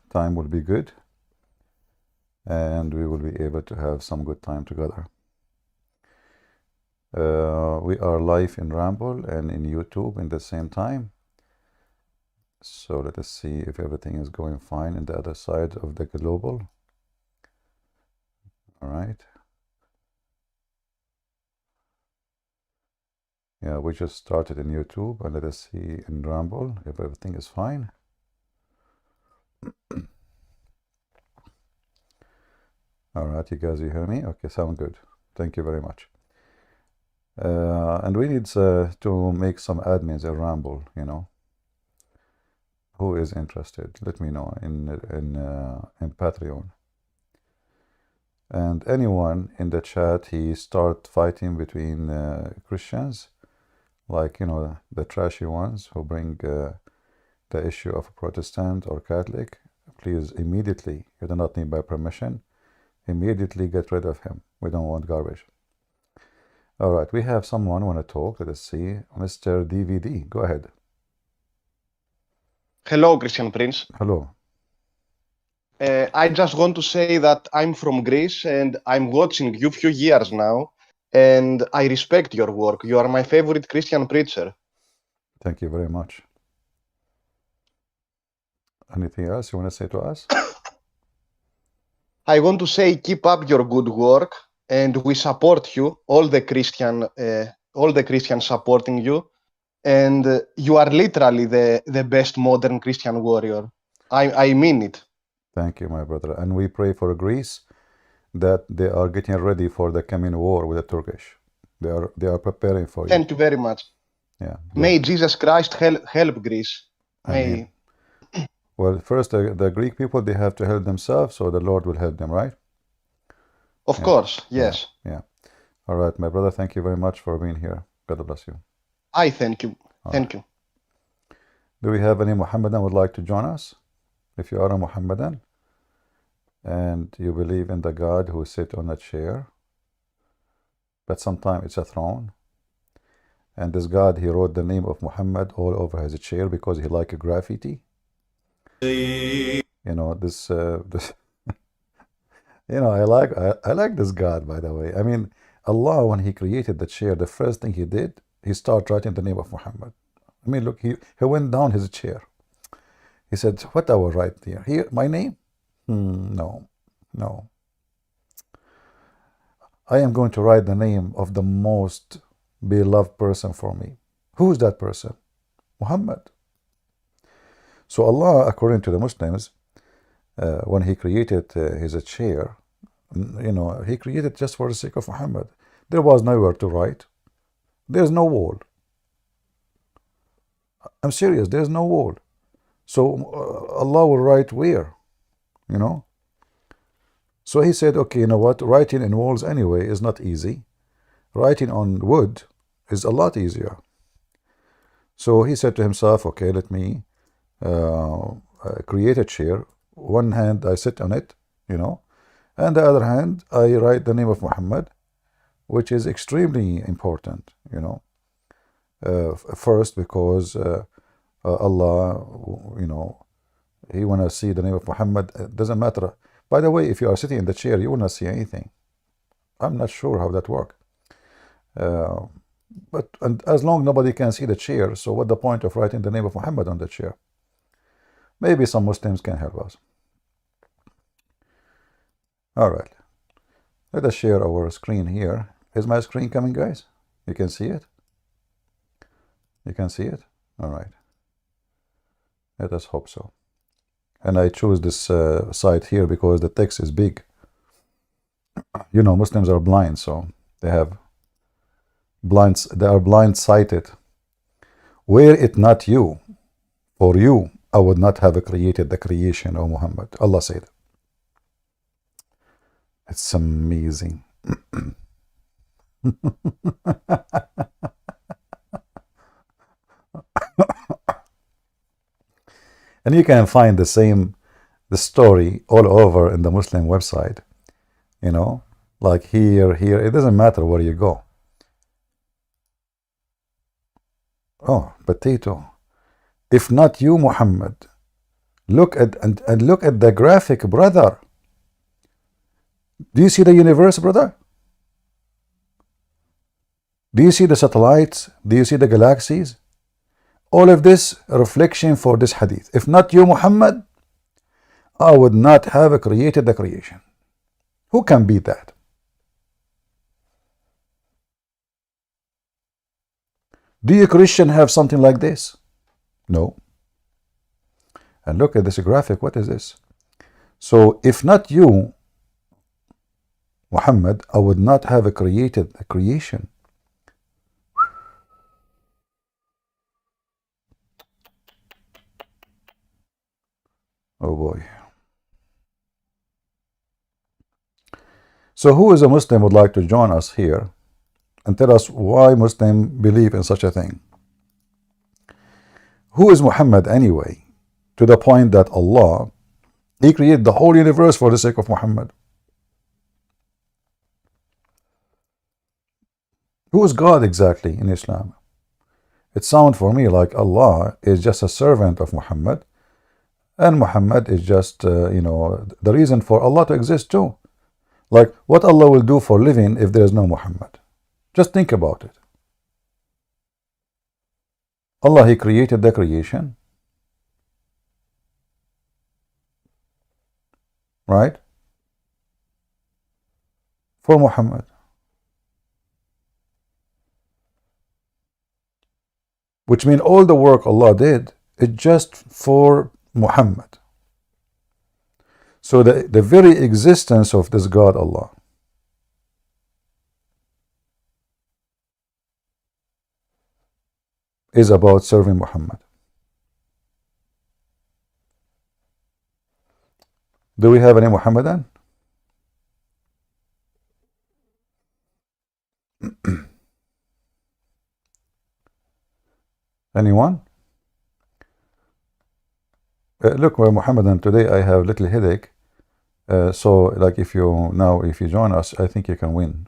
time will be good, and we will be able to have some good time together. We are live in Rumble and in YouTube in the same time. So let us see if everything is going fine in the other side of the global. All right. Yeah, we just started in YouTube, and let us see in Rumble if everything is fine. All right, you guys, you hear me? Okay, sound good. Thank you very much. And we need to make some admins in Rumble, you know. Who is interested? Let me know in Patreon. And anyone in the chat, he start fighting between Christians, like, you know, the trashy ones who bring the issue of Protestant or Catholic. Please immediately, you do not need my permission, immediately get rid of him. We don't want garbage. All right, we have someone want to talk. Let us see. Mr. DVD, go ahead. Hello, Christian Prince. Hello. I just want to say that I'm from Greece and I'm watching you few years now, and I respect your work. You are my favorite Christian preacher. Thank you very much. Anything else you want to say to us? I want to say keep up your good work, and we support you. All the Christians supporting you, and you are literally the best modern Christian warrior. I mean it. Thank you, my brother. And we pray for Greece that they are getting ready for the coming war with the Turkish. They are preparing for you. Thank you very much. Yeah. May Jesus Christ help Greece. Amen. Well, first, the Greek people, they have to help themselves, so the Lord will help them, right? Of course, yes. Yeah. All right, my brother, thank you very much for being here. God bless you. I thank you. Thank you. Do we have any Muhammadan would like to join us? If you are a Muhammadan and you believe in the God who sits on a chair, but sometimes it's a throne, and this God, he wrote the name of Muhammad all over his chair because he liked graffiti. You know, this you know, I like this God, by the way. I mean, Allah, when he created the chair, the first thing he did, he started writing the name of Muhammad. I mean, look, he went down his chair. He said, what I will write here? Here, my name? No. I am going to write the name of the most beloved person for me. Who is that person? Muhammad. So Allah, according to the Muslims, when he created his chair, you know, he created just for the sake of Muhammad. There was nowhere to write. There's no wall. I'm serious, there's no wall. So Allah will write where, you know? So he said, okay, you know what? Writing in walls anyway is not easy. Writing on wood is a lot easier. So he said to himself, okay, let me create a chair. One hand I sit on it, you know, and the other hand I write the name of Muhammad, which is extremely important, you know. First, because Allah, you know, he want to see the name of Muhammad. It doesn't matter. By the way, if you are sitting in the chair, you will not see anything. I'm not sure how that works. But as long as nobody can see the chair, so what the point of writing the name of Muhammad on the chair? Maybe some Muslims can help us. All right. Let us share our screen here. Is my screen coming, guys? You can see it? You can see it? All right. Let us hope so. And I choose this site here because the text is big. You know, Muslims are blind, so they are blind-sighted. Were it not you, for you, I would not have created the creation of Muhammad. Allah said. It's amazing. And you can find the story all over in the Muslim website, you know, like here, it doesn't matter where you go. Oh, potato. If not you, Muhammad, Look at and look at the graphic, brother. Do you see the universe, brother? Do you see the satellites? Do you see the galaxies? All of this reflection for this hadith. If not you, Muhammad, I would not have created the creation. Who can beat that? Do you Christian have something like this? No. And look at this graphic. What is this? So if not you, Muhammad, I would not have created a creation. Oh boy. So who is a Muslim would like to join us here and tell us why Muslims believe in such a thing? Who is Muhammad anyway? To the point that Allah, He created the whole universe for the sake of Muhammad. Who is God exactly in Islam? It sounds for me like Allah is just a servant of Muhammad, and Muhammad is just, the reason for Allah to exist too. Like what Allah will do for living if there is no Muhammad. Just think about it. Allah, He created the creation, right? For Muhammad. Which means all the work Allah did is just for Muhammad. So the very existence of this God Allah is about serving Muhammad. Do we have any Muhammadan? Anyone? Look, we're Muhammadan today. I have little headache. So like if you join us, I think you can win.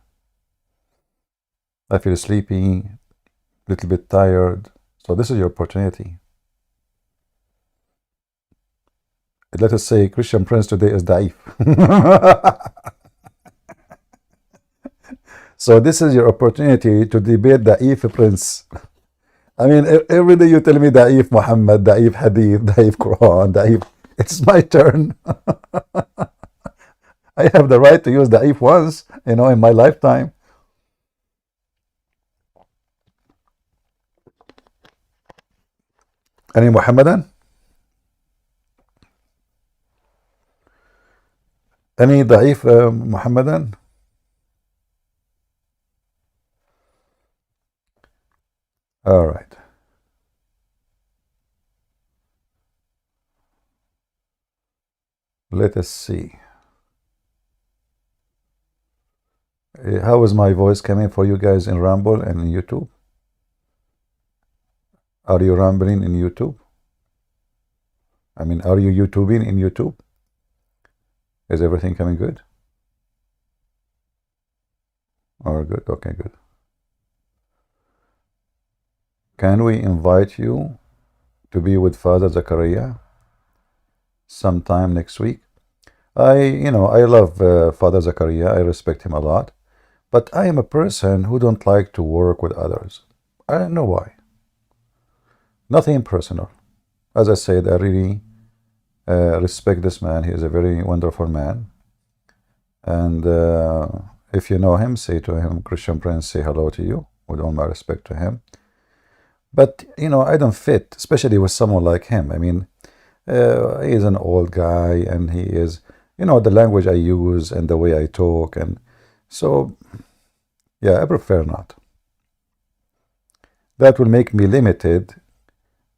I feel sleepy, little bit tired. So this is your opportunity. Let us say Christian Prince today is da'if. So this is your opportunity to debate da'if Prince. I mean, every day you tell me da'if Muhammad, da'if Hadith, da'if Quran, da'if. It's my turn. I have the right to use da'if once, in my lifetime. Any Muhammadan? Any da'if Muhammadan? All right. Let us see. How is my voice coming for you guys in Rumble and in YouTube? Are you rambling in YouTube? I mean, are you YouTubing in YouTube? Is everything coming good? All good. Okay, good. Can we invite you to be with Father Zakaria sometime next week? I love Father Zakaria. I respect him a lot. But I am a person who don't like to work with others. I don't know why. Nothing personal. As I said, I really respect this man. He is a very wonderful man. And if you know him, say to him, Christian Prince, say hello to you, with all my respect to him. But, I don't fit, especially with someone like him. I mean, he is an old guy, and he is, the language I use and the way I talk. And so, yeah, I prefer not. That will make me limited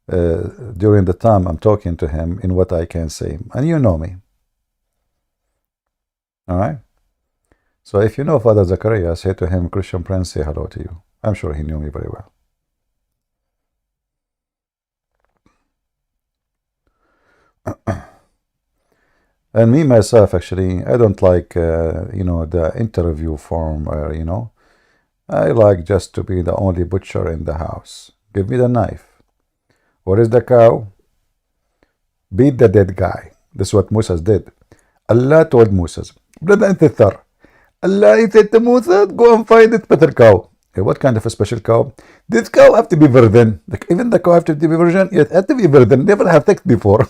during the time I'm talking to him in what I can say. And you know me. All right? So if you know Father Zakaria, say to him, Christian Prince, say hello to you. I'm sure he knew me very well. And me, myself, actually, I don't like, the interview form, I like just to be the only butcher in the house. Give me the knife. Where is the cow? beat the dead guy. This is what Moses did. Allah told Moses, brother أنت الثر. Allah he said to Moses, go and find it better cow. Hey, what kind of a special cow? This cow have to be virgin. Like, even the cow have to be virgin, it have to be virgin. Never have sex before.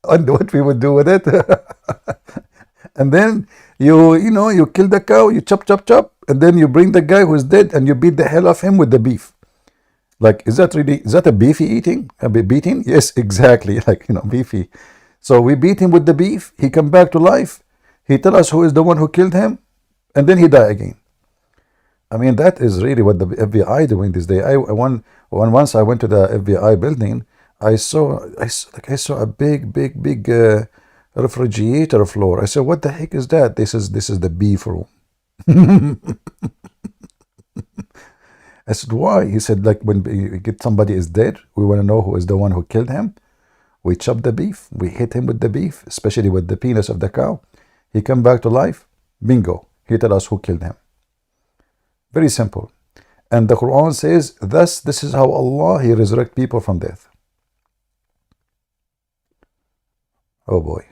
And what we would do with it? And then you kill the cow, you chop, and then you bring the guy who's dead and you beat the hell of him with the beef. Like, is that a beefy eating? A beating? Yes, exactly. Like, beefy. So we beat him with the beef. He come back to life. He tell us who is the one who killed him, and then he die again. I mean, that is really what the FBI doing this day. Once I went to the FBI building, I saw a big refrigerator floor. I said, what the heck is that? This is the beef room. I said, why? He said, like, when we get somebody is dead, we want to know who is the one who killed him. We chop the beef, we hit him with the beef, especially with the penis of the cow. He come back to life, bingo, he tell us who killed him. Very simple. And the Quran says, thus, this is how Allah, he resurrect people from death. Oh boy.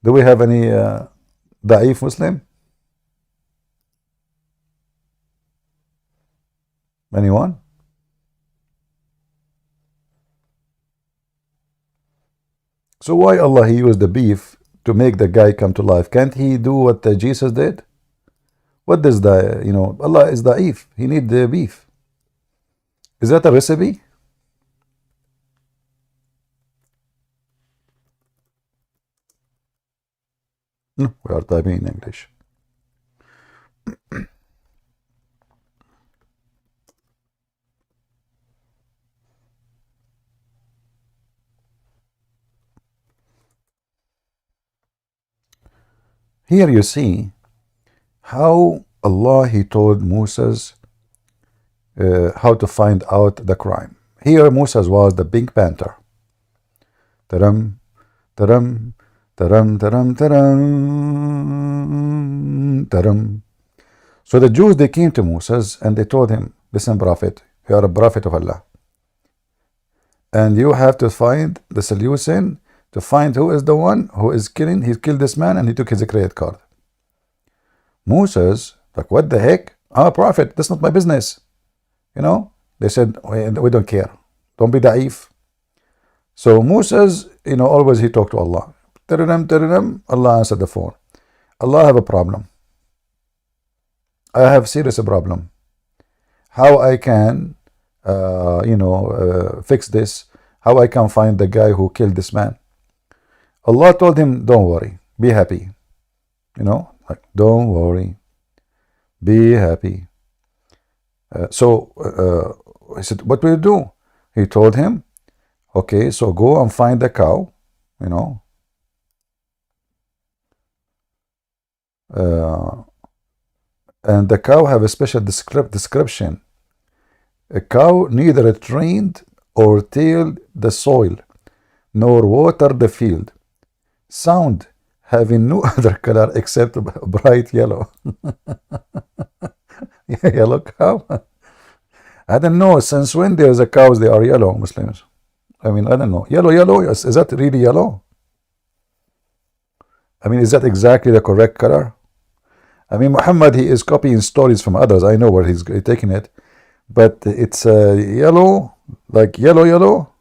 Do we have any da'if Muslim? Anyone? So why Allah he used the beef to make the guy come to life? Can't he do what Jesus did? What does Allah is da'if. He need the beef. Is that a recipe? No, we are typing in English. Here you see how Allah he told Moses how to find out the crime. Here Moses was the Pink Panther. Taram, taram, taram, taram, taram, taram. So the Jews, they came to Moses and they told him, listen, prophet, you are a prophet of Allah. And you have to find the solution to find who is the one who is killing. He killed this man and he took his credit card. Moses, like, what the heck? I'm a prophet. That's not my business. They said, we don't care. Don't be da'if. So Moses, always he talked to Allah. Allah answered the phone. Allah, I have a problem. I have serious problem. How I can, fix this? How I can find the guy who killed this man? Allah told him, don't worry, be happy. Don't worry, be happy. So he said, what will you do? He told him, okay, so go and find the cow, and the cow have a special description. A cow neither trained or tilled the soil, nor watered the field. Sound, having no other color except bright yellow. Yellow cow? I don't know, since when there's a cows they are yellow, Muslims? I mean, I don't know. Yellow, is that really yellow? I mean, is that exactly the correct color? I mean, Muhammad, he is copying stories from others. I know where he's taking it. But it's yellow, like yellow.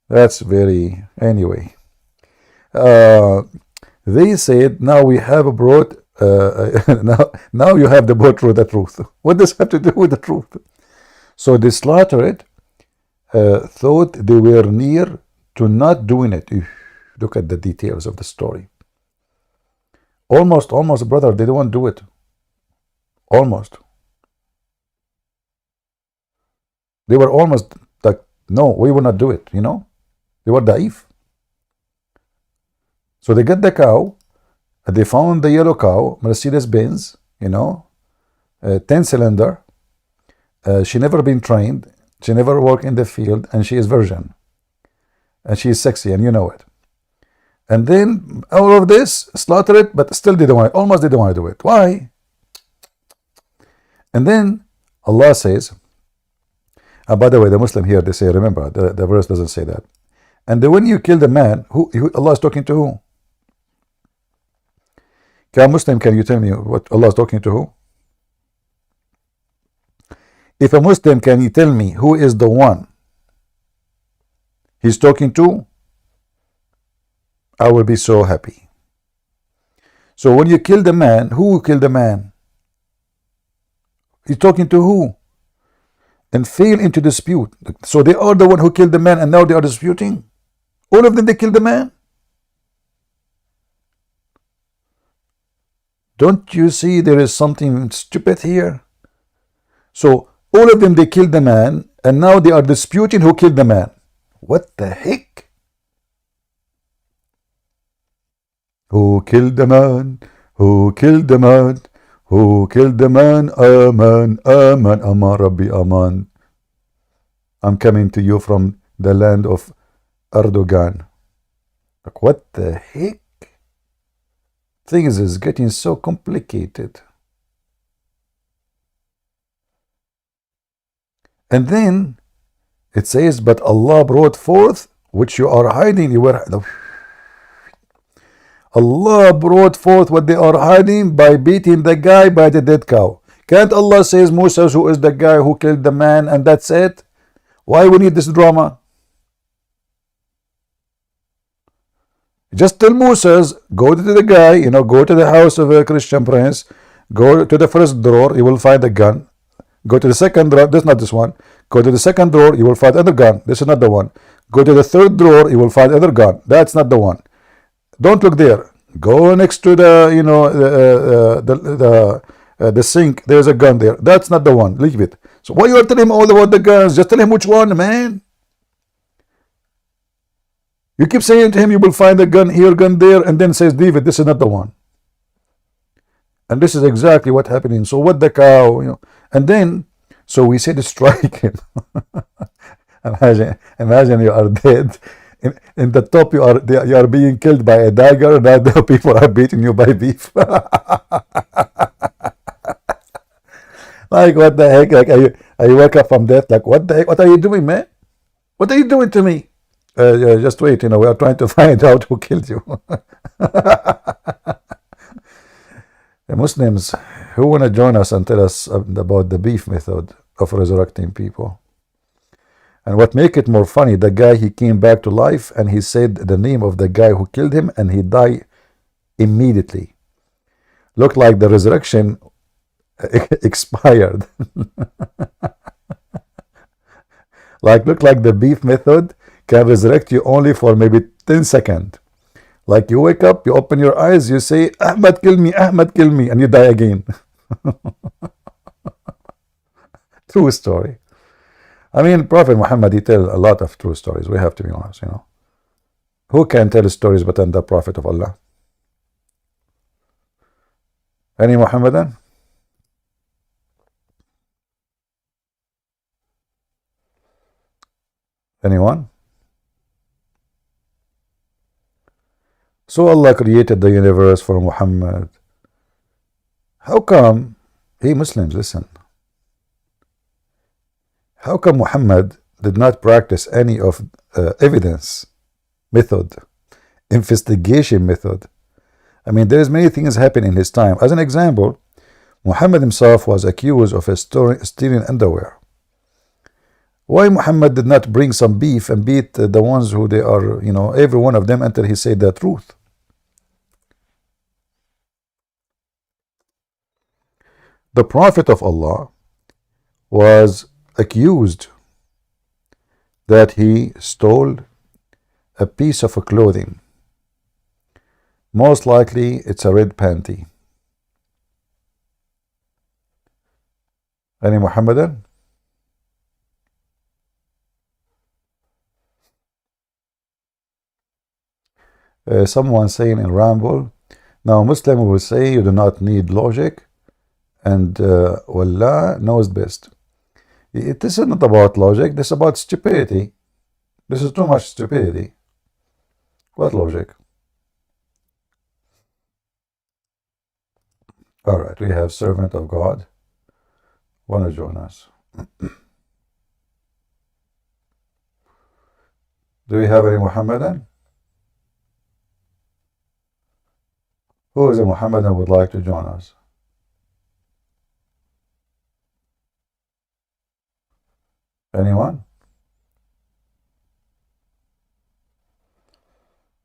That's very, anyway. They said, now we have brought, now you have brought through the truth. What does that have to do with the truth? So they slaughtered, thought they were near to not doing it. Look at the details of the story. Almost, brother, they don't do it. Almost. They were almost like, no, we will not do it, They were da'if. So they get the cow, they found the yellow cow, Mercedes-Benz, 10-cylinder. She never been trained, she never worked in the field, and she is virgin. And she is sexy, and you know it. And then all of this, slaughter it, but still they don't want it. Almost they don't want to do it. Why? And then Allah says, And by the way, the Muslim here, they say, remember, the verse doesn't say that. And then when you kill the man, who Allah is talking to who? Muslim, can you tell me what Allah is talking to who? If a Muslim, can you tell me who is the one he's talking to? I will be so happy. So when you kill the man, who killed the man? He's talking to who? And fail into dispute. So they are the one who killed the man, and now they are disputing. All of them, they killed the man. Don't you see there is something stupid here? So all of them, they killed the man, and now they are disputing who killed the man. What the heck? Who killed the man? Who killed the man? Who killed the man? Aman, Aman, Aman, Rabbi, Aman. I'm coming to you from the land of Erdogan. Like, what the heck? Things is getting so complicated. And then it says, but Allah brought forth which you are hiding. Allah brought forth what they are hiding by beating the guy by the dead cow. Can't Allah says Moses, who is the guy who killed the man, and that's it? Why we need this drama? Just tell Moses, go to the guy, go to the house of a Christian prince, go to the first drawer, you will find a gun. Go to the second drawer, this is not this one. Go to the second drawer, you will find another gun. This is not the one. Go to the third drawer, you will find another gun. That's not the one. Don't look there. Go next to the, the sink. There's a gun there. That's not the one. Leave it. So why you are telling him all about the guns? Just tell him which one, man. You keep saying to him, you will find a gun here, gun there, and then says, leave it. This is not the one. And this is exactly what happening. So what the cow, and then, so we said strike him. Imagine you are dead. In the top, you are being killed by a dagger. Now the people are beating you by beef. Like, what the heck? Like, you wake up from death. Like, what the heck? What are you doing, man? What are you doing to me? Just wait. We are trying to find out who killed you. The Muslims who want to join us and tell us about the beef method of resurrecting people. And what make it more funny, the guy, he came back to life and he said the name of the guy who killed him and he died immediately. Looked like the resurrection expired. Looked like the beef method can resurrect you only for maybe 10 seconds. Like, you wake up, you open your eyes, you say, Ahmad kill me, and you die again. True story. I mean, Prophet Muhammad, he tells a lot of true stories. We have to be honest, Who can tell stories but than the Prophet of Allah? Any Muhammadan? Anyone? So Allah created the universe for Muhammad. How come, hey Muslims, listen. How come Muhammad did not practice any of evidence method, investigation method? I mean, there is many things happen in his time. As an example, Muhammad himself was accused of stealing underwear. Why Muhammad did not bring some beef and beat the ones who they are, every one of them until he said the truth? The Prophet of Allah was accused that he stole a piece of clothing. Most likely it's a red panty. Any Muhammadan? Someone saying in Ramble, now Muslim will say you do not need logic and Allah knows best. This is not about logic, this is about stupidity. This is too much stupidity. What logic? Alright, we have servant of God. Want to join us? Do we have any Muhammadan? Who is a Muhammadan would like to join us? Anyone?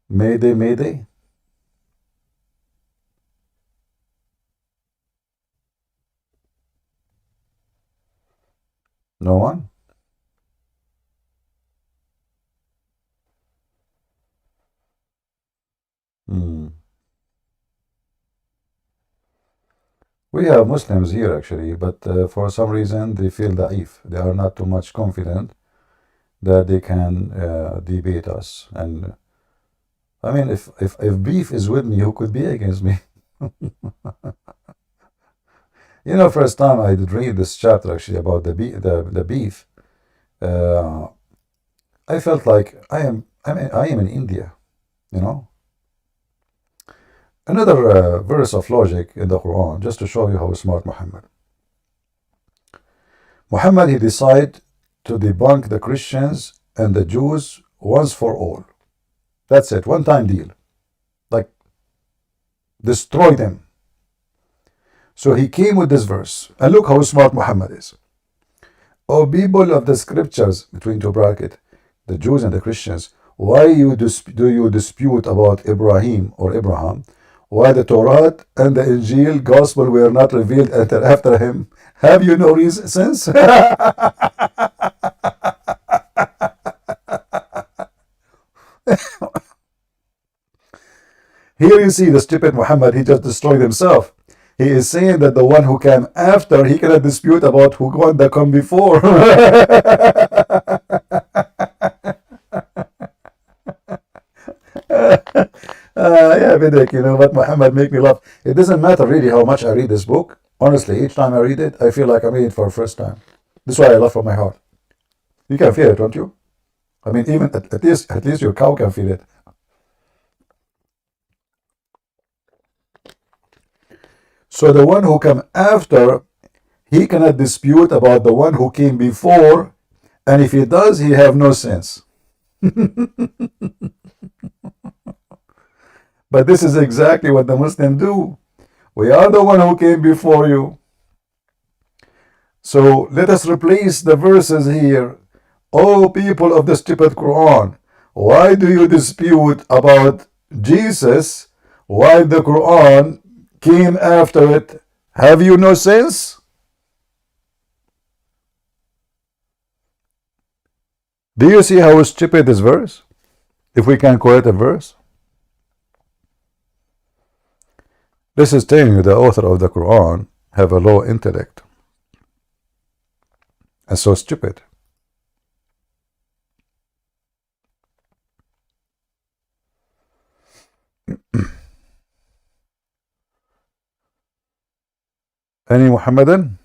Mayday, Mayday? No one? Hmm. We have Muslims here actually, but for some reason they feel da'if. They are not too much confident that they can debate us. And I mean, if beef is with me, who could be against me? You know, first time I did read this chapter actually about the beef, uh, I felt like I am in India. You know, another verse of logic in the Quran, just to show you how smart Muhammad. Muhammad, he decided to debunk the Christians and the Jews once for all. That's it, one time deal. Like, destroy them. So he came with this verse. And look how smart Muhammad is. O people of the scriptures, between two brackets, the Jews and the Christians, why do you dispute about Ibrahim or Abraham? Why the Torah and the Injil gospel were not revealed until after him? Have you no reason sense? Here you see the stupid Muhammad, he just destroyed himself. He is saying that the one who came after, he cannot dispute about who one that come before. Yeah, Videk, you know what, Muhammad make me laugh. It doesn't matter really how much I read this book. Honestly, each time I read it, I feel like I'm reading it for the first time. This is why I laugh from my heart. You can feel it, don't you? I mean, even at least your cow can feel it. So the one who come after, he cannot dispute about the one who came before, and if he does, he have no sense. But this is exactly what the Muslims do. We are the one who came before you. So let us replace the verses here. O people of the stupid Quran, why do you dispute about Jesus while the Quran came after it? Have you no sense? Do you see how stupid this verse? If we can quote a verse. This is telling you the author of the Quran have a low intellect and so stupid. Any Muhammadan?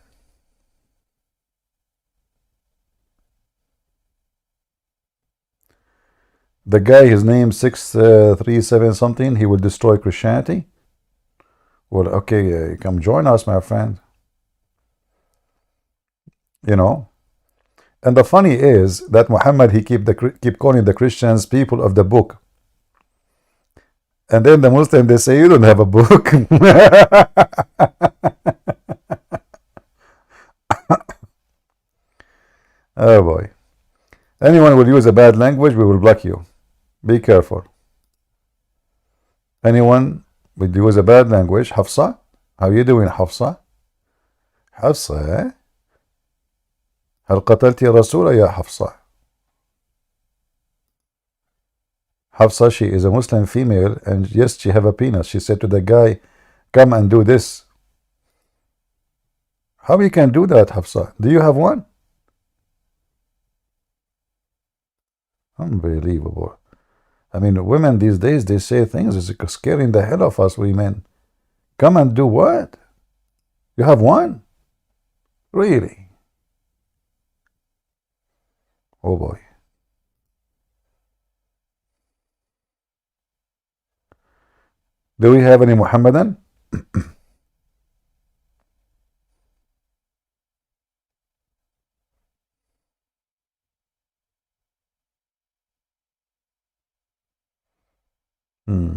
The guy, his name 637 something, he will destroy Christianity. Well, okay, come join us, my friend. You know. And the funny is that Muhammad, he keep calling the Christians people of the book. And then the Muslim, they say, you don't have a book. Oh boy. Anyone will use a bad language, we will block you. Be careful. Anyone will use a bad language. Hafsa? How you doing, Hafsa? Hafsa? هل قتلت الرسول يا حفصة? Hafsa, she is a Muslim female, and yes, she have a penis. She said to the guy, come and do this. How you can do that, Hafsa? Do you have one? Unbelievable. I mean, women these days, they say things, it's scaring the hell of us women. Come and do what? You have one? Really? Oh boy. Do we have any Muhammadan? Hmm.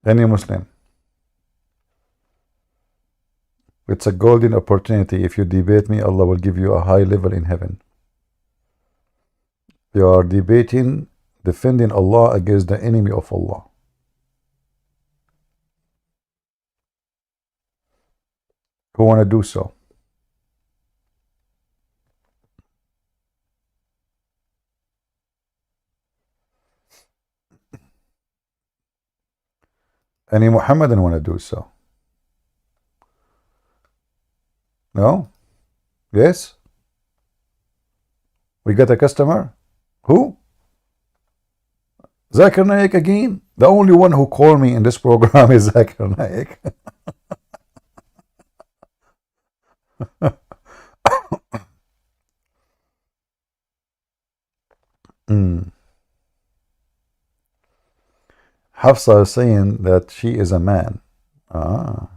Any Muslim. It's a golden opportunity. If you debate me, Allah will give you a high level in heaven. You are debating, defending Allah against the enemy of Allah. Who want to do so? Any Muhammadan want to do so? No? Yes? We got a customer? Who? Zakir Naik again? The only one who called me in this program is Zakir Naik. Hafsa is saying that she is a man. Ah,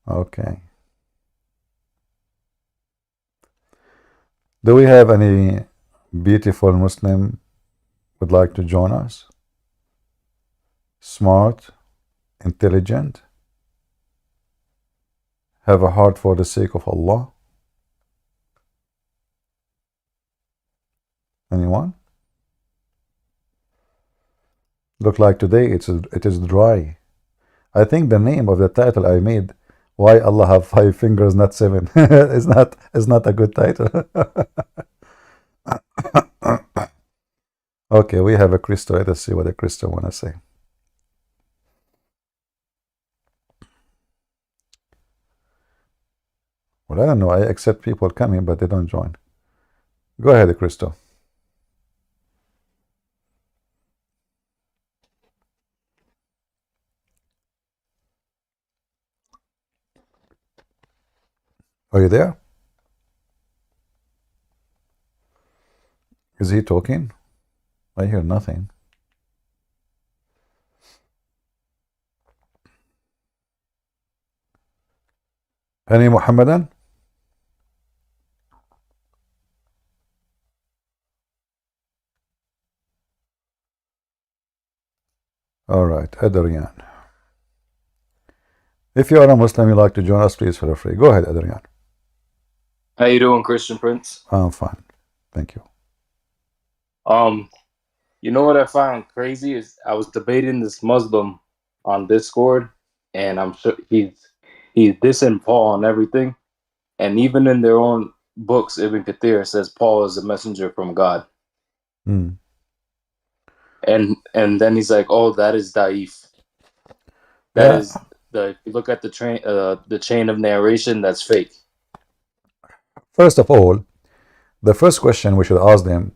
okay. Do we have any beautiful Muslim would like to join us? Smart, intelligent, have a heart for the sake of Allah? Anyone? Look like today it is dry. I think the name of the title I made, why Allah have 5 fingers not 7, is not a good title. Okay, we have a Christo. Let us see what a Christo want to say. Well, I don't know. I accept people coming, but they don't join. Go ahead, Christo. Are you there? Is he talking? I hear nothing. Any Muhammadan? All right, Adrian. If you are a Muslim, you like to join us, please feel free. Go ahead, Adrian. How you doing, Christian Prince? I'm fine. Thank you. You know what I found crazy is I was debating this Muslim on Discord, and I'm sure he's dissing Paul on everything, and even in their own books, Ibn Kathir says Paul is a messenger from God, Mm. and then he's like, oh, that is daif. That is if you look at the chain of narration, that's fake. First of all, the first question we should ask them,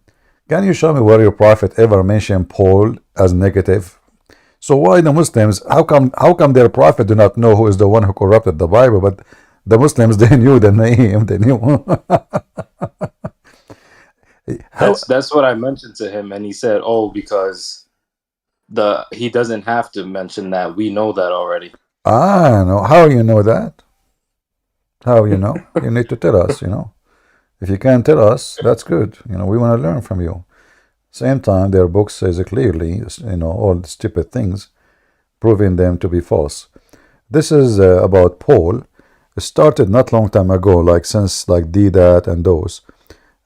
can you show me where your prophet ever mentioned Paul as negative? So why the Muslims, how come their prophet do not know who is the one who corrupted the Bible, but the Muslims, they knew the name, they knew. That's what I mentioned to him, and he said, oh, because he doesn't have to mention that. We know that already. No. How you know that? How you know? You need to tell us, If you can't tell us, that's good. We want to learn from you. Same time, their book says clearly, all the stupid things, proving them to be false. This is about Paul. It started not long time ago, since Didat and those.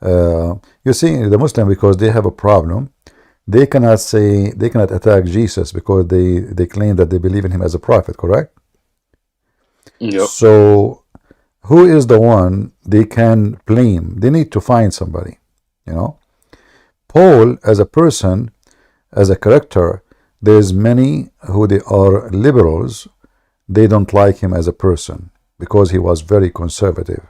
You see, the Muslim, because they have a problem, they cannot attack Jesus because they claim that they believe in him as a prophet, correct? Yep. So who is the one they can blame? They need to find somebody, Paul, as a person, as a character, there's many who they are liberals. They don't like him as a person because he was very conservative.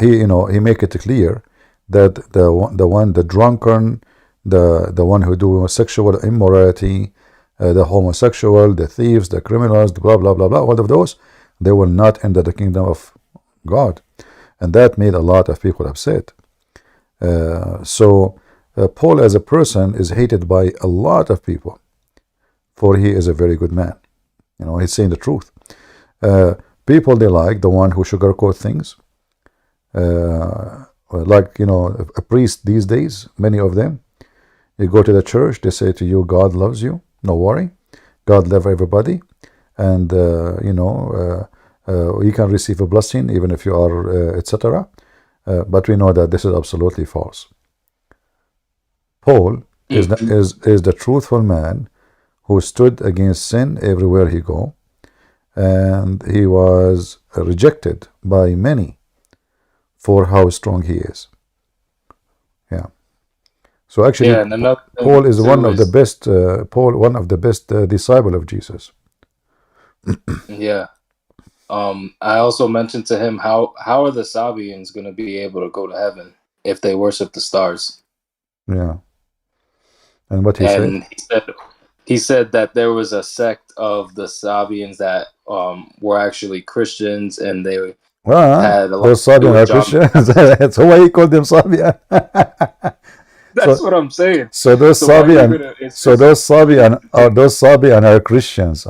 He make it clear that the drunkard, the one who do sexual immorality, the homosexual, the thieves, the criminals, blah blah blah blah, all of those, they will not enter the kingdom of God, and that made a lot of people upset. So Paul as a person is hated by a lot of people, for he is a very good man. He's saying the truth. People, they like the one who sugarcoat things. Like, a priest these days, many of them, you go to the church, they say to you, God loves you, no worry, God loves everybody, and you can receive a blessing even if you are, etc. But we know that this is absolutely false. Paul is the truthful man who stood against sin everywhere he go, and he was rejected by many for how strong he is. Yeah. So actually, Yeah, and another Paul thing is too one of the is best. One of the best disciple of Jesus. yeah. I also mentioned to him how are the Sabians going to be able to go to heaven if they worship the stars? Yeah. And what he said? And he said that there was a sect of the Sabians that were actually Christians, and they had a lot Those to do Sabian with are John the Christians. Baptist. That's why he called them Sabian. That's what I'm saying. So those So why are you Sabian, gonna? It's so just those Sabian to are take. those Sabian are Christians.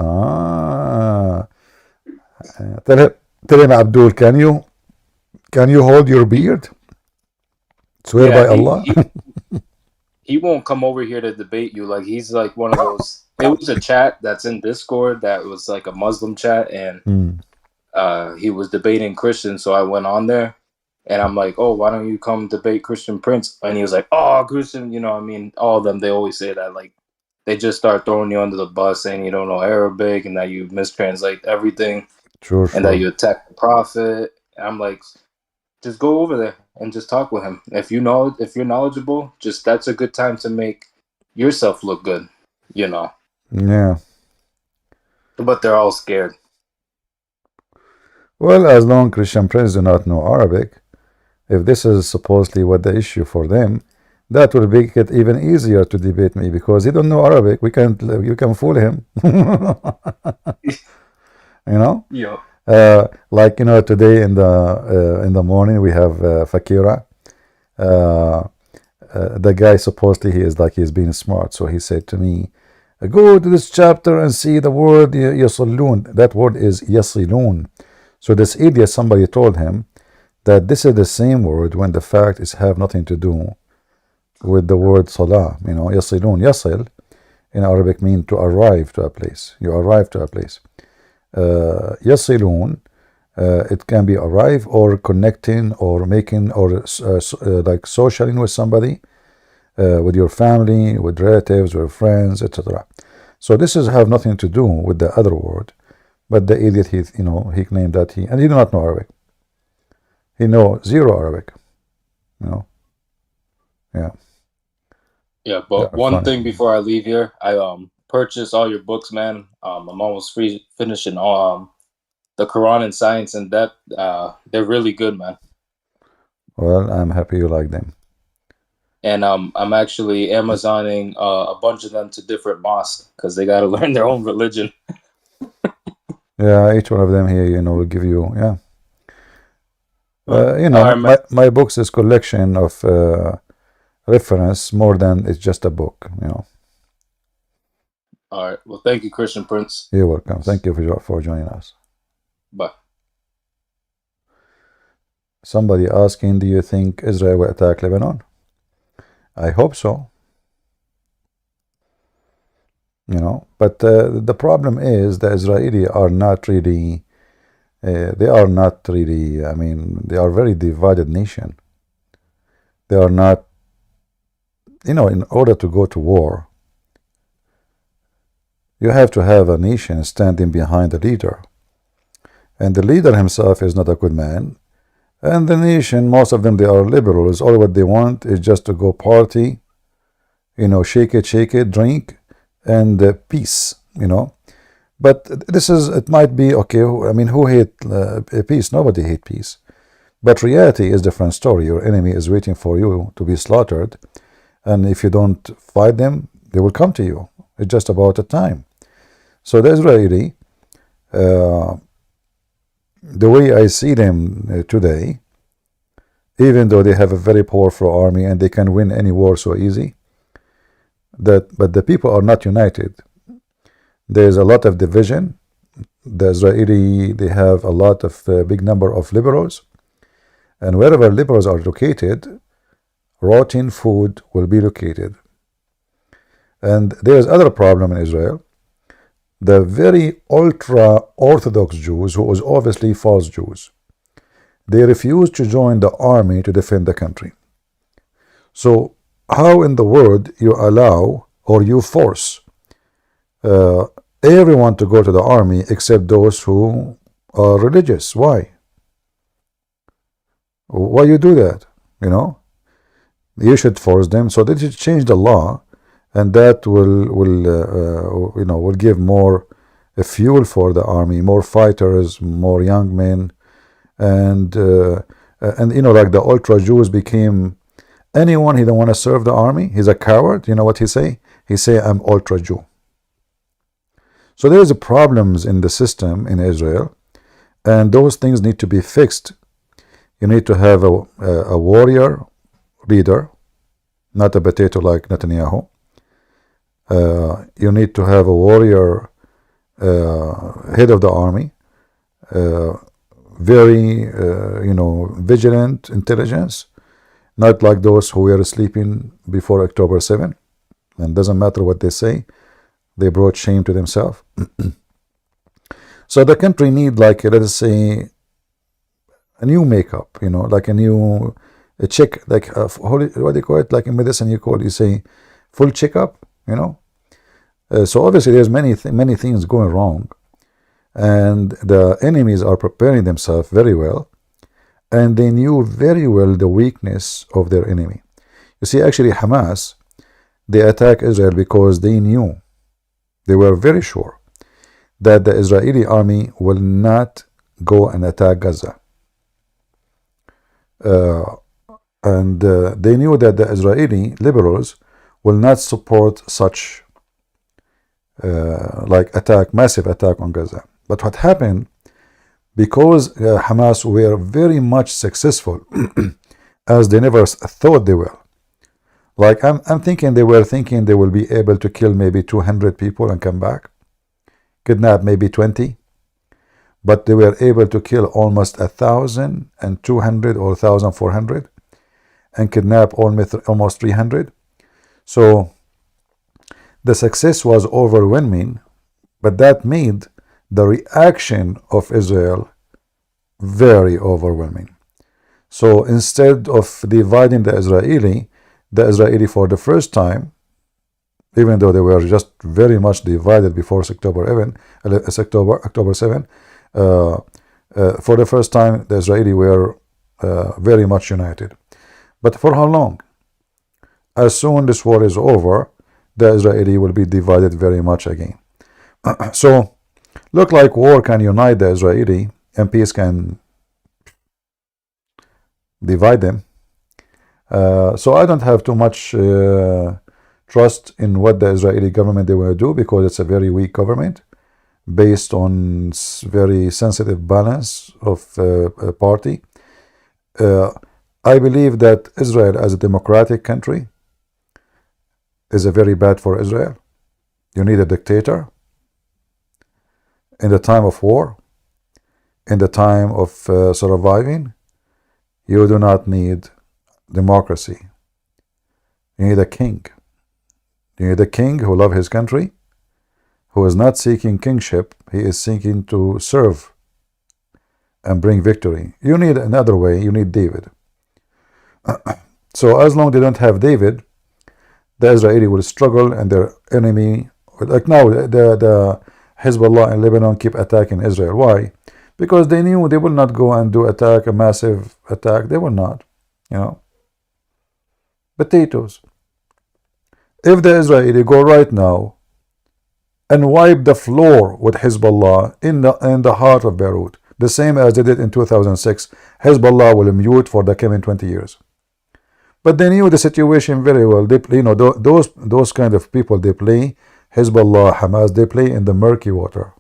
Tell him, Abdul, can you hold your beard? Swear Yeah, by Allah. he won't come over here to debate you. Like he's like one of those. It was a chat that's in Discord that was like a Muslim chat, and he was debating Christians. So I went on there, and I'm like, "Oh, why don't you come debate Christian Prince?" And he was like, "Oh, Christian, I mean, all of them. They always say that. Like, they just start throwing you under the bus, saying you don't know Arabic and that you mistranslate everything, Sure, and that sure. you attack the Prophet." And I'm like, just go over there and just talk with him. If you're knowledgeable, just that's a good time to make yourself look good, Yeah. But they're all scared. Well, as long Christian Prince do not know Arabic, if this is supposedly what the issue for them, that will make it even easier to debate me because he don't know Arabic. You can fool him. Yeah. Like today in the morning we have Fakira. The guy supposedly he's being smart, so he said to me, "Go to this chapter and see the word yasalun." That word is yasilun. So this idiot, somebody told him that this is the same word when the fact is have nothing to do with the word salah. Yasilun, yasil in Arabic mean to arrive to a place. You arrive to a place. Yasilun, it can be arrive or connecting or making or like socialing with somebody, with your family, with relatives, with friends, etc. So this is have nothing to do with the other word. But the idiot, he claimed that and he do not know Arabic. He know zero Arabic. Yeah. Yeah, but one Funny. thing before I leave here, I purchased all your books, man. I'm almost finishing the Quran and Science in Depth. They're really good, man. Well, I'm happy you like them. And I'm actually Amazoning a bunch of them to different mosques because they got to learn their own religion. Yeah, each one of them here, will give you, yeah. My books is collection of reference more than it's just a book, All right. Well, thank you, Christian Prince. You're welcome. Thank you for joining us. Bye. Somebody asking, do you think Israel will attack Lebanon? I hope so. But the problem is the Israeli are not really, they are a very divided nation. They are not, in order to go to war, you have to have a nation standing behind the leader. And the leader himself is not a good man. And the nation, most of them, they are liberals. All what they want is just to go party, shake it, drink, and peace, But it might be, okay, who hate peace? Nobody hate peace. But reality is a different story. Your enemy is waiting for you to be slaughtered. And if you don't fight them, they will come to you. It's just about a time. So the Israeli, the way I see them today, even though they have a very powerful army and they can win any war so easy, but the people are not united. There's a lot of division. The Israeli, they have a lot of big number of liberals, And wherever liberals are located, rotten food will be located. And there is other problem in Israel. The very ultra-Orthodox Jews, who was obviously false Jews, they refused to join the army to defend the country. So how in the world you allow or you force everyone to go to the army except those who are religious? Why? Why you do that? You know, you should force them. So they should change the law, and that will give more fuel for the army, more fighters, more young men, and like the ultra Jews became anyone he don't want to serve the army, he's a coward. You know what he say? He say, I'm ultra Jew. So there is problems in the system in Israel, and those things need to be fixed. You need to have a warrior leader, not a potato like Netanyahu. You need to have a warrior head of the army, very vigilant intelligence, not like those who were sleeping before October 7, and doesn't matter what they say, they brought shame to themselves. So the country need, like, let us say, a new makeup, like a check, like what do you call it? Like in medicine, you say full checkup, So obviously there's many things going wrong, and the enemies are preparing themselves very well, and they knew very well the weakness of their enemy. You see, actually Hamas, they attacked Israel because they were very sure that the Israeli army will not go and attack Gaza. And they knew that the Israeli liberals will not support such massive attack on Gaza. But what happened, because Hamas were very much successful, as they never thought they were. Like I'm thinking they were thinking they will be able to kill maybe 200 people and come back, kidnap maybe 20, but they were able to kill almost 1,200 or 1,400 and kidnap almost 300. So the success was overwhelming, but that made the reaction of Israel very overwhelming. So instead of dividing the Israeli for the first time, even though they were just very much divided before October 7, for the first time the Israeli were very much united. But for how long? As soon this war is over, the Israeli will be divided very much again. So look like war can unite the Israeli and peace can divide them. So I don't have too much trust in what the Israeli government they will do, because it's a very weak government based on very sensitive balance of party. I believe that Israel as a democratic country is very bad for Israel. You need a dictator in the time of war, in the time of surviving. You do not need democracy. You need a king. You need a king who loves his country, who is not seeking kingship. He is seeking to serve and bring victory. You need another way. You need David. So as long as they don't have David, the Israeli will struggle, and their enemy, like now, the Hezbollah in Lebanon keep attacking Israel. Why? Because they knew they will not go and do a massive attack. They will not, Potatoes. If the Israeli go right now and wipe the floor with Hezbollah in the heart of Beirut, the same as they did in 2006, Hezbollah will mute for the coming 20 years. But they knew the situation very well. They, those kind of people, they play Hezbollah, Hamas, they play in the murky water.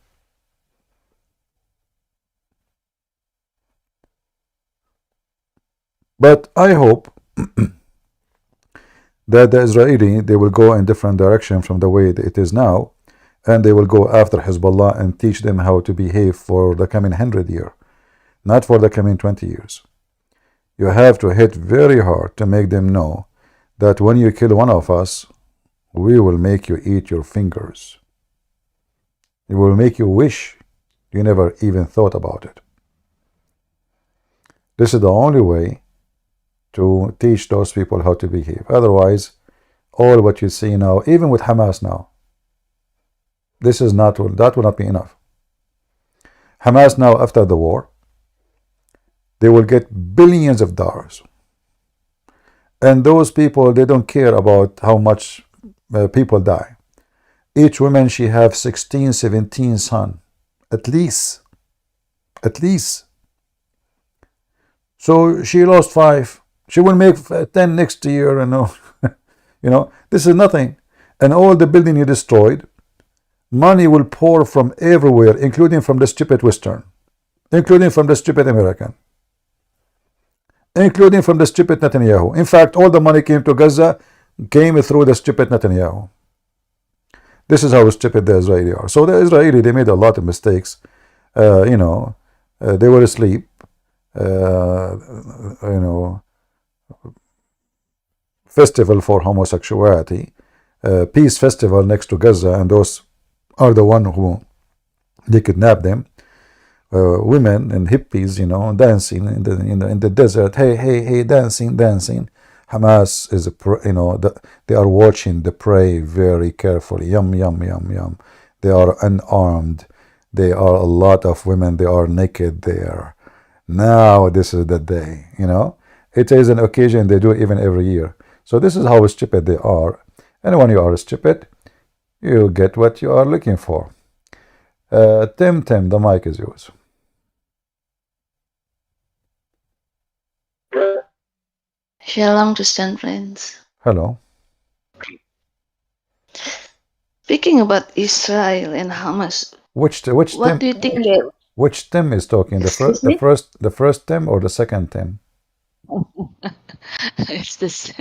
But I hope that the Israeli, they will go in different direction from the way it is now, and they will go after Hezbollah and teach them how to behave for the coming 100 years, not for the coming 20 years. You have to hit very hard to make them know that when you kill one of us, we will make you eat your fingers. It will make you wish you never even thought about it. This is the only way to teach those people how to behave. Otherwise, all what you see now, even with Hamas now, that will not be enough. Hamas now, after the war, they will get billions of dollars. And those people, they don't care about how much people die. Each woman, she have 16, 17 sons, at least. So she lost 5. She will make 10 next year, this is nothing. And all the building you destroyed, money will pour from everywhere, including from the stupid Western, including from the stupid American, including from the stupid Netanyahu. In fact, all the money came to Gaza, came through the stupid Netanyahu. This is how stupid the Israeli are. So the Israeli, they made a lot of mistakes. They were asleep. Festival for homosexuality, peace festival next to Gaza, and those are the one who they kidnapped them. Women and hippies, dancing in the desert. Hey, dancing. Hamas is they are watching the prey very carefully. Yum. They are unarmed. They are a lot of women. They are naked there. Now this is the day. It is an occasion they do even every year. So this is how stupid they are. And when you are stupid, you get what you are looking for. Tim, the mic is yours. Shalom, Christian friends. Hello. Speaking about Israel and Hamas, Which what Tim? do you think that? Which Tim is talking? Excuse me? The first Tim or the second Tim? It's this.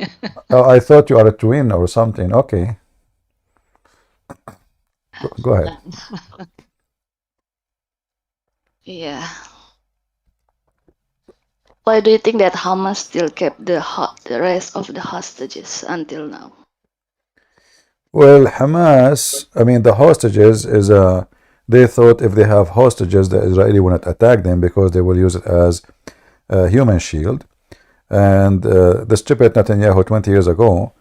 Oh, I thought you are a twin or something. Okay. Go ahead. Yeah. Why do you think that Hamas still kept the rest of the hostages until now? Well, Hamas, the hostages is they thought if they have hostages, the Israeli will not attack them because they will use it as a human shield. And the stupid Netanyahu 20 years ago,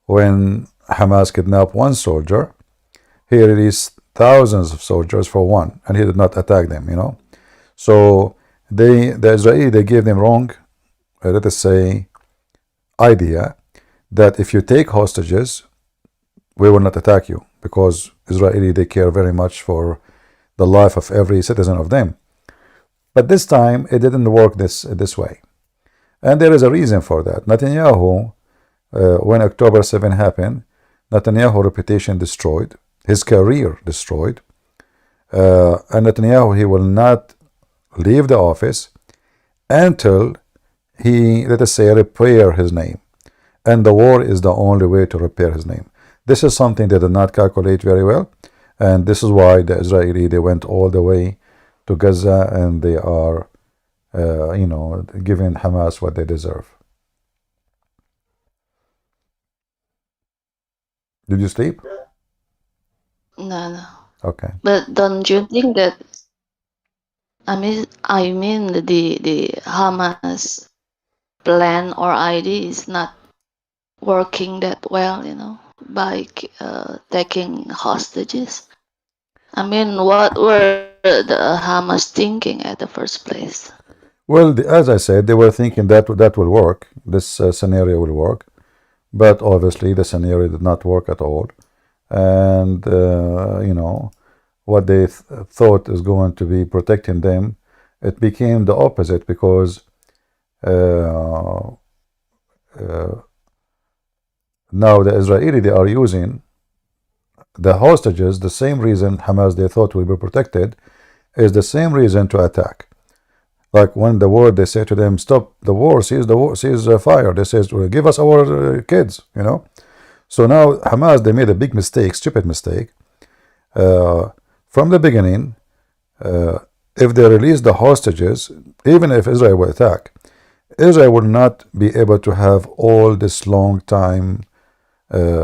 when Hamas kidnapped one soldier, he released thousands of soldiers for one, and he did not attack them, So the Israeli, they gave them wrong, let us say, idea that if you take hostages, we will not attack you, because Israeli, they care very much for the life of every citizen of them. But this time, it didn't work this way. And there is a reason for that. Netanyahu, when October 7 happened, Netanyahu's reputation destroyed, his career destroyed, and Netanyahu, he will not leave the office until he, let us say, repair his name. And the war is the only way to repair his name. This is something they did not calculate very well, and this is why the Israeli, they went all the way to Gaza, and they are giving Hamas what they deserve. Did you sleep? No. Okay. But don't you think that? I mean, the Hamas plan or idea is not working that well, by taking hostages. What were the Hamas thinking at the first place? Well, as I said, they were thinking that will work. This scenario will work, but obviously the scenario did not work at all. And what they thought is going to be protecting them, it became the opposite, because now the Israeli, they are using the hostages. The same reason Hamas, they thought will be protected, is the same reason to attack. Like when the war, they say to them, stop the war, cease fire. They say, give us our kids, So now Hamas, they made a big mistake, stupid mistake. From the beginning, if they release the hostages, even if Israel will attack, Israel will not be able to have all this long time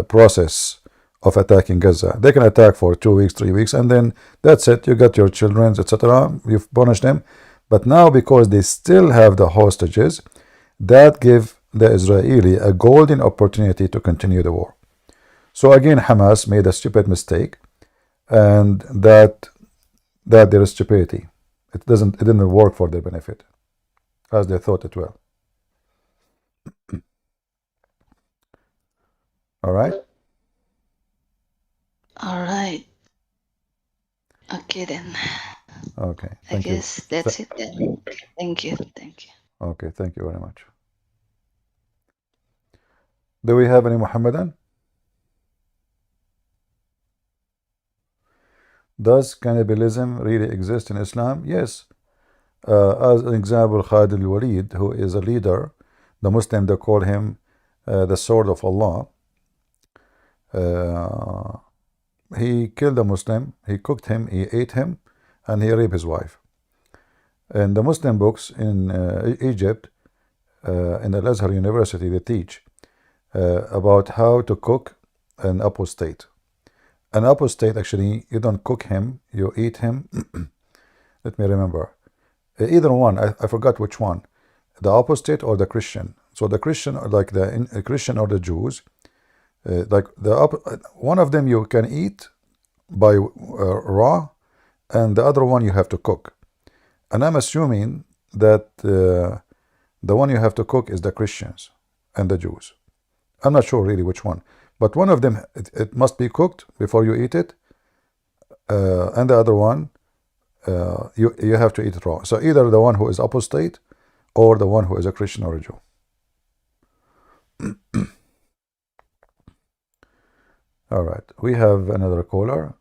process of attacking Gaza. They can attack for 2 weeks, 3 weeks, and then that's it. You got your children, etc. You've punished them. But now, because they still have the hostages, that give the Israeli a golden opportunity to continue the war. So again, Hamas made a stupid mistake, and that their stupidity. It didn't work for their benefit, as they thought it will. All right. All right. Okay then. Okay. I Thank you. guess that's it then. Thank you. Thank you. Okay. Thank you very much. Do we have any Muhammadan? Does cannibalism really exist in Islam? Yes. As an example, Khalid al-Walid, who is a leader, the Muslim, they call him the sword of Allah. He killed a Muslim, he cooked him, he ate him, and he raped his wife. In the Muslim books in Egypt, in Al-Azhar University, they teach about how to cook an apostate. An apostate, actually, you don't cook him, you eat him. Let me remember. Either one, I forgot which one. The apostate or the Christian. So the Christian, like the Christian or the Jews, like one of them you can eat by raw, and the other one you have to cook. And I'm assuming that the one you have to cook is the Christians and the Jews. I'm not sure really which one, but one of them, it must be cooked before you eat it, and the other one, you have to eat it raw. So either the one who is apostate or the one who is a Christian or a Jew. All right, we have another caller.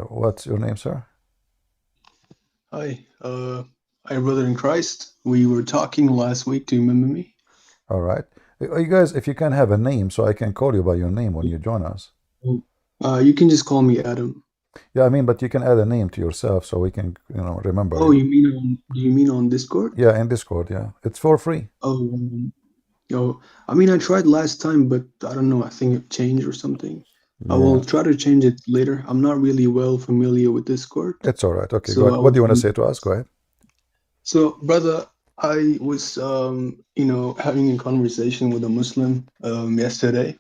What's your name, sir? Hi, hi, brother in Christ. We were talking last week. Do you remember me? All right. You guys, if you can have a name so I can call you by your name when you join us. You can just call me Adam. Yeah, I mean, but you can add a name to yourself so we can, remember. Oh, do you mean on Discord? Yeah, in Discord, yeah. It's for free. Oh, I mean, I tried last time, but I don't know. I think it changed or something. Yeah. I will try to change it later. I'm not really well familiar with Discord. It's all right. Okay, So go ahead. What do you want to say to us? Go ahead. So, brother, I was, having a conversation with a Muslim yesterday,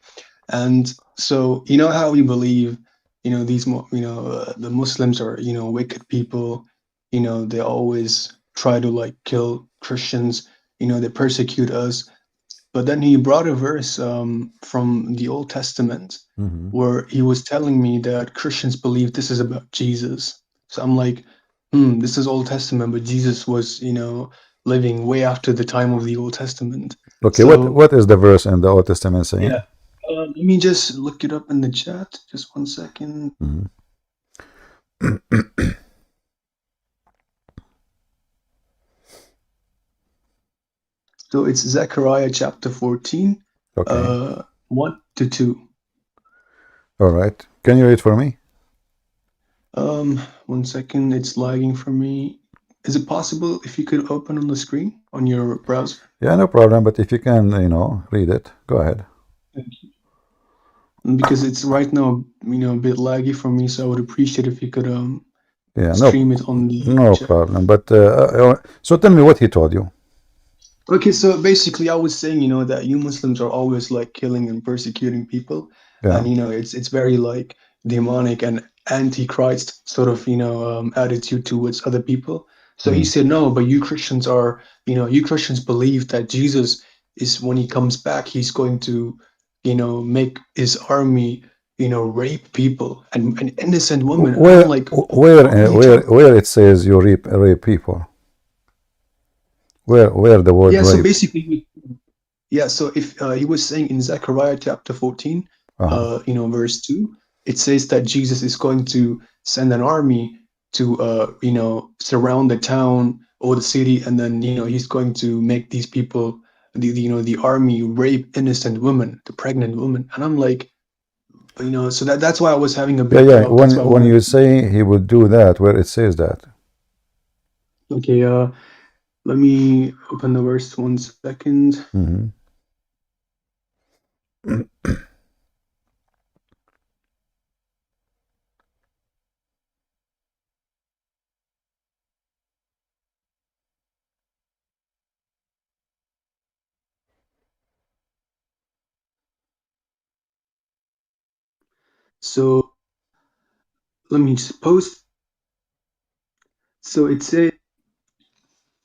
and so how we believe, the Muslims are, wicked people. They always try to like kill Christians. They persecute us. But then he brought a verse from the Old Testament where he was telling me that Christians believe this is about Jesus. So I'm like, this is Old Testament, but Jesus was, living way after the time of the Old Testament. Okay, So, what is the verse in the Old Testament saying? yeah. Let me just look it up in the chat. Just 1 second. So it's Zechariah chapter 14, Okay. 1 to 2. All right. Can you read for me? 1 second. It's lagging for me. Is it possible if you could open on the screen on your browser? Yeah, no problem. But if you can, read it, go ahead. Thank you. Because it's right now, a bit laggy for me, so I would appreciate if you could stream it on the chat. Problem. But so tell me what he told you. Okay, so basically, I was saying, that you Muslims are always like killing and persecuting people, Yeah. and it's very like demonic and antichrist sort of attitude towards other people. So he said, no, but you Christians are, you Christians believe that Jesus is, when he comes back, he's going to, make his army, rape people and innocent women. And I'm like, where it says you rape people? Where the word yeah, rape? so basically, yeah, so if he was saying in Zechariah chapter 14, verse 2, it says that Jesus is going to send an army to, surround the town or the city, and then, he's going to make these people, the army rape innocent women, the pregnant women. And I'm like, so that's why I was having a bit. Yeah. When you say he would do that, where it says that? Okay, Let me open the verse 1 second. Mm-hmm. So let me just post. So it says,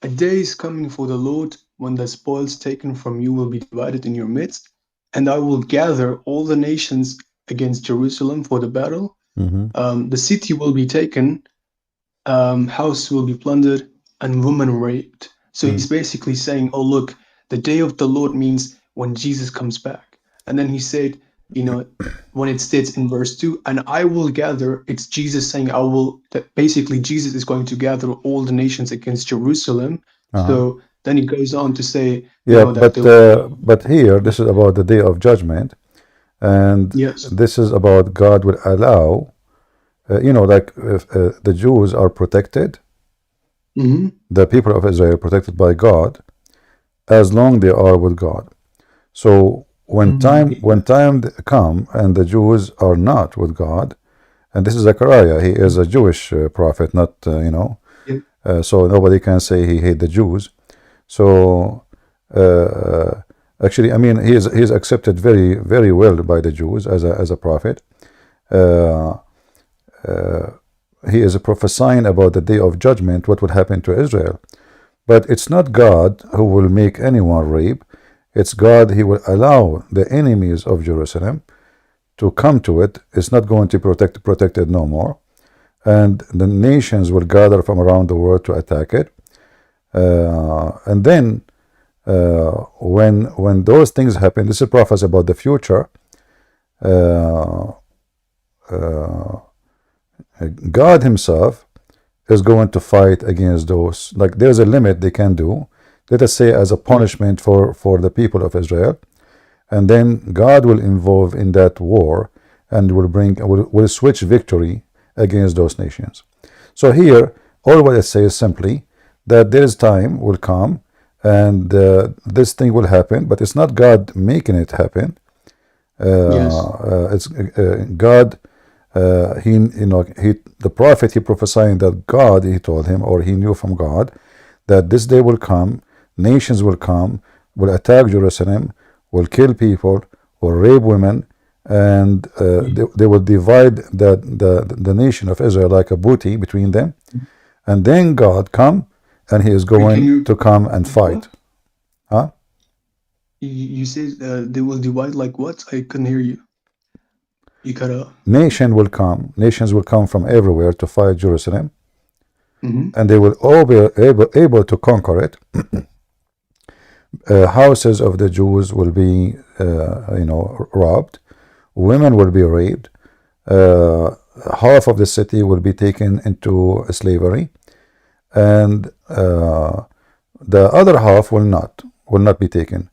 a day is coming for the Lord when the spoils taken from you will be divided in your midst, and I will gather all the nations against Jerusalem for the battle. Mm-hmm. The city will be taken, house will be plundered, and women raped. So he's basically saying, oh, look, the day of the Lord means when Jesus comes back. And then he said, you know, when it states in verse 2, and I will gather, it's Jesus saying, I will, that basically Jesus is going to gather all the nations against Jerusalem. So then he goes on to say, Yeah, that there will be, but here this is about the day of judgment, and yes. this is about God will allow, like if, the Jews are protected, Mm-hmm. the people of Israel are protected by God as long they are with God. So when time come and the Jews are not with God, and this is Zechariah, he is a Jewish prophet, not so nobody can say he hate the Jews. So actually, I mean, he is accepted very very well by the Jews as a prophet. He is prophesying about the day of judgment, what will happen to Israel. But it's not God who will make anyone rape. It's God, he will allow the enemies of Jerusalem to come to it. It's not going to protected no more. And the nations will gather from around the world to attack it. And then when those things happen, this is prophecy about the future. God himself is going to fight against those. Like there's a limit they can do, let us say as a punishment for the people of Israel, and then God will involve in that war and will switch victory against those nations. So here all what it says simply that there is time will come and this thing will happen, but it's not God making it happen. It's God. The prophet, he prophesying that God, he told him, or he knew from God, that this day will come, nations will come, will attack Jerusalem, will kill people, will rape women, and they will divide the nation of Israel like a booty between them. And then God come, and he is going to come and fight. Huh? You said they will divide like what? I couldn't hear you. You cut out. Nations will come from everywhere to fight Jerusalem, Mm-hmm. and they will all be able to conquer it. Houses of the Jews will be, robbed. Women will be raped. Half of the city will be taken into slavery, and the other half will not be taken.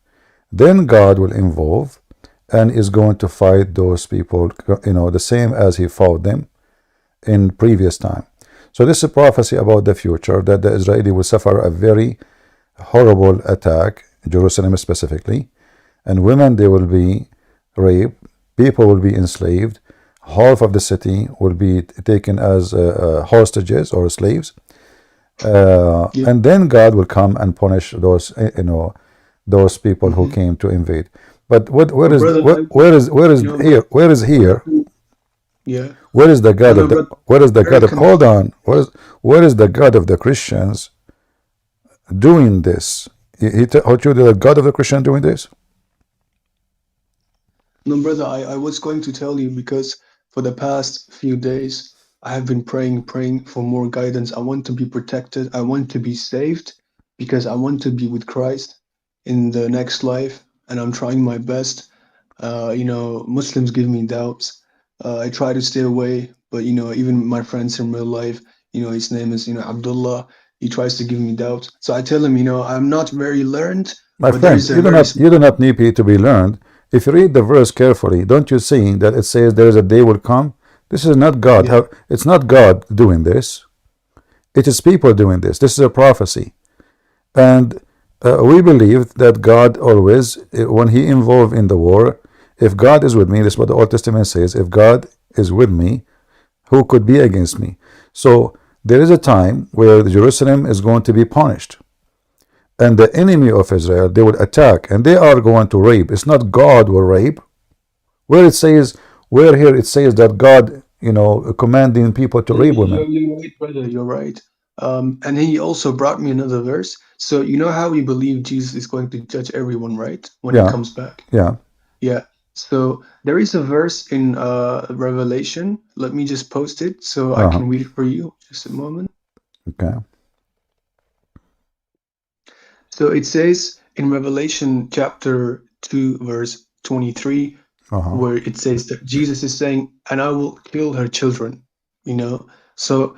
Then God will involve and is going to fight those people, the same as he fought them in previous time. So this is a prophecy about the future, that the Israeli will suffer a very horrible attack, Jerusalem specifically, and women, they will be raped, people will be enslaved, half of the city will be taken as hostages or slaves, and then God will come and punish those people who came to invade. But where is here? Yeah. Where is the God of hold on? Where is the God of the Christians doing this? He told you the God of the Christian doing this? No, brother, I was going to tell you because for the past few days I have been praying for more guidance. I want to be protected. I want to be saved because I want to be with Christ in the next life, and I'm trying my best. Muslims give me doubts. I try to stay away, but even my friends in real life, his name is Abdullah. He tries to give me doubts. So I tell him, I'm not very learned, My but there friend, is a you very do not need to be learned. If you read the verse carefully, don't you see that it says there is a day will come? This is not God. Yeah. It's not God doing this. It is people doing this. This is a prophecy. And we believe that God always, when he involved in the war, if God is with me, this is what the Old Testament says, if God is with me, who could be against me? So there is a time where Jerusalem is going to be punished. And the enemy of Israel, they would attack, and they are going to rape. It's not God will rape. Where it says, where here it says that God, commanding people to rape women. You're right, brother. You're right. And he also brought me another verse. So you know how we believe Jesus is going to judge everyone, right? When he Yeah, comes back. yeah. Yeah. So there is a verse in Revelation. Let me just post it so I can read it for you. Just a moment. Okay. So it says in Revelation chapter 2, verse 23, where it says that Jesus is saying, and I will kill her children, So,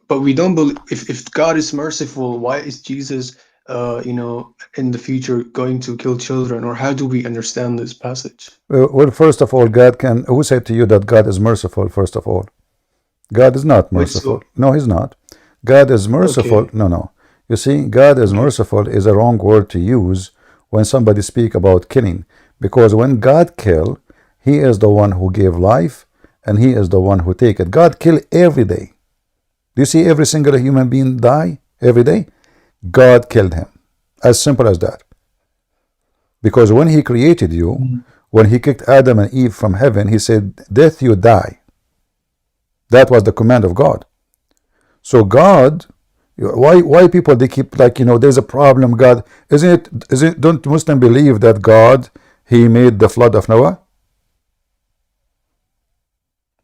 but we don't believe, if God is merciful, why is Jesus, in the future going to kill children? Or how do we understand this passage? Well, first of all, who said to you that God is merciful, first of all? God is not Wait, merciful. No, he's not. God is merciful. Okay. No. You see, God is merciful is a wrong word to use when somebody speak about killing. Because when God kill, he is the one who gave life, and he is the one who take it. God kill every day. Do you see every single human being die every day? God killed him. As simple as that. Because when he created you, when he kicked Adam and Eve from heaven, he said, death you die. That was the command of God. So God, why people, they keep there's a problem, God, don't Muslims believe that God, he made the flood of Noah?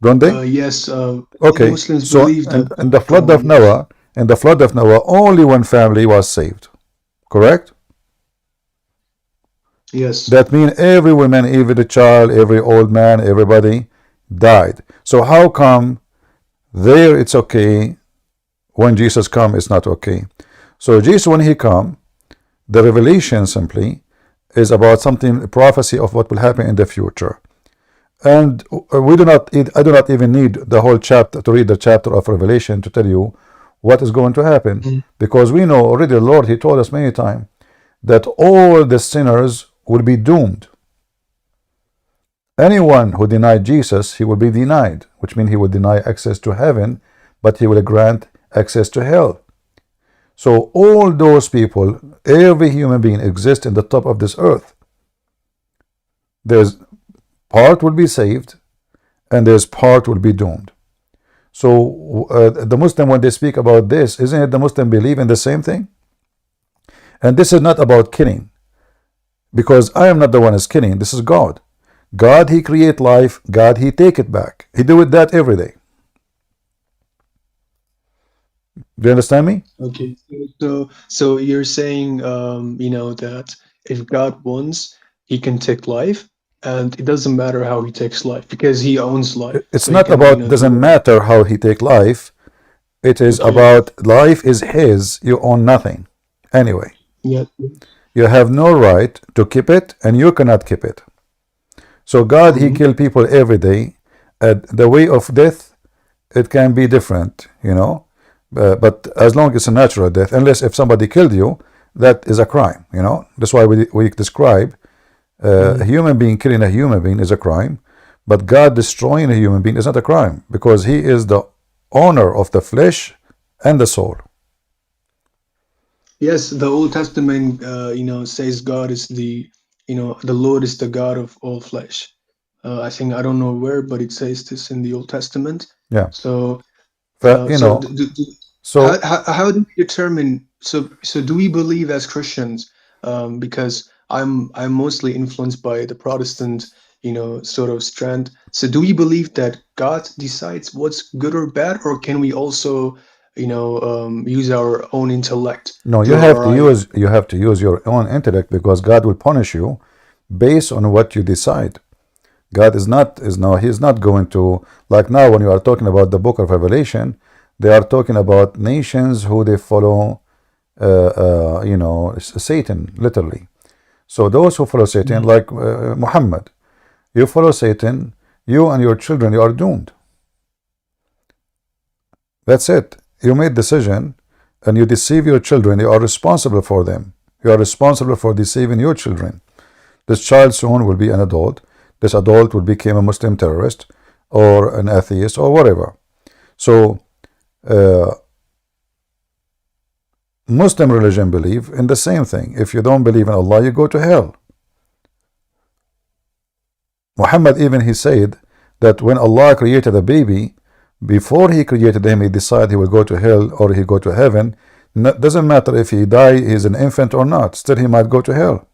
Don't they? Yes. Okay, Muslims so believe that. in the flood of Noah, only one family was saved. Correct? Yes. That means every woman, every child, every old man, everybody died. So how come there it's okay, when Jesus come it's not okay? So Jesus, when he come, the revelation simply is about something, a prophecy of what will happen in the future. And I do not even need the whole chapter to read the chapter of Revelation to tell you what is going to happen, because we know already the Lord, he told us many times that all the sinners will be doomed. Anyone who denied Jesus, he will be denied, which means he will deny access to heaven, but he will grant access to hell. So all those people, every human being exists in the top of this earth. There's part will be saved, and there's part will be doomed. So the Muslim, when they speak about this, isn't it the Muslim believe in the same thing? And this is not about killing, because I am not the one who's killing. This is God. God, he create life. God, he take it back. He do it that every day. Do you understand me? Okay. So you're saying, that if God wants, he can take life, and it doesn't matter how he takes life because he owns life. It's So he not can, about, doesn't matter how he take life. It is about life is his. You own nothing. Anyway, Yeah. you have no right to keep it, and you cannot keep it. So God, he kill people every day. The way of death, it can be different, but as long as it's a natural death, unless if somebody killed you, that is a crime, That's why we describe a human being killing a human being is a crime, but God destroying a human being is not a crime, because he is the owner of the flesh and the soul. Yes, the Old Testament, says God is the Lord is the God of all flesh. I think, I don't know where, but it says this in the Old Testament. Yeah. So, But, so how do we determine? So do we believe as Christians? Because I'm mostly influenced by the Protestant, sort of strand. So do we believe that God decides what's good or bad, or can we also, use our own intellect? no, you have to use your own intellect, because God will punish you based on what you decide. God he's not going to, like now when you are talking about the book of Revelation, they are talking about nations who they follow Satan, literally. So those who follow Satan, like Muhammad, you follow Satan, you and your children, you are doomed. That's it. You made decision, and you deceive your children, you are responsible for them. You are responsible for deceiving your children. This child soon will be an adult. This adult will become a Muslim terrorist or an atheist or whatever. So Muslim religion believe in the same thing. If you don't believe in Allah, you go to hell. Muhammad even he said that when Allah created a baby, before he created him, he decided he will go to hell or he go to heaven. Doesn't matter if he die, he's an infant or not, still he might go to hell.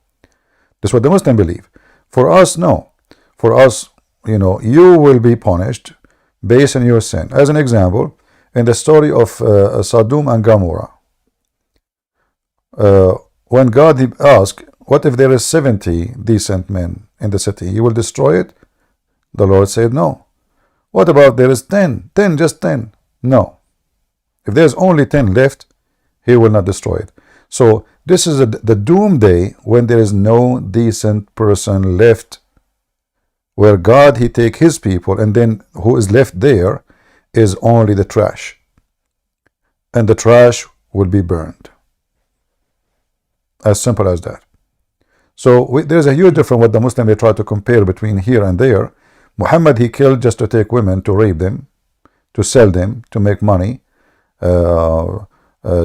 That's what the Muslim believe. For us, no. For us, you know, you will be punished based on your sin. As an example, in the story of Sodom and Gomorrah, when God asked, what if there is 70 decent men in the city? He will destroy it? The Lord said no. What about there is 10? 10, just 10? No. If there's only 10 left, he will not destroy it. So this is the doomsday when there is no decent person left, where God he take his people, and then who is left there is only the trash, and the trash will be burned. As simple as that. So there's a huge difference what the Muslim they try to compare between here and there. Muhammad he killed just to take women, to rape them, to sell them, to make money, to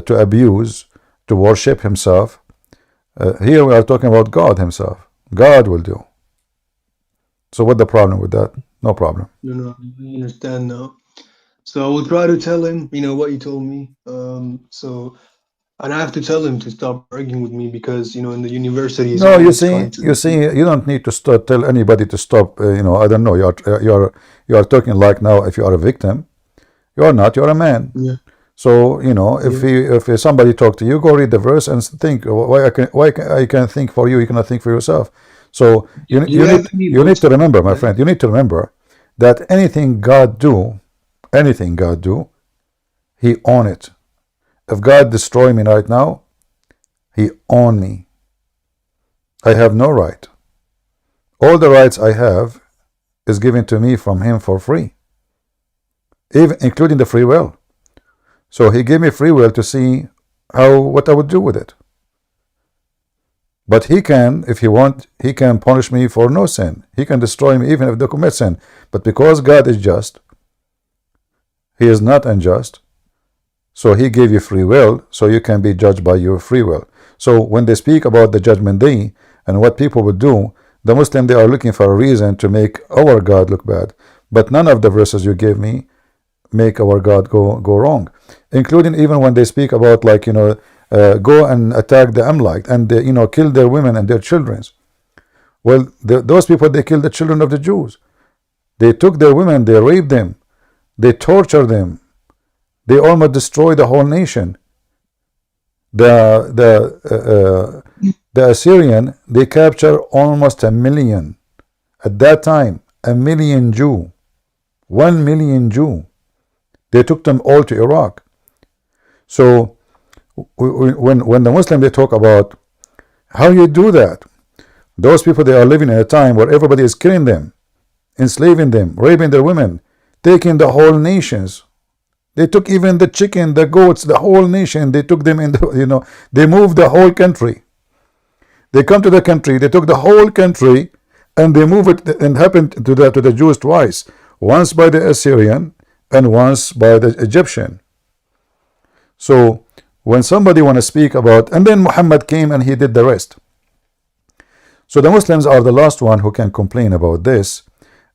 abuse, to worship himself. Here we are talking about God himself. God will do. So what the problem with that? No problem. No, I understand now. So I will try to tell him, you know, what you told me. And I have to tell him to stop arguing with me because, you know, in the university. No, you see, you don't need to tell anybody to stop. You know, I don't know. You are talking like now. If you are a victim, you are not. You are a man. Yeah. So you know, if somebody talk to you, go read the verse and think. Why I can think for you? You cannot think for yourself. So you need to remember, my friend. You need to remember that anything God do, He own it. If God destroy me right now, He own me. I have no right. All the rights I have is given to me from Him for free, even including the free will. So He gave me free will to see what I would do with it. But He can, if He want, He can punish me for no sin. He can destroy me even if they commit sin. But because God is just, He is not unjust. So He gave you free will, so you can be judged by your free will. So when they speak about the judgment day and what people would do, the Muslim, they are looking for a reason to make our God look bad. But none of the verses you gave me make our God go wrong. Including even when they speak about, like, you know, go and attack the Amalekite and you know, kill their women and their children. Well, those people, they killed the children of the Jews. They took their women, they raped them, they tortured them. They almost destroyed the whole nation. The Assyrian, they captured almost 1 million. At that time, 1 million Jew. 1 million Jew. They took them all to Iraq. So when the Muslim, they talk about how you do that, those people, they are living in a time where everybody is killing them, enslaving them, raping their women, taking the whole nations. They took even the chicken, the goats, the whole nation. They took them in the, you know, they moved the whole country. They come to the country, they took the whole country, and they move it, and happened to the Jews twice. Once by the Assyrian and once by the Egyptian. So when somebody want to speak about, and then Muhammad came and he did the rest. So the Muslims are the last one who can complain about this.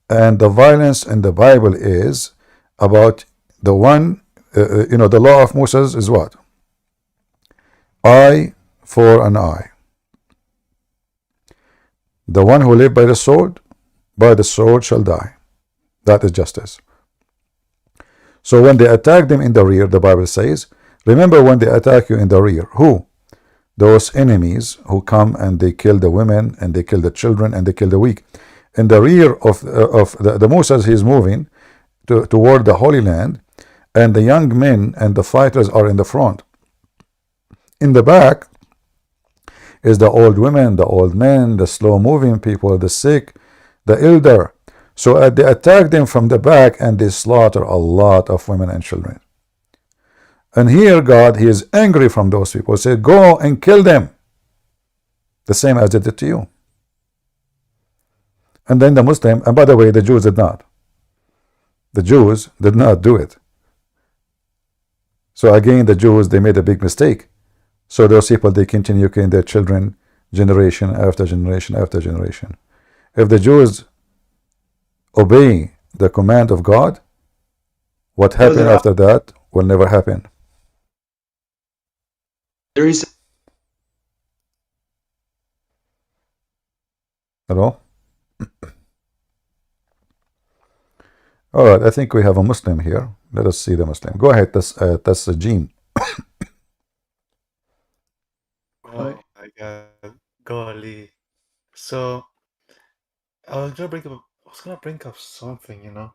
And the violence in the Bible is about the one, you know, the law of Moses is what? Eye for an eye. The one who live by the sword shall die. That is justice. So when they attack them in the rear, the Bible says, remember when they attack you in the rear, who? Those enemies who come and they kill the women and they kill the children and they kill the weak. In the rear of the Moses, he is moving toward the Holy Land, and the young men and the fighters are in the front. In the back is the old women, the old men, the slow-moving people, the sick, the elder. So they attack them from the back and they slaughter a lot of women and children. And here God, he is angry from those people. He said, go and kill them. The same as they did to you. And then the Muslim, and by the way, the Jews did not. The Jews did not do it. So again, the Jews, they made a big mistake. So those people, they continue killing their children generation after generation after generation. If the Jews obey the command of God, what happened after that will never happen. There is. Hello? All right, I think we have a Muslim here. Let us see the Muslim. Go ahead, that's Jean. Oh my God, golly. So I was gonna bring up something, you know.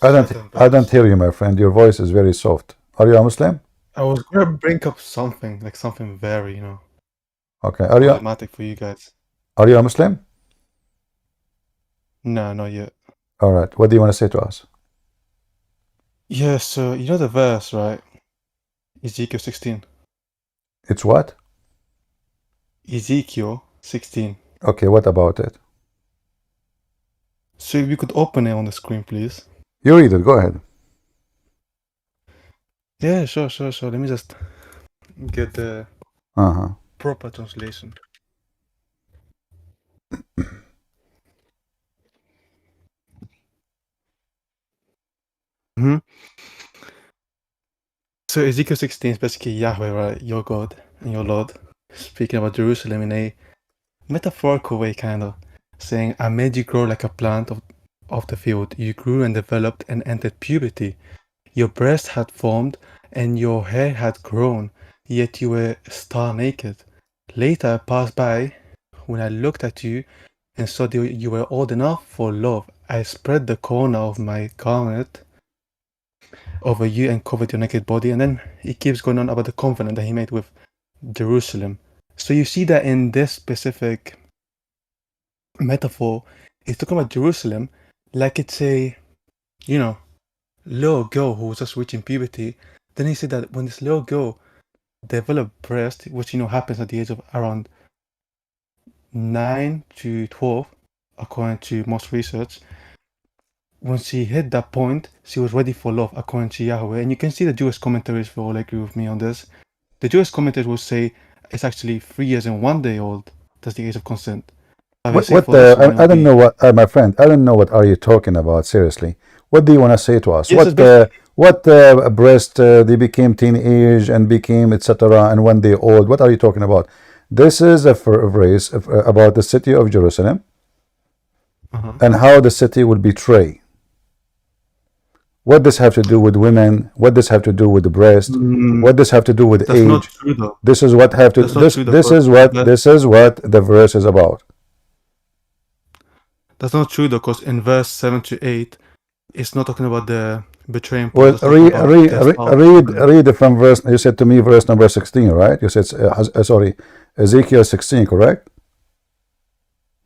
I don't hear you, my friend. Your voice is very soft. Are you a Muslim? I was gonna bring up something, like something very, you know, Okay. problematic for you guys. Are you a Muslim? No, not yet. All right. What do you want to say to us? Yeah, so you know the verse, right? Ezekiel 16. It's what? Ezekiel 16. Okay, what about it? So if you could open it on the screen, please. You read it. Go ahead. Yeah, sure. Let me just get the proper translation. So Ezekiel 16 is basically Yahweh, right? Your God and your Lord, speaking about Jerusalem in a metaphorical way, kind of, saying, I made you grow like a plant of the field. You grew and developed and entered puberty. Your breast had formed and your hair had grown, yet you were star naked. Later I passed by when I looked at you and saw that you were old enough for love. I spread the corner of my garment over you and covered your naked body. And then he keeps going on about the covenant that he made with Jerusalem. So you see that in this specific metaphor, he's talking about Jerusalem like it's a, you know, little girl who was just reaching puberty. Then he said that when this little girl developed breast, which, you know, happens at the age of around 9 to 12, according to most research, when she hit that point, she was ready for love, according to Yahweh. And you can see the Jewish commentaries will all agree with me on this. The Jewish commentators will say it's actually 3 years and 1 day old. That's the age of consent. I don't know what, my friend, I don't know what are you talking about, seriously. What do you want to say to us? Yes, what breast, they became teenage and became etc. and 1 day old? What are you talking about? This is a phrase about the city of Jerusalem and how the city would betray. What does have to do with women? What does have to do with the breast? What does have to do with That's age? not true, though. This is what have to. This is what the verse is about. That's not true, though, because in verse 7 to 8, it's not talking about the betraying. Well, read from verse. You said to me verse number 16, right? You said sorry, Ezekiel 16, correct?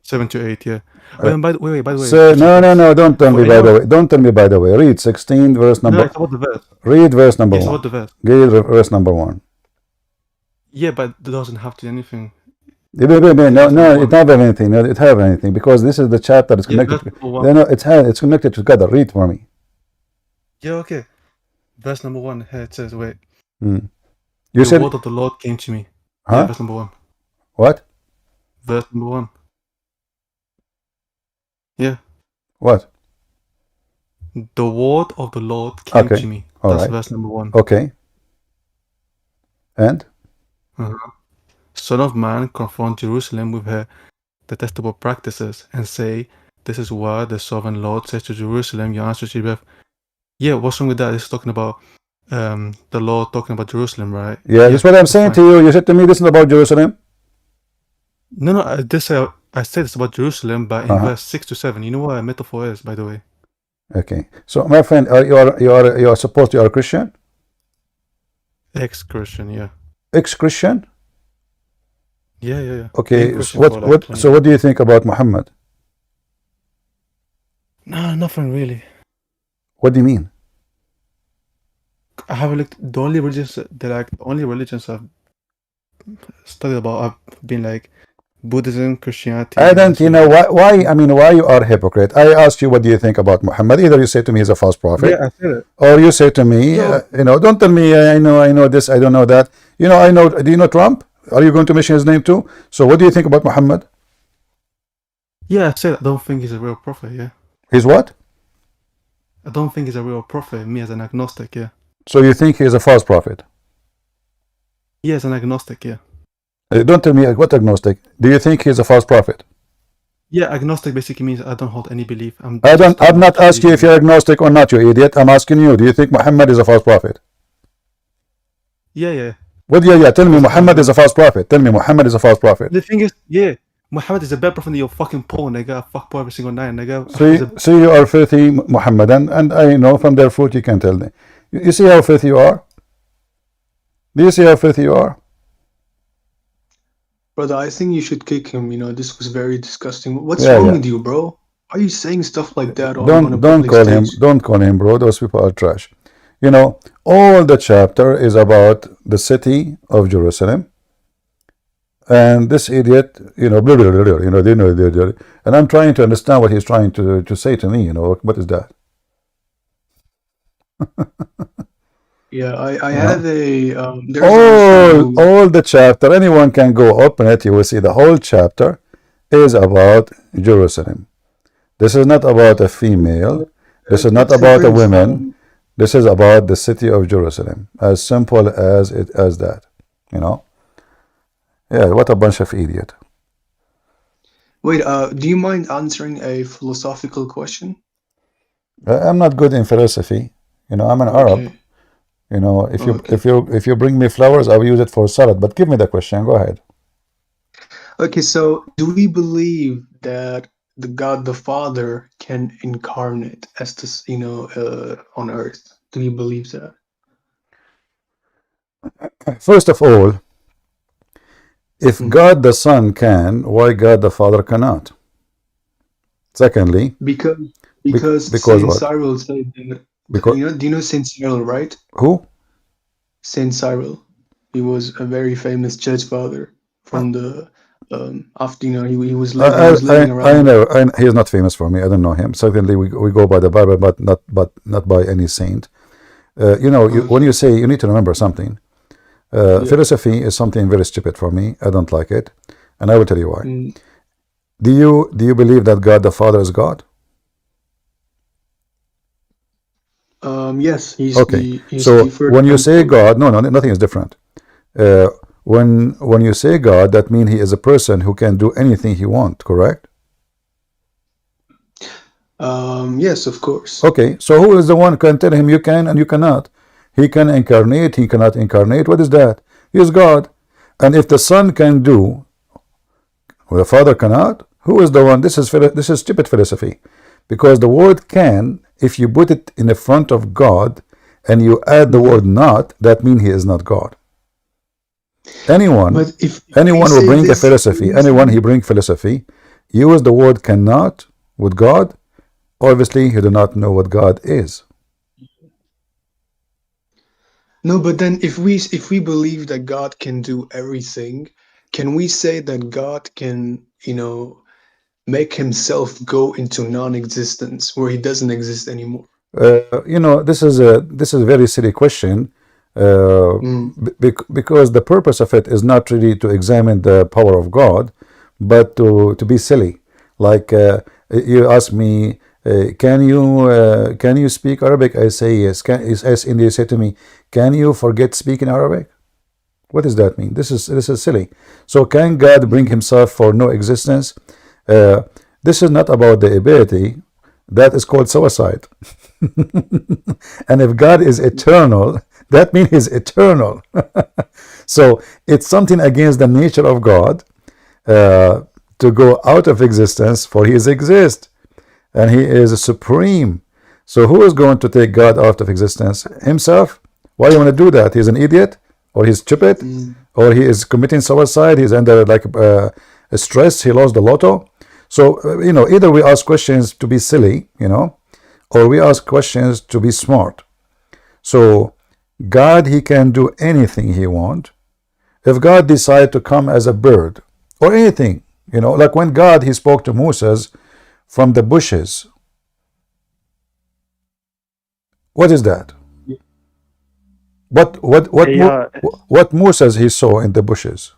7 to 8, yeah. By the way. So, no, don't tell me by the way. Don't tell me by the way. Read 16 verse number. No, it's about the verse. Read verse number 1. It's about the verse. Read verse number 1. Yeah, but it doesn't have to anything. No, it have anything. It have anything because this is the chapter. It's connected. It's connected together. Read for me. Yeah, okay. Verse number 1. Here it says, wait. You said the word of the Lord came to me. Huh? Yeah, verse number 1. What? Verse number 1. Yeah. What? The word of the Lord came to me. That's verse number 1. Okay. And? Son of man, confront Jerusalem with her detestable practices and say, this is what the sovereign Lord says to Jerusalem. Your answer should be, yeah, what's wrong with that? This is talking about the Lord talking about Jerusalem, right? Yeah, that's what I'm saying to you. You said to me this is about Jerusalem. No, I said it's about Jerusalem, but in verse 6 to 7. You know what a metaphor is, by the way. Okay. So, my friend, you are supposed you are a Christian? Ex-Christian, yeah. Ex-Christian? Yeah. Okay. So what do you think about Muhammad? No, nothing really. What do you mean? I haven't looked. The only religions I've studied about have been like Buddhism, Christianity. I and don't, you know, why, I mean, why you are a hypocrite? I asked you, what do you think about Muhammad? Either you say to me he's a false prophet, Yeah, I said it. or you say to me, Yo. you know, don't tell me, I know this, I don't know that. You know, I know, do you know Trump? Are you going to mention his name too? So what do you think about Muhammad? Yeah, I said I don't think he's a real prophet. Yeah, He's what? I don't think he's a real prophet. Me as an agnostic. Yeah. So you think he's a false prophet? Yeah, as an agnostic. Yeah. Don't tell me what agnostic. Do you think he's a false prophet? Yeah, agnostic basically means I don't hold any belief. I'm not asking you if you're agnostic or not, you idiot. I'm asking you, do you think Muhammad is a false prophet? Yeah. What? Yeah. Tell me Muhammad is a false prophet. Tell me Muhammad is a false prophet. The thing is, yeah, Muhammad is a better prophet than your fucking Paul, nigga. I fuck Paul every single night, nigga. See, you are filthy, Muhammadan, and I know from their fruit you can tell me. You see how filthy you are? Do you see how filthy you are? Brother, I think you should kick him. You know, this was very disgusting. What's wrong with you, bro? Why are you saying stuff like that on a Don't public call stage? him. Don't call him, bro. Those people are trash. You know, all the chapter is about the city of Jerusalem, and this idiot, you know, blah, blah, blah, blah, you know, and I'm trying to understand what he's trying to say to me. You know, what is that? Yeah, I had a all the chapter. Anyone can go open it. You will see the whole chapter is about Jerusalem. This is not about a female. This is not about a woman. This is about the city of Jerusalem. As simple as that. You know. Yeah. What a bunch of idiot. Wait. Do you mind answering a philosophical question? I'm not good in philosophy. You know, I'm an Arab. You know, if you bring me flowers, I will use it for salad. But give me the question. Go ahead. Okay, so do we believe that the God the Father can incarnate as this, you know, on earth? Do you believe that? First of all, if God the Son can, why God the Father cannot? Secondly, because Saint what? Cyril said that. Because, you know, do you know Saint Cyril, right? Who? Saint Cyril. He was a very famous church father from the after, you know, he was living around. I know he is not famous for me. I don't know him. Certainly, we go by the Bible, but not by any saint. You know, when you say, you need to remember something. Philosophy is something very stupid for me. I don't like it, and I will tell you why. Do you believe that God the Father is God? Yes, he's okay. He's so deferred when you unto- say God, no, nothing is different. When you say God, that means he is a person who can do anything he wants, correct? Yes, of course. Okay, so who is the one who can tell him you can and you cannot? He can incarnate, he cannot incarnate. What is that? He is God. And if the Son can do what the Father cannot, who is the one? This is stupid philosophy. Because the word can, if you put it in the front of God and you add the word not, that means he is not God. Anyone will bring a philosophy, anyone he bring philosophy, use the word cannot with God, obviously he do not know what God is. No, but then if we believe that God can do everything, can we say that God can, you know, make himself go into non-existence where he doesn't exist anymore? You know, this is a very silly question, because the purpose of it is not really to examine the power of God, but to be silly. Like you ask me, can you speak Arabic? I say yes. And you say to me, can you forget speaking Arabic? What does that mean? This is silly. So can God bring himself for no existence? This is not about the ability. That is called suicide. And if God is eternal, that means he's eternal. So it's something against the nature of God to go out of existence, for he exists and he is supreme. So who is going to take God out of existence? Himself. Why do you want to do that? He's an idiot, or he's stupid, or he is committing suicide, he's under like stress, he lost the lotto. So you know, either we ask questions to be silly, you know, or we ask questions to be smart. So God, he can do anything he wants. If God decide to come as a bird or anything, like when God, he spoke to Moses from the bushes. What is that? What Moses he saw in the bushes?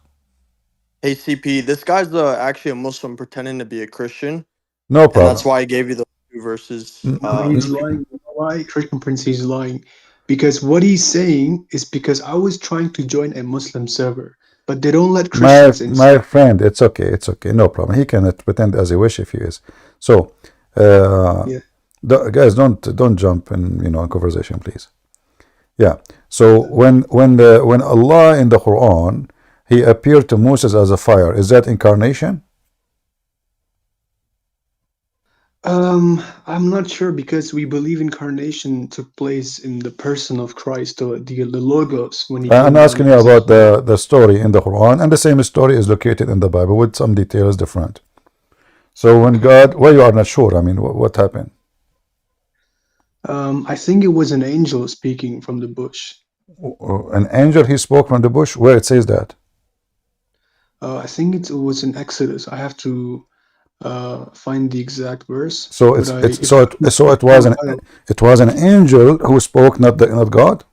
ACP, this guy's actually a Muslim pretending to be a Christian, No and that's problem. why I gave you the 2 verses. He's lying. You know why? Christian Prince, he's lying. Because what he's saying is because I was trying to join a Muslim server, but they don't let Christians My inside. friend, it's okay, no problem. He can pretend as he wish if he is. So, Yeah. guys, don't jump in conversation, please. Yeah. So when Allah in the Quran, he appeared to Moses as a fire, is that incarnation? I'm not sure because we believe incarnation took place in the person of Christ, or the Logos, when he came I'm down asking you as a about fire. the story in the Quran, and the same story is located in the Bible with some details different. So when God, well, you are not sure. I mean, what happened? I think it was an angel speaking from the bush. An angel he spoke from the bush? Where it says that? I think it was in Exodus. I have to find the exact verse. So it was an angel who spoke, not God.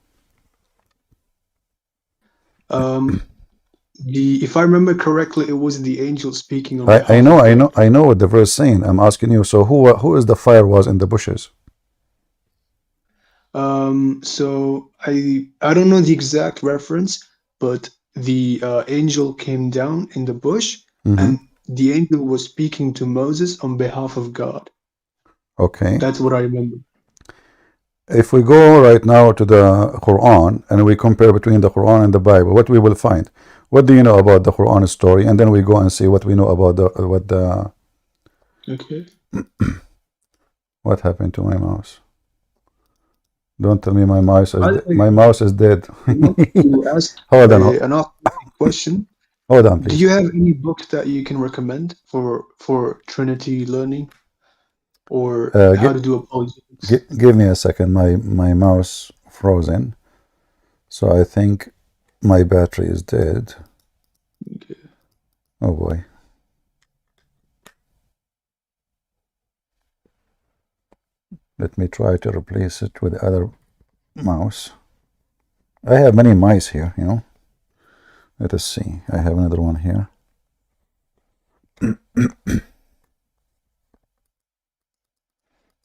If I remember correctly, it was the angel speaking on I behalf of God. I know what the verse saying. I'm asking you. So who is the fire was in the bushes? So I don't know the exact reference, but the angel came down in the bush, and the angel was speaking to Moses on behalf of God. Okay. That's what I remember. If we go right now to the Quran and we compare between the Quran and the Bible, what we will find? What do you know about the Quran story? And then we go and see what we know about the. Okay. What happened to my mouse? Don't tell me my mouse is dead. I want to ask Hold on. an question. Hold on, please. Do you have any books that you can recommend for Trinity learning, or how to do apologetics? Give me a second. My mouse frozen, so I think my battery is dead. Okay. Oh boy. Let me try to replace it with the other mouse. I have many mice here, Let us see. I have another one here.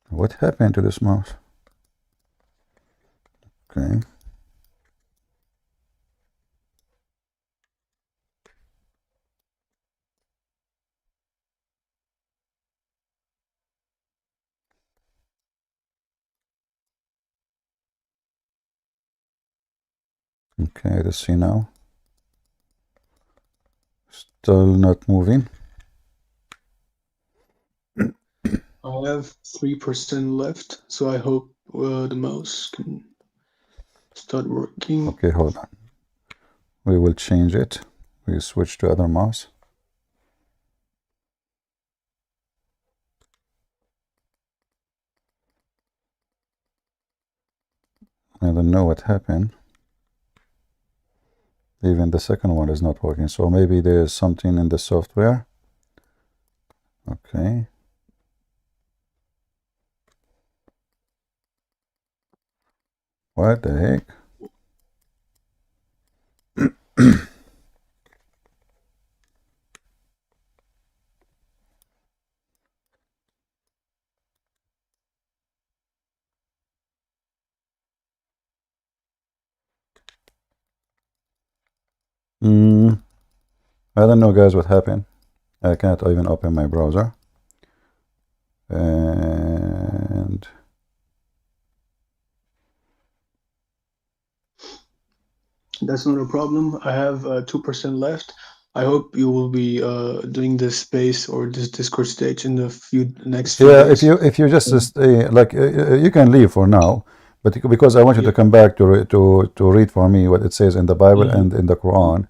What happened to this mouse? Okay. Okay, let's see now. Still not moving. I have 3% left, so I hope the mouse can start working. Okay, hold on. We will change it. We switch to other mouse. I don't know what happened. Even the second one is not working. So maybe there is something in the software. Okay. What the heck? I don't know, guys, what happened. I can't even open my browser. And that's not a problem. I have 2% left. I hope you will be doing this space or this Discord stage in the next few days. If you just stay, like you can leave for now, but because I want you to come back to read for me what it says in the Bible and in the Quran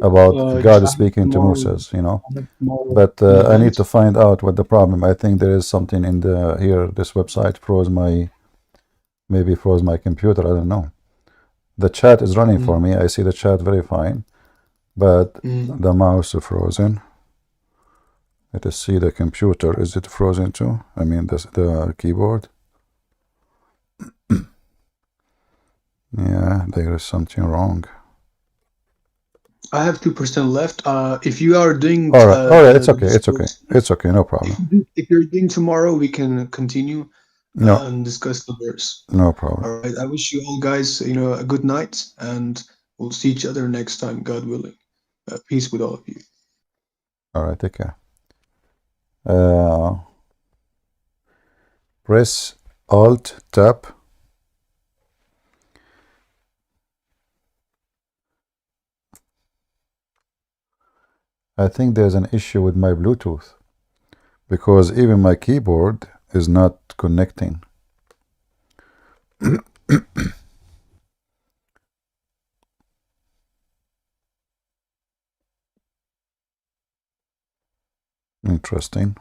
about God speaking to Moses, But I need to find out what the problem. I think there is something in here. This website maybe froze my computer. I don't know. The chat is running for me. I see the chat very fine, but the mouse is frozen. Let us see the computer. Is it frozen too? I mean the keyboard. Yeah, there is something wrong. I have 2% left. If you are doing all right, it's okay, it's okay, no problem. If you're doing tomorrow, we can continue and discuss the verse. No problem. All right. I wish you all guys, a good night, and we'll see each other next time, God willing. Peace with all of you. All right, take care. Press Alt Tab. I think there's an issue with my Bluetooth because even my keyboard is not connecting. Interesting.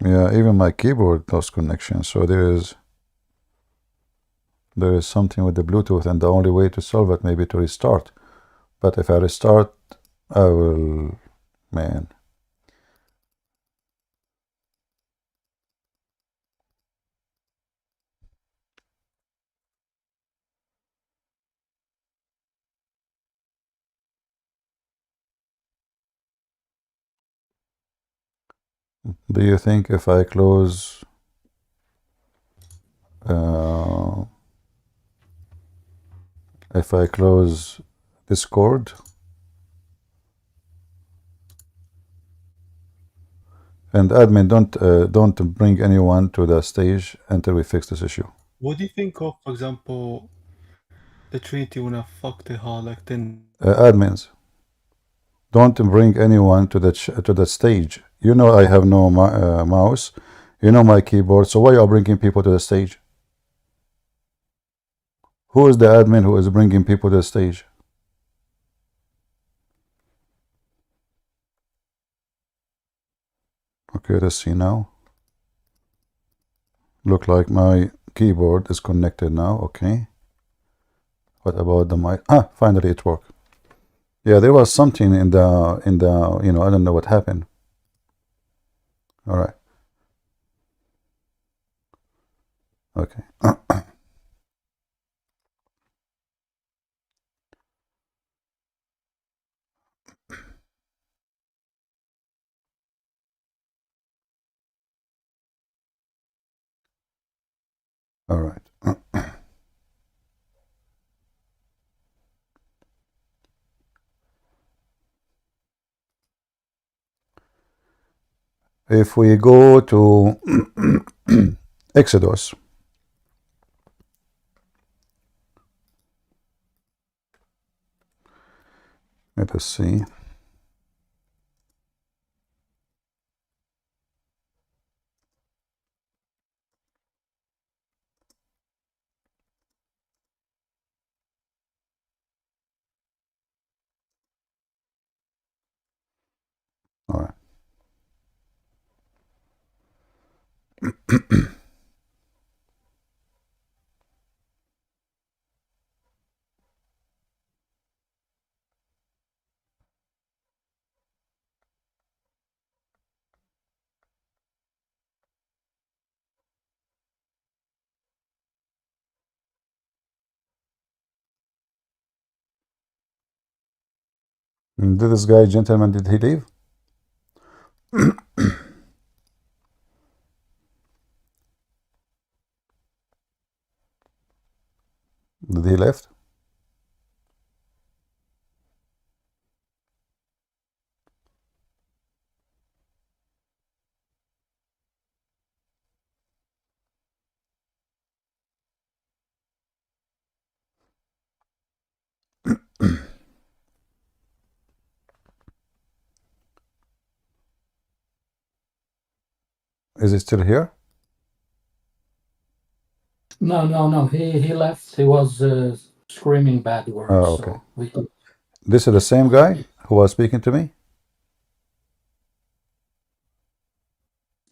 Yeah, even my keyboard lost connection, so there is something with the Bluetooth, and the only way to solve it maybe to restart. But if I restart, I will, man. Do you think if I close Discord, and admin, don't bring anyone to the stage until we fix this issue. What do you think of, for example, the Trinity wanna fuck the hall like then? Admins, don't bring anyone to the stage. You know I have no mouse. You know my keyboard. So why are you bringing people to the stage? Who is the admin who is bringing people to the stage? Okay, let's see now. Look like my keyboard is connected now. Okay. What about the mic? Finally it worked. Yeah, there was something in the I don't know what happened. All right. Okay. All right. If we go to Exodus, let us see. All right. Did this guy, gentleman, did he leave? Did he left? Is he still here? No. He left. He was screaming bad words. Oh, okay. So we could... This is the same guy who was speaking to me?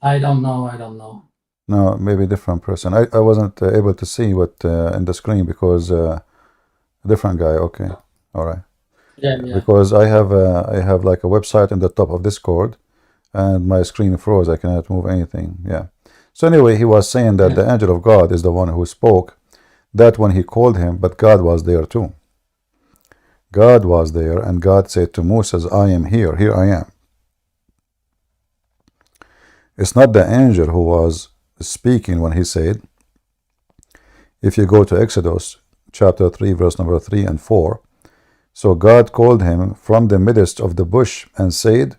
I don't know. No, maybe different person. I wasn't able to see what in the screen because different guy. Okay, all right. Yeah. Because I have like a website in the top of Discord, and my screen froze. I cannot move anything. Yeah. So anyway, he was saying that the angel of God is the one who spoke. That when he called him, but God was there too. God was there, and God said to Moses, "I am here. Here I am." It's not the angel who was speaking when he said, if you go to Exodus chapter 3, verse number 3 and 4, so God called him from the midst of the bush and said,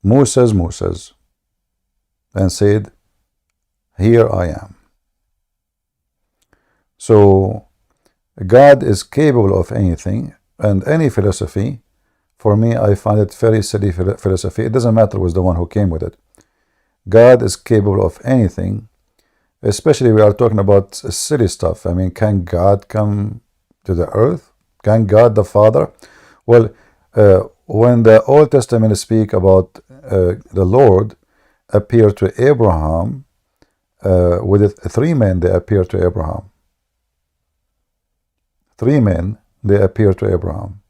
Moses, Moses, and said, here I am. So God is capable of anything, and any philosophy, for me, I find it very silly philosophy. It doesn't matter who was the one who came with it. God is capable of anything, especially we are talking about silly stuff. I mean, can God come to the earth? Can God the Father? Well, when the Old Testament speak about the Lord appear to Abraham, with it, 3 men they appear to Abraham. 3 men they appear to Abraham.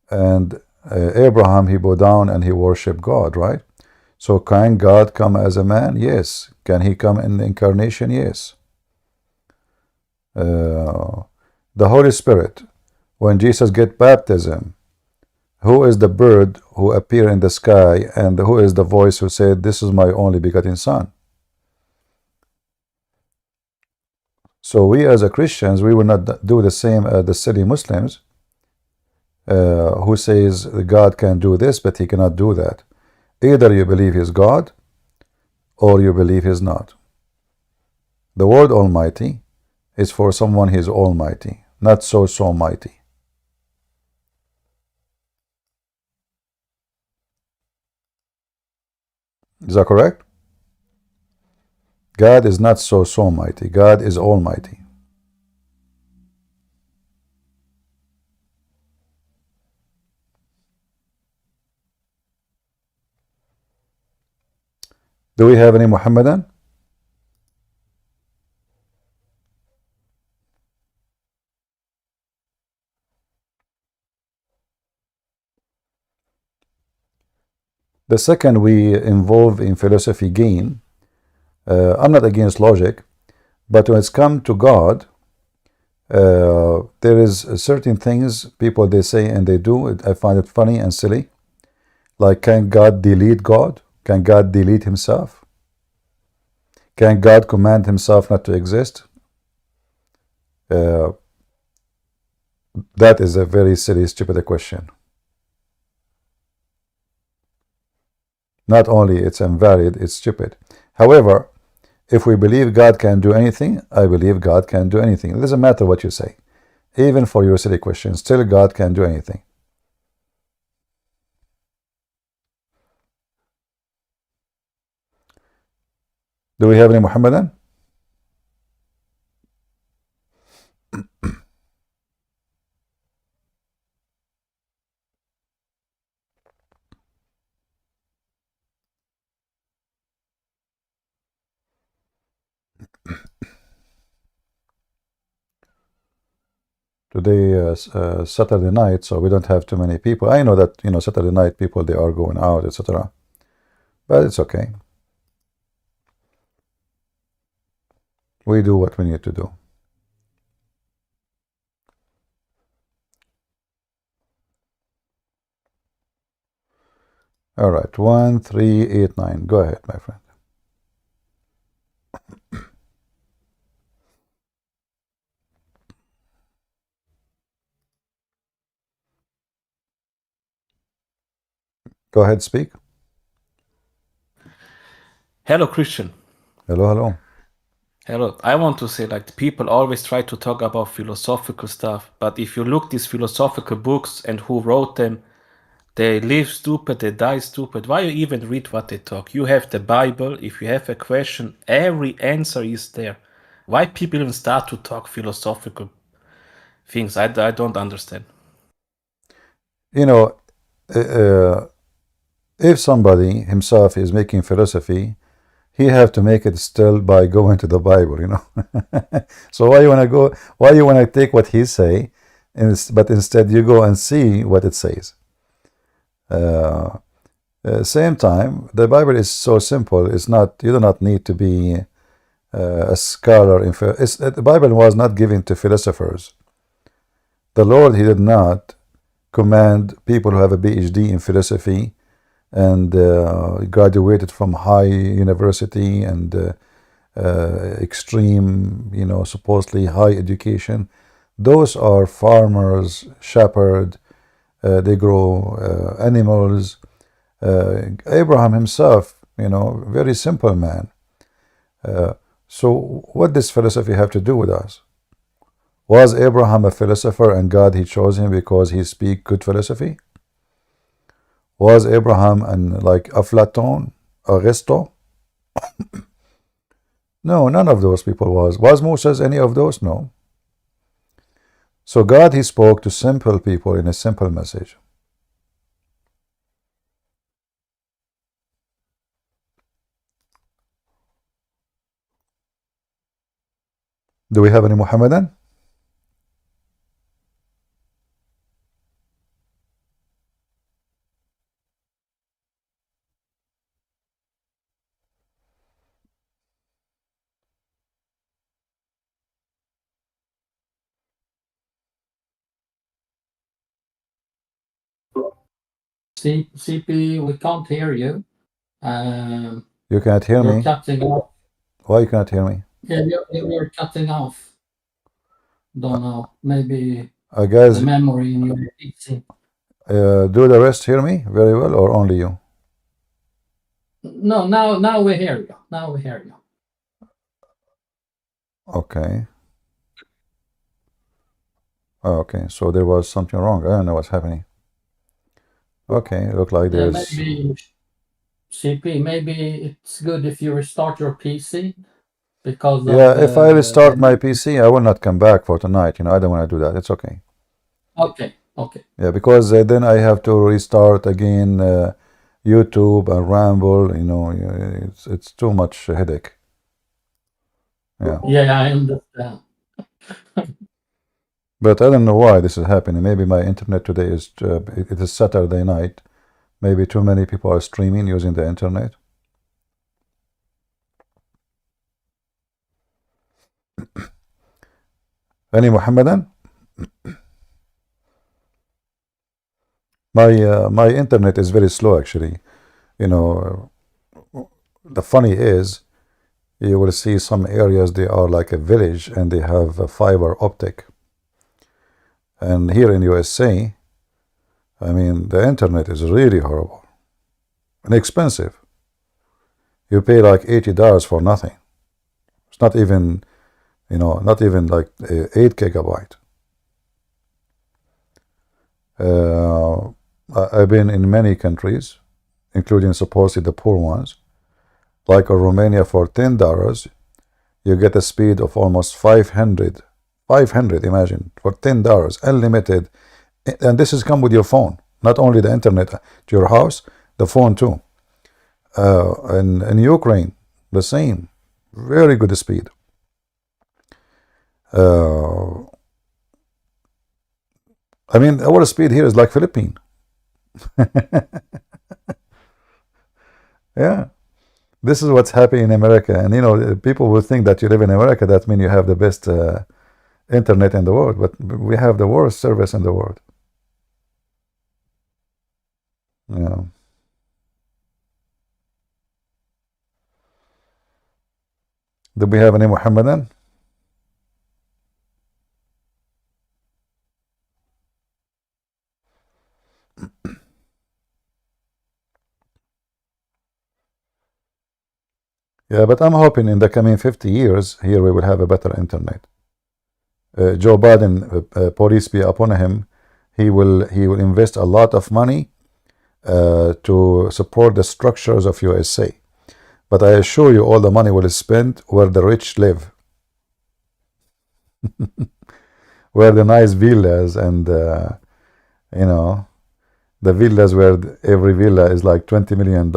And Abraham, he bowed down and he worshiped God, right? So can God come as a man? Yes. Can he come in the incarnation? Yes. The Holy Spirit, when Jesus get baptism, who is the bird who appeared in the sky, and who is the voice who said, this is my only begotten Son? So we as a Christians, we will not do the same as the silly Muslims who says God can do this, but he cannot do that. Either you believe he's God, or you believe he's not. The word Almighty is for someone he's almighty, not so mighty. Is that correct? God is not so mighty. God is almighty. Do we have any Muhammadan? The second we involve in philosophy gain, I'm not against logic, but when it's come to God, there is certain things people they say and they do. I find it funny and silly. Like, can God delete God? Can God delete himself? Can God command himself not to exist? That is a very silly, stupid question. Not only it's invalid, it's stupid. However, if we believe God can do anything, I believe God can do anything. It doesn't matter what you say. Even for your silly question, still God can do anything. Do we have any Muhammadan? Today Saturday night, so we don't have too many people. I know that Saturday night people they are going out, etc. But it's okay. We do what we need to do. All right, 1389. Go ahead, my friend. Go ahead, speak. Hello, Christian. Hello, hello. Hello. I want to say, like, people always try to talk about philosophical stuff, but if you look these philosophical books and who wrote them, they live stupid, they die stupid. Why you even read what they talk? You have the Bible. If you have a question, every answer is there. Why people even start to talk philosophical things? I don't understand. You know, if somebody himself is making philosophy, he have to make it still by going to the Bible, you know. So why you wanna go? Why you wanna take what he say, but instead you go and see what it says. Same time, the Bible is so simple. It's not. You do not need to be a scholar. The Bible was not given to philosophers. The Lord, He did not command people who have a PhD in philosophy and graduated from high university and extreme, you know, supposedly high education. Those are farmers, shepherds. They grow animals. Abraham himself, you know, very simple man. So what does philosophy have to do with us? Was Abraham a philosopher and God, He chose him because he speak good philosophy? Was Abraham and like Aflaton, Aristo? No, none of those people was. Was Moses any of those? No. So God, He spoke to simple people in a simple message. Do we have any Muhammadan? CP, we can't hear you. You can't hear You're me? cutting off. Why you can't hear me? Yeah, you're cutting off. Don't know. Maybe Guys, the memory in your PC. do the rest hear me very well or only you? No, now we hear you. Now we hear you. Okay. Okay, so there was something wrong. I don't know what's happening. Okay, look like Yeah, there's... maybe CP, maybe it's good if you restart your PC because Yeah, of if I restart my PC, I will not come back for tonight. You know, I don't want to do that. It's okay. Okay. Yeah, because then I have to restart again YouTube and Ramble. You know, it's too much headache. Yeah. Yeah, I understand. But I don't know why this is happening. Maybe my internet today is it is Saturday night. Maybe too many people are streaming using the internet. Any Muhammadan? My internet is very slow actually. You know, the funny is, you will see some areas they are like a village and they have a fiber optic. And here in USA, I mean, the internet is really horrible and expensive. You pay like $80 for nothing. It's not even, you know, not even like 8 gigabyte. I've been in many countries, including supposedly the poor ones. Like in Romania, for $10, you get a speed of almost 500. 500, imagine, for $10, unlimited. And this has come with your phone, not only the internet to your house, the phone too. And in Ukraine, the same, very good speed. I mean, our speed here is like Philippines. Yeah, this is what's happening in America. And you know, people will think that you live in America, that means you have the best internet in the world, but we have the worst service in the world. Yeah. Do we have any Muhammadan? Yeah, but I'm hoping in the coming 50 years here we will have a better internet. Joe Biden, police be upon him, he will invest a lot of money to support the structures of USA. But I assure you, all the money will spend where the rich live, where the nice villas and you know, The villas where every villa is like $20 million.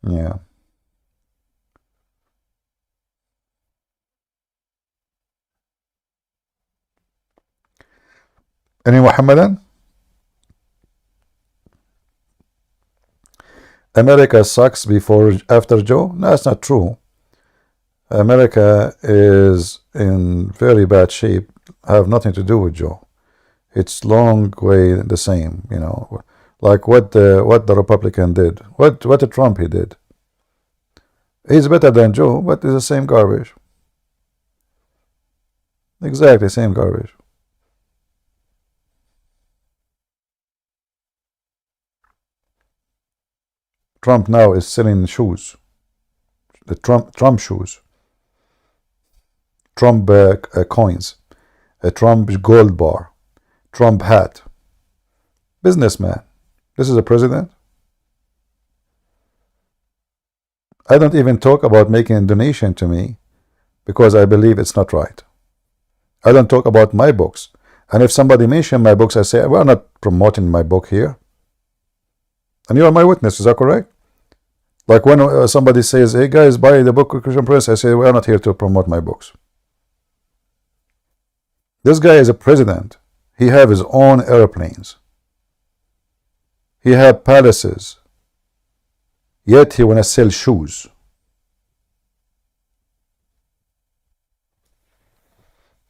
Yeah. Any Muhammadan? America sucks after Joe? No, that's not true. America is in very bad shape. Have nothing to do with Joe. It's long way the same, you know. Like what the Republican did. What the Trump he did. He's better than Joe, but it's the same garbage. Exactly, same garbage. Trump now is selling shoes. The Trump shoes. Trump coins. A Trump gold bar. Trump hat. Businessman. This is a president? I don't even talk about making a donation to me because I believe it's not right. I don't talk about my books. And if somebody mentions my books, I say, we're not promoting my book here. And you are my witness, is that correct? Like when somebody says, hey guys, buy the book of Christian Prince, I say, we're not here to promote my books. This guy is a president. He have his own airplanes. He have palaces. Yet he wanna sell shoes.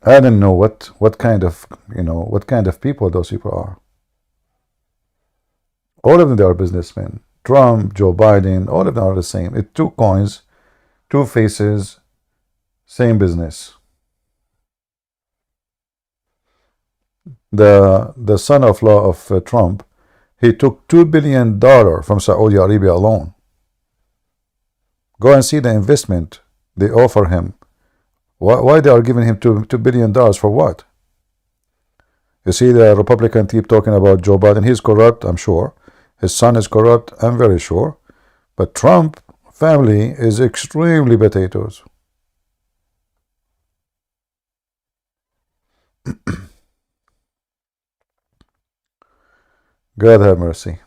I don't know what kind of people those people are. All of them, they are businessmen. Trump, Joe Biden, all of them are the same. It's two coins, two faces, same business. The son-in-law of Trump, he took $2 billion from Saudi Arabia alone. Go and see the investment they offer him. Why they are giving him $2 billion for what? You see, the Republican keep talking about Joe Biden. He's corrupt, I'm sure. His son is corrupt, I'm very sure. But Trump family is extremely potatoes. God have mercy.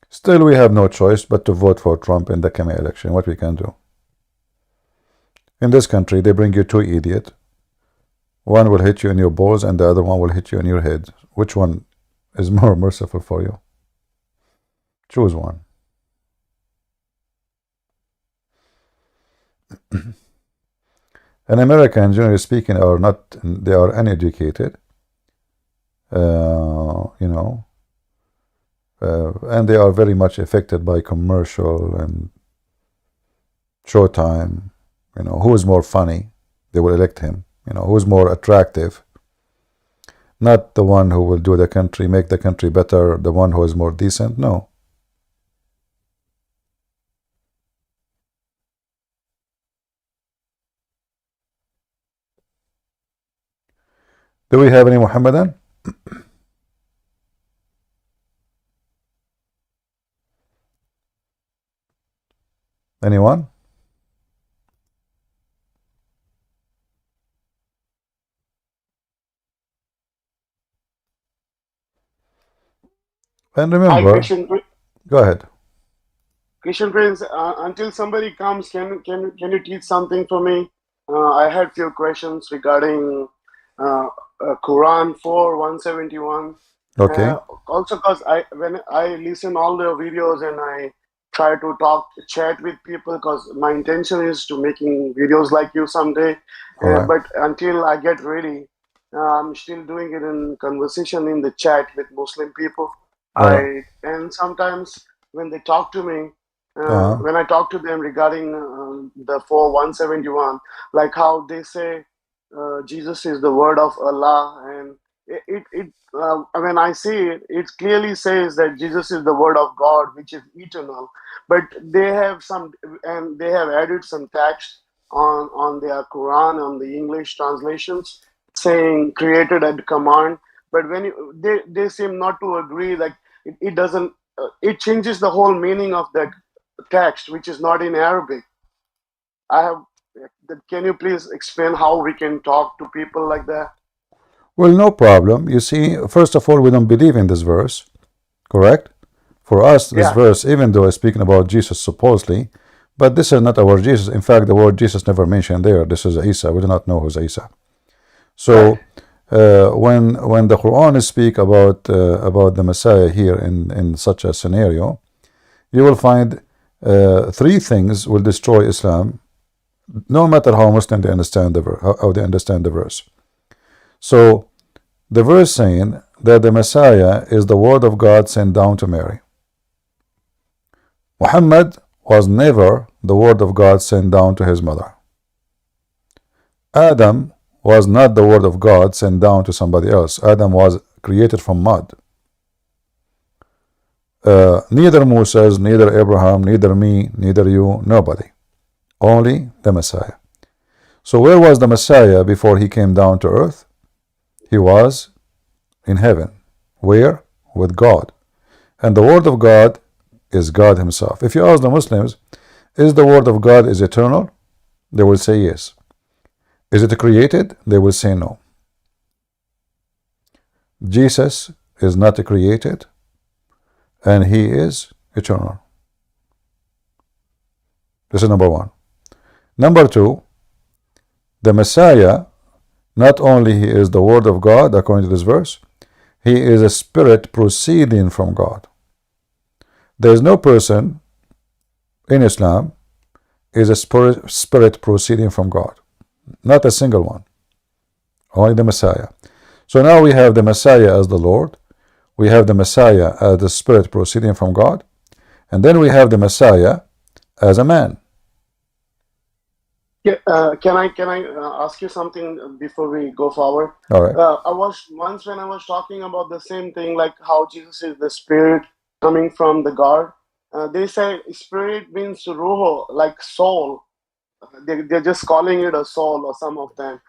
Still, we have no choice but to vote for Trump in the coming election. What we can do? In this country, they bring you two idiots. One will hit you in your balls and the other one will hit you in your head. Which one is more merciful for you? Choose one. And Americans, generally speaking, they are uneducated. And they are very much affected by commercial and showtime. Who is more funny, they will elect him. Who is more attractive, not the one who will do the country, make the country better, the one who is more decent. No. Do we have any Muhammadan? Anyone? And Hi, remember, Christian. go ahead. Christian Prince. Until somebody comes, can you teach something for me? I had few questions regarding Quran 4:171. Okay. Also, because when I listen all the videos and I try to chat with people, because my intention is to making videos like you someday. All right. But until I get ready, I'm still doing it in conversation in the chat with Muslim people. And sometimes when they talk to me, when I talk to them regarding the 4:171, like how they say Jesus is the word of Allah, and when I see it, it clearly says that Jesus is the word of God, which is eternal. But they have added some text on their Quran, on the English translations, saying created at command. But when they seem not to agree, like it doesn't, it changes the whole meaning of that text, which is not in Arabic. I have. Can you please explain how we can talk to people like that? Well, no problem. You see, first of all, we don't believe in this verse, correct? For us, this Yeah. verse, even though it's speaking about Jesus supposedly, but this is not our Jesus. In fact, the word Jesus never mentioned there. This is Isa. We do not know who's Isa. So, when the Quran speak about the Messiah here in such a scenario, you will find three things will destroy Islam, no matter how Muslim they understand how they understand the verse. So, the verse saying that the Messiah is the word of God sent down to Mary. Muhammad was never the word of God sent down to his mother. Adam was not the word of God sent down to somebody else. Adam was created from mud. Neither Moses, neither Abraham, neither me, neither you, nobody. Only the Messiah. So where was the Messiah before he came down to earth? He was in heaven. Where? With God. And the word of God is God himself. If you ask the Muslims, is the word of God is eternal? They will say yes. Is it created? They will say no. Jesus is not created, and he is eternal. This is number one. Number two, the Messiah, not only he is the word of God, according to this verse, he is a spirit proceeding from God. There is no person in Islam is a spirit proceeding from God. Not a single one. Only the Messiah. So now we have the Messiah as the Lord. We have the Messiah as the spirit proceeding from God. And then we have the Messiah as a man. Can I ask you something before we go forward? All right. I was once when I was talking about the same thing, like how Jesus is the spirit coming from the God. They say spirit means ruho, like soul. They're just calling it a soul, or some of them.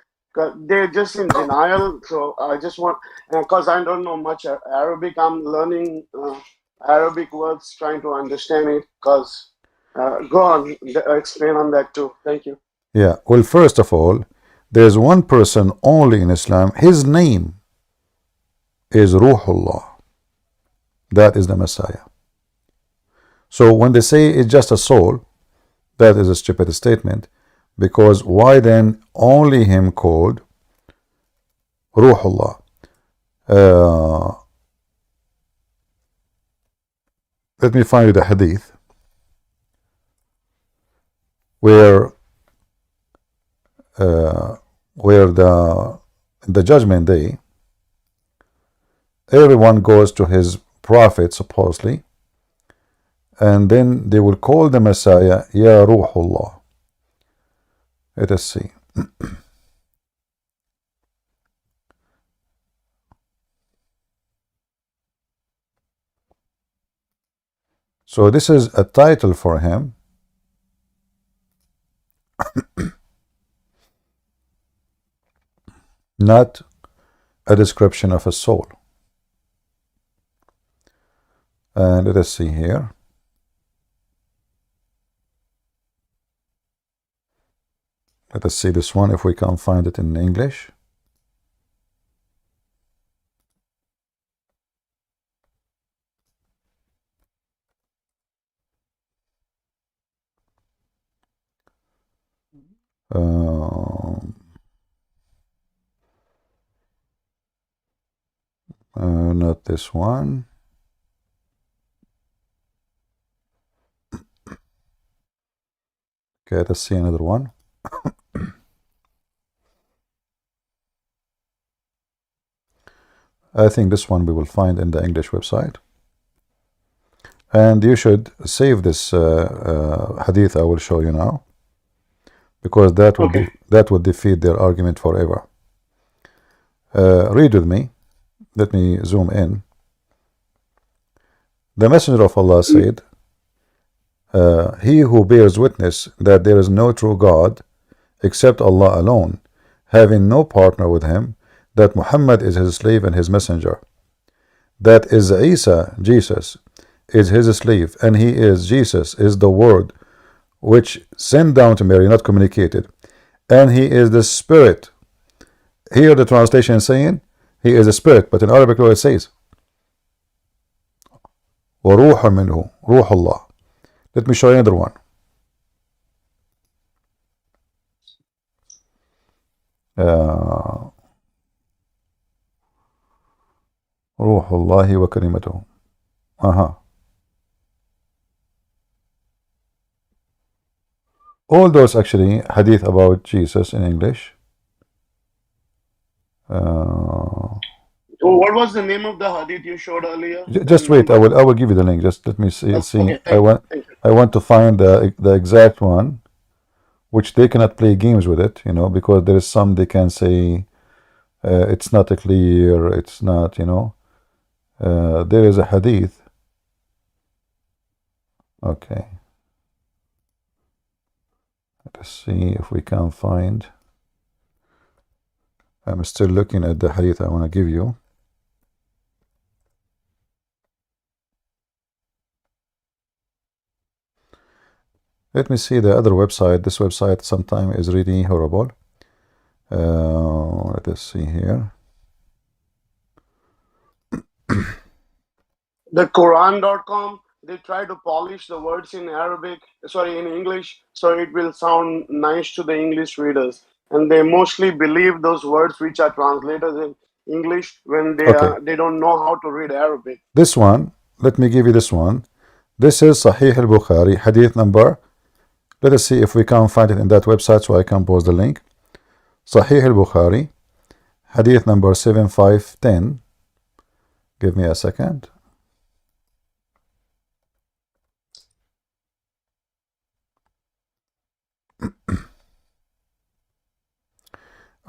They're just in denial. So I just want, because I don't know much Arabic, I'm learning Arabic words, trying to understand it. Because go on, explain on that too. Thank you. Yeah. Well, first of all, there's one person only in Islam. His name is Ruhullah. That is the Messiah. So when they say it's just a soul, that is a stupid statement, because why then only him called Ruhullah? Let me find you the hadith where the judgment day, everyone goes to his prophet supposedly, and then they will call the Messiah Ya Ruhullah. Let us see. So this is a title for him. Not a description of a soul. And let us see here. Let us see this one if we can find it in English. Not this one. Okay, let's see another one. I think this one we will find in the English website. And you should save this hadith I will show you now, because that would defeat their argument forever. Read with me. Let me zoom in. The Messenger of Allah said, he who bears witness that there is no true God except Allah alone, having no partner with him, that Muhammad is his slave and his messenger, that is Isa, Jesus, is his slave, and he is, Jesus, is the word which sent down to Mary, not communicated, and he is the spirit. Here the translation is saying he is a spirit, but in Arabic law it says وَرُوحٌ مِّنْهُ روح Allah. Let me show you another one. روح الله وكلمته. All those actually hadith about Jesus in English. What was the name of the hadith you showed earlier? Just wait, I will give you the link. Just let me see. Okay, I want to find the exact one, which they cannot play games with it, you know, because there is some they can say it's not clear, it's not, you know. There is a hadith. Okay. Let's see if we can find. I'm still looking at the hadith I want to give you. Let me see the other website. This website sometimes is really horrible. Let us see here. The Quran.com, they try to polish the words in English, so it will sound nice to the English readers. And they mostly believe those words which are translated in English when they don't know how to read Arabic. This one, let me give you this one. This is Sahih al-Bukhari, hadith number. Let us see if we can find it in that website so I can post the link. Sahih al-Bukhari, hadith number 7510. Give me a second.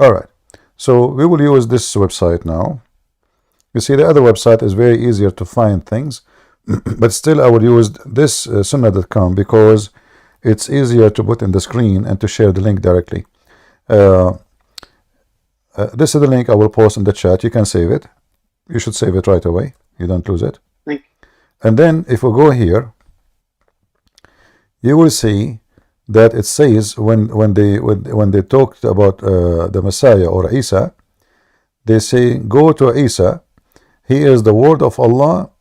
All right, so we will use this website now. You see, the other website is very easier to find things, but still I will use this sunnah.com because it's easier to put in the screen and to share the link directly. This is the link I will post in the chat. You can save it. You should save it right away. You don't lose it. And then if we go here, you will see that it says when they talked about the Messiah or Isa, they say, go to Isa, he is the word of Allah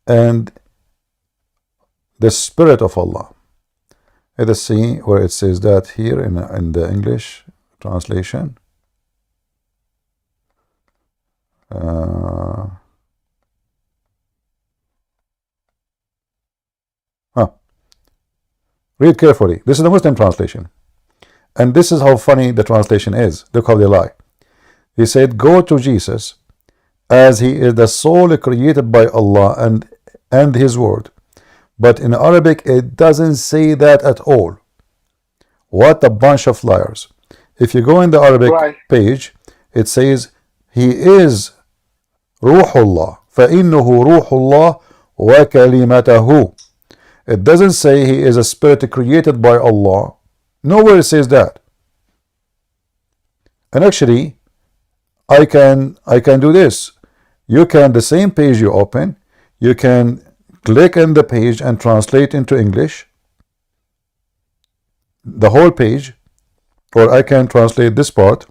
and the spirit of Allah. Let us see where it says that here in the English translation. Read carefully. This is the Muslim translation. And this is how funny the translation is. Look how they lie. He said, go to Jesus as he is the soul created by Allah and his word. But in Arabic, it doesn't say that at all. What a bunch of liars. If you go in the Arabic page, it says, he is Ruhullah. فَإِنُّهُ Ruhullah وَكَلِمَتَهُ. It doesn't say he is a spirit created by Allah. Nowhere it says that. And actually, I can do this. You can, the same page you open, you can click on the page and translate into English, the whole page, or I can translate this part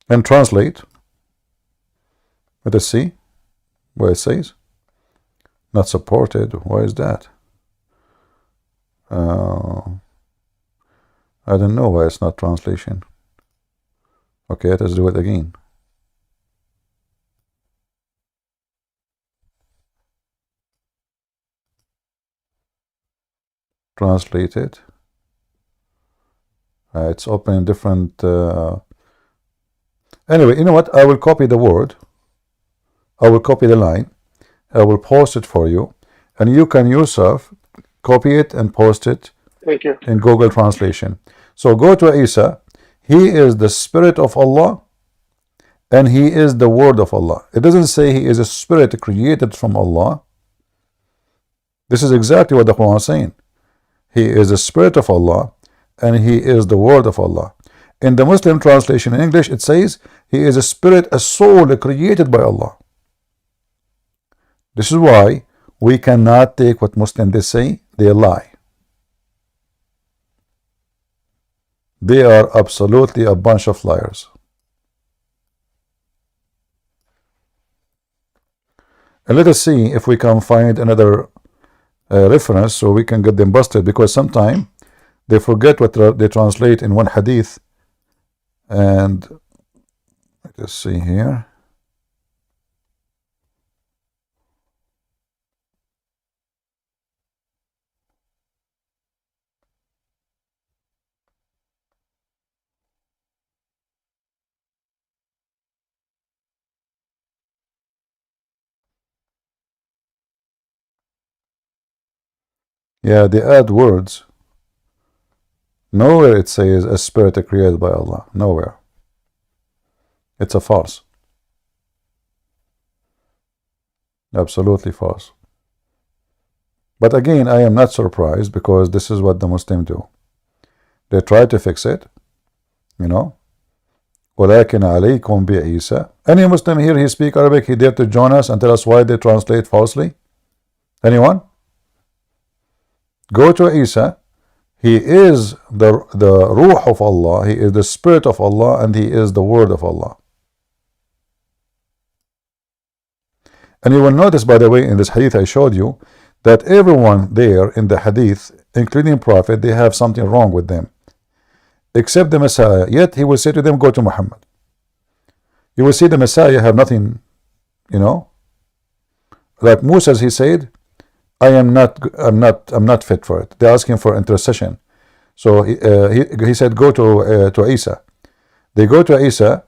and translate. Let us see where it says not supported. Why is that? I don't know why it's not translation. Okay, let us do it again. Translate it. It's open in different. Anyway, you know what? I will copy the word. I will copy the line. I will post it for you, and you can yourself copy it and post it. Thank you. In Google Translation. So go to Isa. He is the spirit of Allah, and he is the word of Allah. It doesn't say he is a spirit created from Allah. This is exactly what the Quran is saying. He is the spirit of Allah, and he is the word of Allah. In the Muslim translation in English, it says he is a spirit, a soul created by Allah. This is why We cannot take what Muslims they say. They lie. They are absolutely a bunch of liars. And let us see if we can find another reference so we can get them busted, because sometimes they forget what they translate in one hadith. And let us see here. Yeah, they add words. Nowhere it says a spirit created by Allah. Nowhere. It's a farce. Absolutely false. But again, I am not surprised, because this is what the Muslims do. They try to fix it, you know. وَلَكِنْ عَلَيْكُمْ بِعِيسَى. Any Muslim here, he speak Arabic, he dare to join us and tell us why they translate falsely? Anyone? Go to Isa. He is the Ruh of Allah, he is the Spirit of Allah, and he is the Word of Allah. And you will notice, by the way, in this hadith I showed you, that everyone there in the hadith, including Prophet, they have something wrong with them, except the Messiah. Yet he will say to them, go to Muhammad. You will see the Messiah have nothing, you know. Like Moses, he said, I'm not fit for it. They're asking for intercession. So he said, go to Isa. They go to Isa.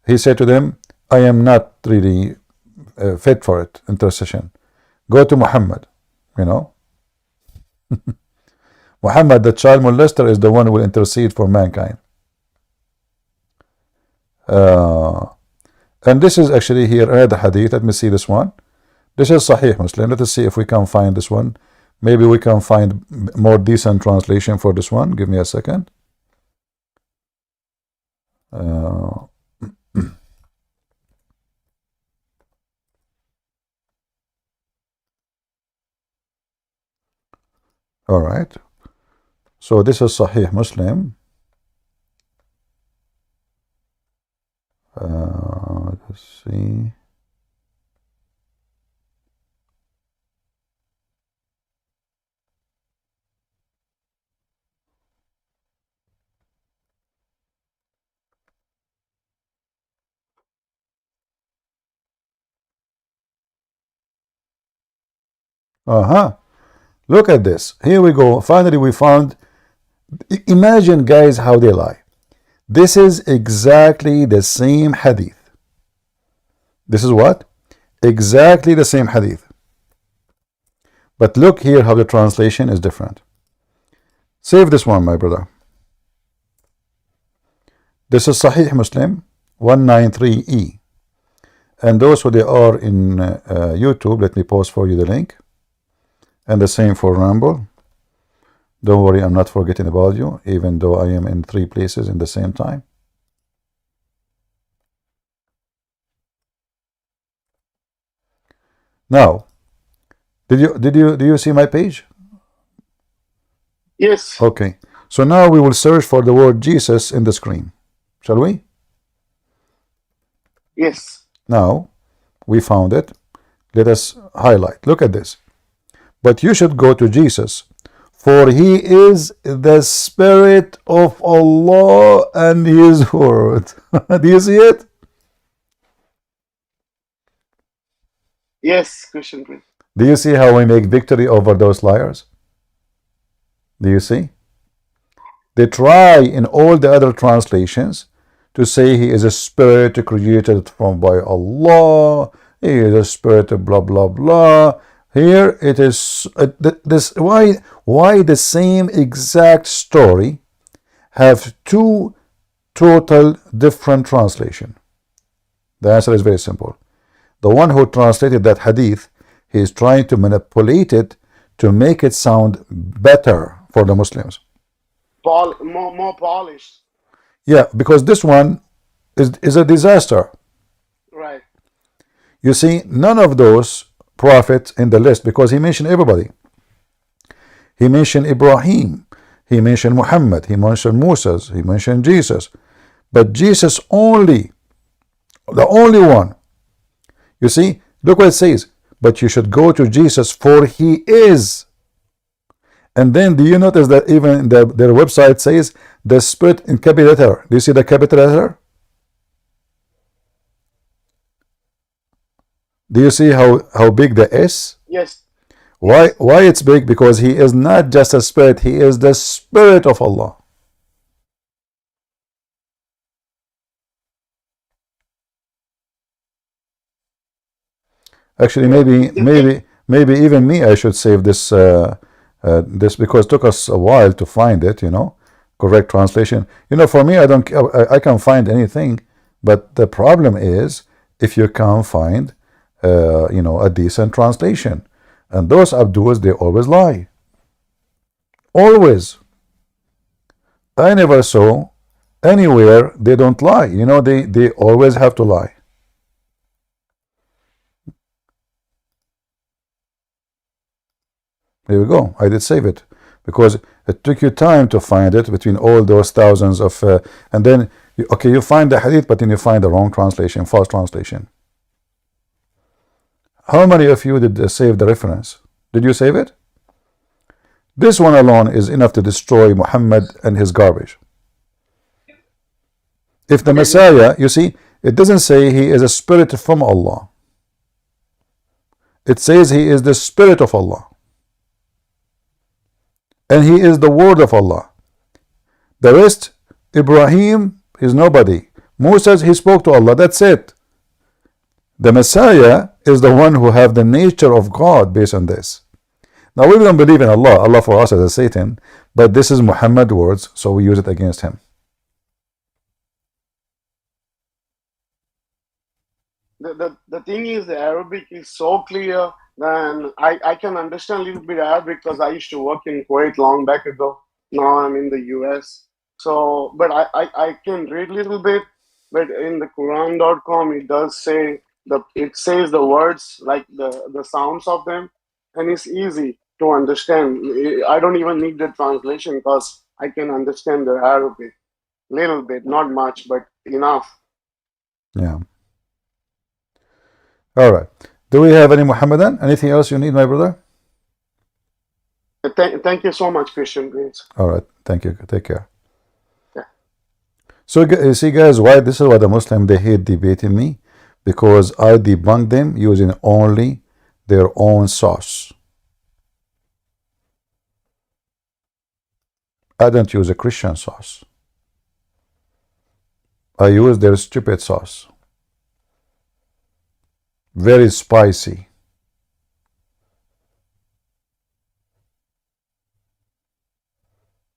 He said to them, I am not really fit for it, intercession. Go to Muhammad, you know. Muhammad, the child molester, is the one who will intercede for mankind. And this is actually here another hadith. Let me see this one. This is Sahih Muslim. Let us see if we can find this one. Maybe we can find more decent translation for this one. Give me a second. All right. So this is Sahih Muslim. Let's see. Look at this. Here we go. Finally, we found. Imagine, guys, how they lie. This is exactly the same hadith. This is what? Exactly the same hadith. But look here how the translation is different. Save this one, my brother. This is Sahih Muslim 193E. And those who they are in YouTube, let me post for you the link. And the same for Ramble. Don't worry, I'm not forgetting about you, even though I am in 3 places in the same time. Now, do you see my page? Yes. Okay. So now we will search for the word Jesus in the screen. Shall we? Yes. Now, we found it. Let us highlight. Look at this. But you should go to Jesus, for he is the Spirit of Allah and his word. Do you see it? Yes, Christian Prince. Do you see how we make victory over those liars? Do you see? They try in all the other translations to say he is a spirit created from by Allah. He is a spirit of blah blah blah. Here it is this. Why the same exact story have 2 total different translation? The answer is very simple. The one who translated that hadith, he is trying to manipulate it to make it sound better for the Muslims. More polished. Yeah, because this one is a disaster. Right. You see, none of those prophet in the list because he mentioned everybody. He mentioned Ibrahim, he mentioned Muhammad, he mentioned Moses, he mentioned Jesus. But Jesus only, the only one. You see, look what it says. But you should go to Jesus, for he is. And then do you notice that even their website says the Spirit in capital letter? Do you see the capital letter? Do you see how big the S? Yes. Why it's big? Because he is not just a spirit, he is the Spirit of Allah. Actually, maybe even me, I should save this this, because it took us a while to find it, you know, correct translation. You know, for me, I can't find anything, but the problem is if you can't find you know, a decent translation. And those Abduls, they always lie. Always. I never saw anywhere they don't lie. You know, they always have to lie. There we go. I did save it because it took you time to find it between all those thousands of and then you find the hadith, but then you find the wrong translation, false translation. How many of you did save the reference? Did you save it? This one alone is enough to destroy Muhammad and his garbage. If the Messiah, you see, it doesn't say he is a spirit from Allah. It says he is the Spirit of Allah. And he is the word of Allah. The rest, Ibrahim is nobody. Moses, he spoke to Allah. That's it. The Messiah is the one who have the nature of God based on this. Now we don't believe in Allah. Allah for us is a Satan. But this is Muhammad words, so we use it against him. The thing is, the Arabic is so clear. Then I can understand a little bit Arabic because I used to work in Kuwait long back ago. Now I'm in the US. So, but I can read a little bit. But in the Quran.com, it does say it says the words, like the sounds of them, and it's easy to understand. I don't even need the translation because I can understand the Arabic little bit, not much, but enough. Yeah. All right. Do we have any Muhammadan? Anything else you need, my brother? Thank you so much, Christian Prince. All right. Thank you. Take care. Yeah. So you see, guys, why this is why the Muslim, they hate debating me, because I debunk them using only their own sauce. I don't use a Christian sauce. I use their stupid sauce. Very spicy.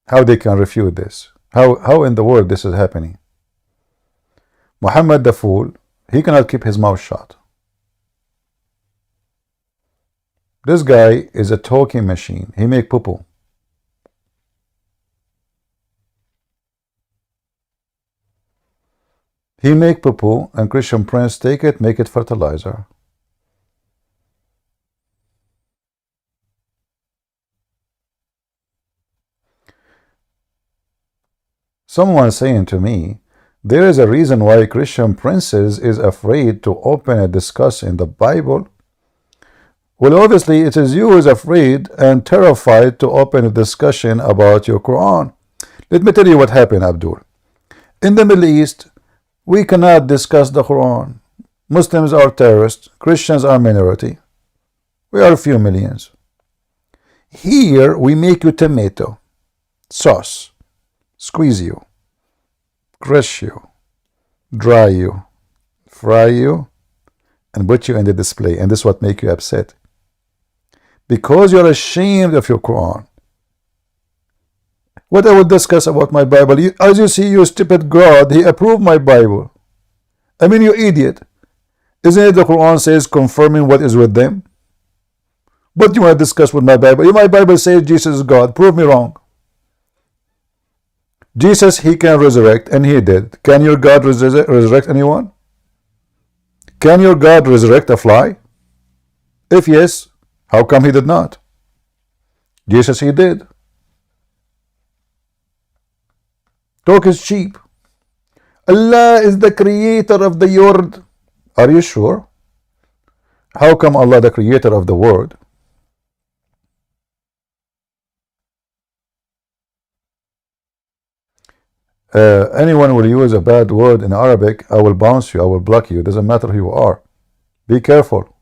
How they can refute this? How in the world this is happening? Muhammad the fool, he cannot keep his mouth shut. This guy is a talking machine. He make poo-poo. He make poo-poo and Christian Prince take it, make it fertilizer. Someone saying to me, there is a reason why Christian Princes is afraid to open and discuss in the Bible. Well, obviously it is you who is afraid and terrified to open a discussion about your Quran. Let me tell you what happened, Abdul. In the Middle East, we cannot discuss the Quran. Muslims are terrorists. Christians are minority. We are a few millions. Here, we make you tomato sauce, squeeze you, crush you, dry you, fry you, and put you in the display. And this is what makes you upset. Because you're ashamed of your Quran. What I would discuss about my Bible, as you see, you stupid God, he approved my Bible. I mean, you idiot. Isn't it the Quran says confirming what is with them? What do you want to discuss with my Bible? My Bible says Jesus is God. Prove me wrong. Jesus, he can resurrect, and he did. Can your God resurrect anyone? Can your God resurrect a fly? If yes, how come he did not? Jesus, he did. Talk is cheap. Allah is the creator of the yard. Are you sure? How come Allah the creator of the word? Anyone will use a bad word in Arabic, I will bounce you, I will block you. It doesn't matter who you are. Be careful.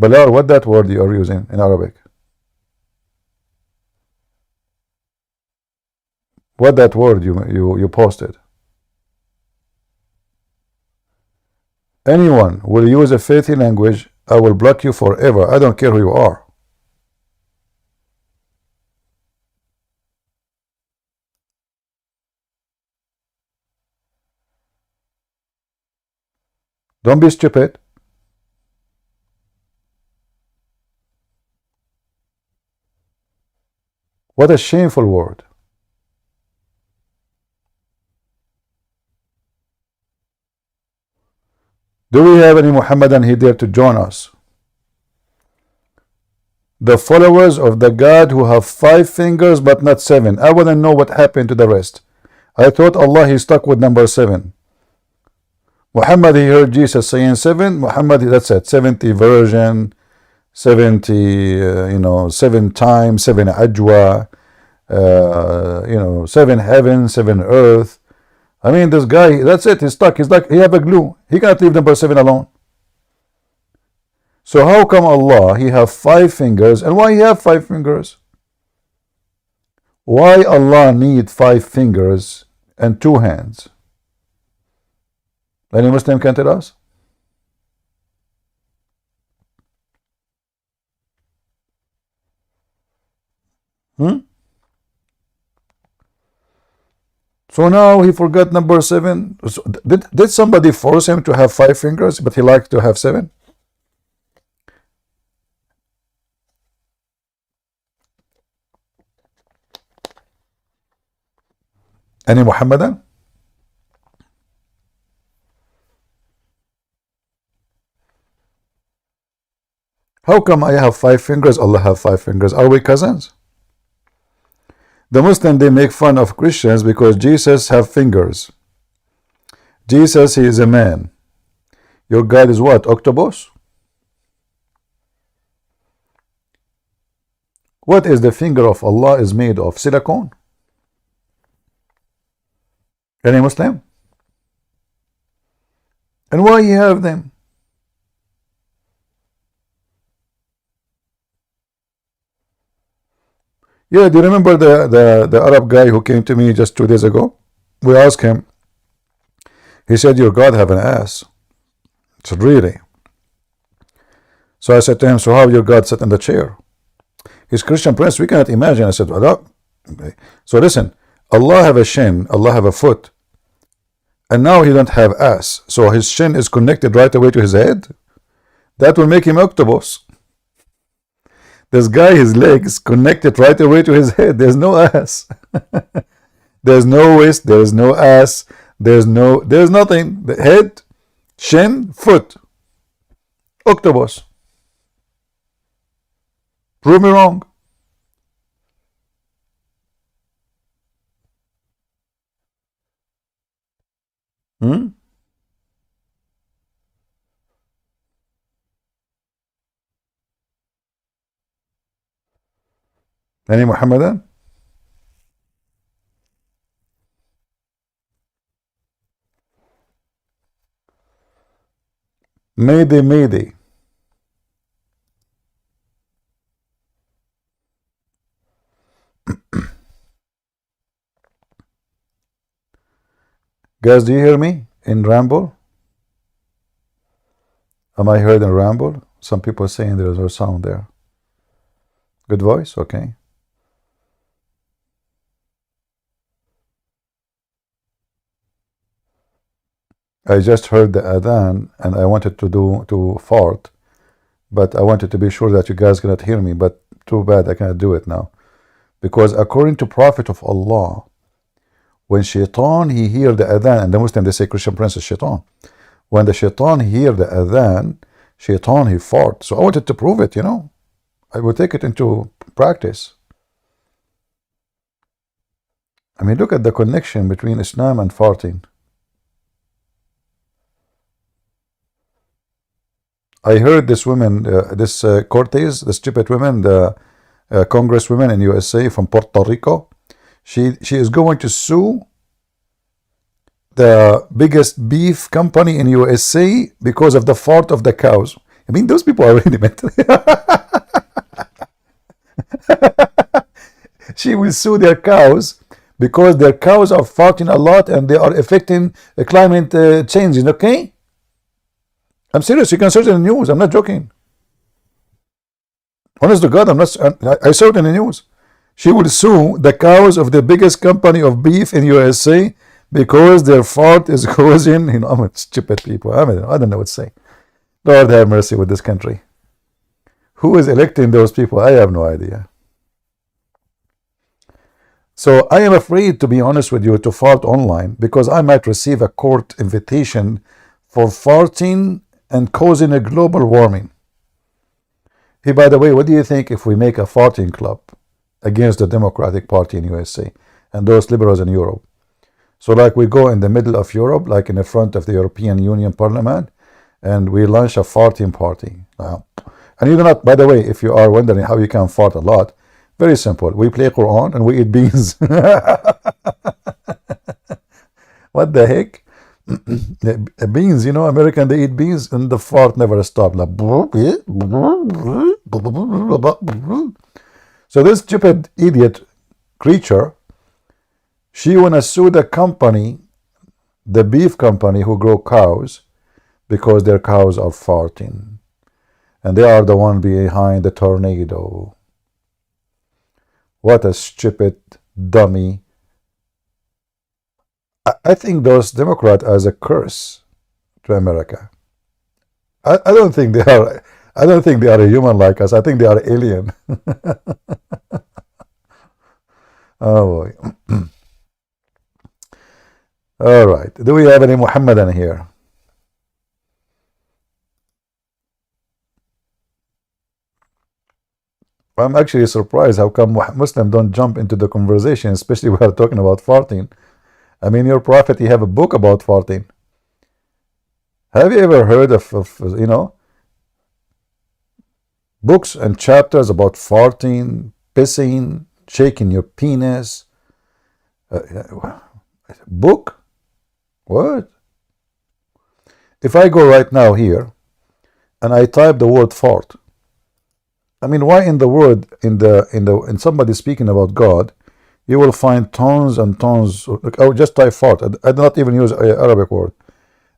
Balar, what that word you are using in Arabic? What that word you posted? Anyone will use a filthy language, I will block you forever. I don't care who you are. Don't be stupid. What a shameful word. Do we have any Muhammadan here there to join us? The followers of the God who have 5 fingers but not 7. I want to know what happened to the rest. I thought Allah he stuck with number 7. Muhammad he heard Jesus saying 7. Muhammad, that's it. 70 version, 70 7 times, 7 ajwa, 7 heaven, 7 earth. I mean, this guy, that's it. He's stuck. He's like, he have a glue. He cannot leave number 7 alone. So how come Allah, he have 5 fingers, and why he have 5 fingers? Why Allah need 5 fingers and 2 hands? Any Muslim can tell us? So now he forgot number 7. So did somebody force him to have 5 fingers, but he liked to have 7? Any Muhammadan? How come I have 5 fingers, Allah have 5 fingers? Are we cousins? The Muslim, they make fun of Christians because Jesus have fingers. Jesus, he is a man. Your God is what? Octopus? What is the finger of Allah is made of? Silicone? Any Muslim? And why you have them? Yeah, do you remember the Arab guy who came to me just 2 days ago? We asked him. He said, your God have an ass. I said, really? So I said to him, so how your God sit in the chair? He's Christian Prince, we cannot imagine. I said, well, okay. So listen, Allah have a shin, Allah have a foot. And now he don't have ass. So his shin is connected right away to his head. That will make him octopus. This guy, his legs connected right away to his head. There's no ass. There's no waist. There's no ass. There's nothing. The head, shin, foot. Octopus. Prove me wrong. Any Muhammadan? Mayday, mayday. Guys, do you hear me in Ramble? Am I heard in Ramble? Some people are saying there's no sound there. Good voice? Okay. I just heard the adhan and I wanted to fart, but I wanted to be sure that you guys cannot hear me, but too bad I cannot do it now. Because according to Prophet of Allah, when shaitan he hear the adhan, and the Muslim they say Christian Prince is shaitan. When the shaitan hear the adhan, Shaitan, he fought. So I wanted to prove it, you know. I would take it into practice. I mean, look at the connection between Islam and farting. I heard this woman, this Cortez, the stupid woman, the congresswoman in USA from Puerto Rico, she is going to sue the biggest beef company in USA because of the fart of the cows. I mean, those people are really mental. She will sue their cows because their cows are farting a lot and they are affecting climate change. Okay? I'm serious. You can search in the news. I'm not joking. Honest to God, I saw it in the news. She will sue the cows of the biggest company of beef in USA because their fart is causing, you know, I'm stupid people. I don't know what to say. Lord have mercy with this country. Who is electing those people? I have no idea. So I am afraid, to be honest with you, to fart online because I might receive a court invitation for farting and causing a global warming. Hey, by the way, what do you think if we make a farting club against the Democratic Party in USA and those liberals in Europe? So like we go in the middle of Europe, like in the front of the European Union Parliament, and we launch a farting party. And you do not, by the way, if you are wondering how you can fart a lot, very simple. We play Quran and we eat beans. What the heck? Beans, you know, American, they eat beans and the fart never stops. Like, so this stupid idiot creature, she wanna sue the company, the beef company who grow cows, because their cows are farting. And they are the one behind the tornado. What a stupid dummy. I think those Democrats as a curse to America. I don't think they are. I don't think they are a human like us. I think they are alien. Oh boy. All right. Do we have any Muhammadan here? I'm actually surprised how come Muslims don't jump into the conversation, especially we are talking about farting. I mean, your prophet, you have a book about farting. Have you ever heard of you know, books and chapters about farting, pissing, shaking your penis? Book? What? If I go right now here and I type the word fart, I mean, why in the word in somebody speaking about God, you will find tons and tons. Look, I will just type fart. I do not even use an Arabic word.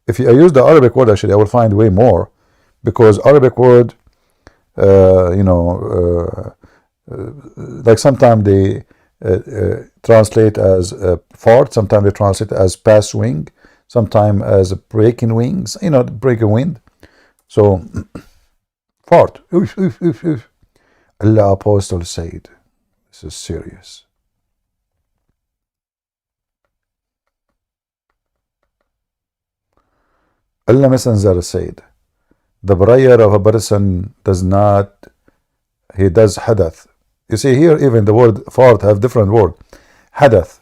If I use the Arabic word, actually, I will find way more, because Arabic word, you know, like sometimes they translate as fart, sometimes they translate as pass wing, sometimes as breaking wings, you know, breaking wind. So, fart. Oof, oof, oof, oof. Allah Apostle said, this is serious. Allah Messenger said, the prayer of a person does not, he does hadath. You see here, even the word fart have different word. Hadath,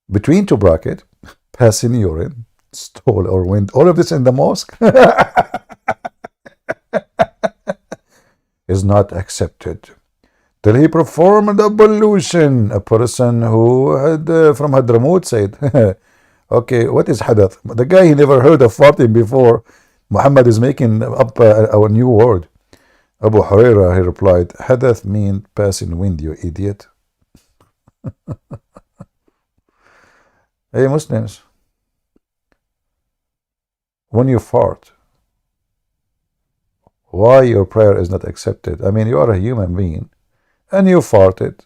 between two bracket, passing urine, stool or wind, all of this in the mosque is not accepted till he performed ablution. A person who had from Hadramaut said, okay, what is hadath? The guy, he never heard of farting before. Muhammad is making up our new word. Abu Huraira, he replied, hadath means passing wind, you idiot. Hey Muslims, when you fart, why your prayer is not accepted? I mean, you are a human being and you farted.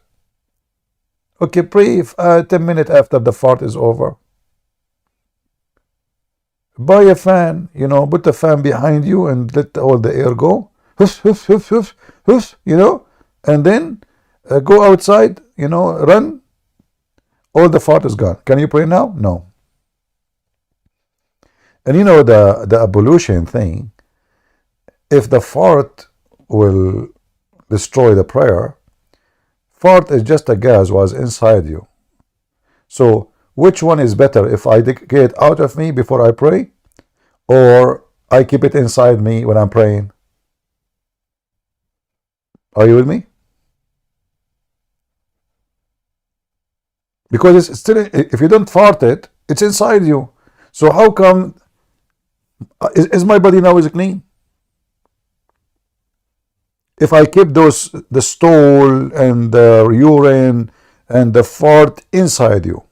Okay, pray 10 minutes after the fart is over. Buy a fan, you know, put the fan behind you and let all the air go. Hoof, hoof, hoof, hoof, hoof, you know, and then go outside, you know, run. All the fart is gone. Can you pray now? No. And you know, the ablution thing, if the fart will destroy the prayer, fart is just a gas was inside you. So which one is better, if I get it out of me before I pray, or I keep it inside me when I'm praying? Are you with me? Because it's still, if you don't fart it, it's inside you. So how come, is my body now is clean? If I keep the stool and the urine and the fart inside you,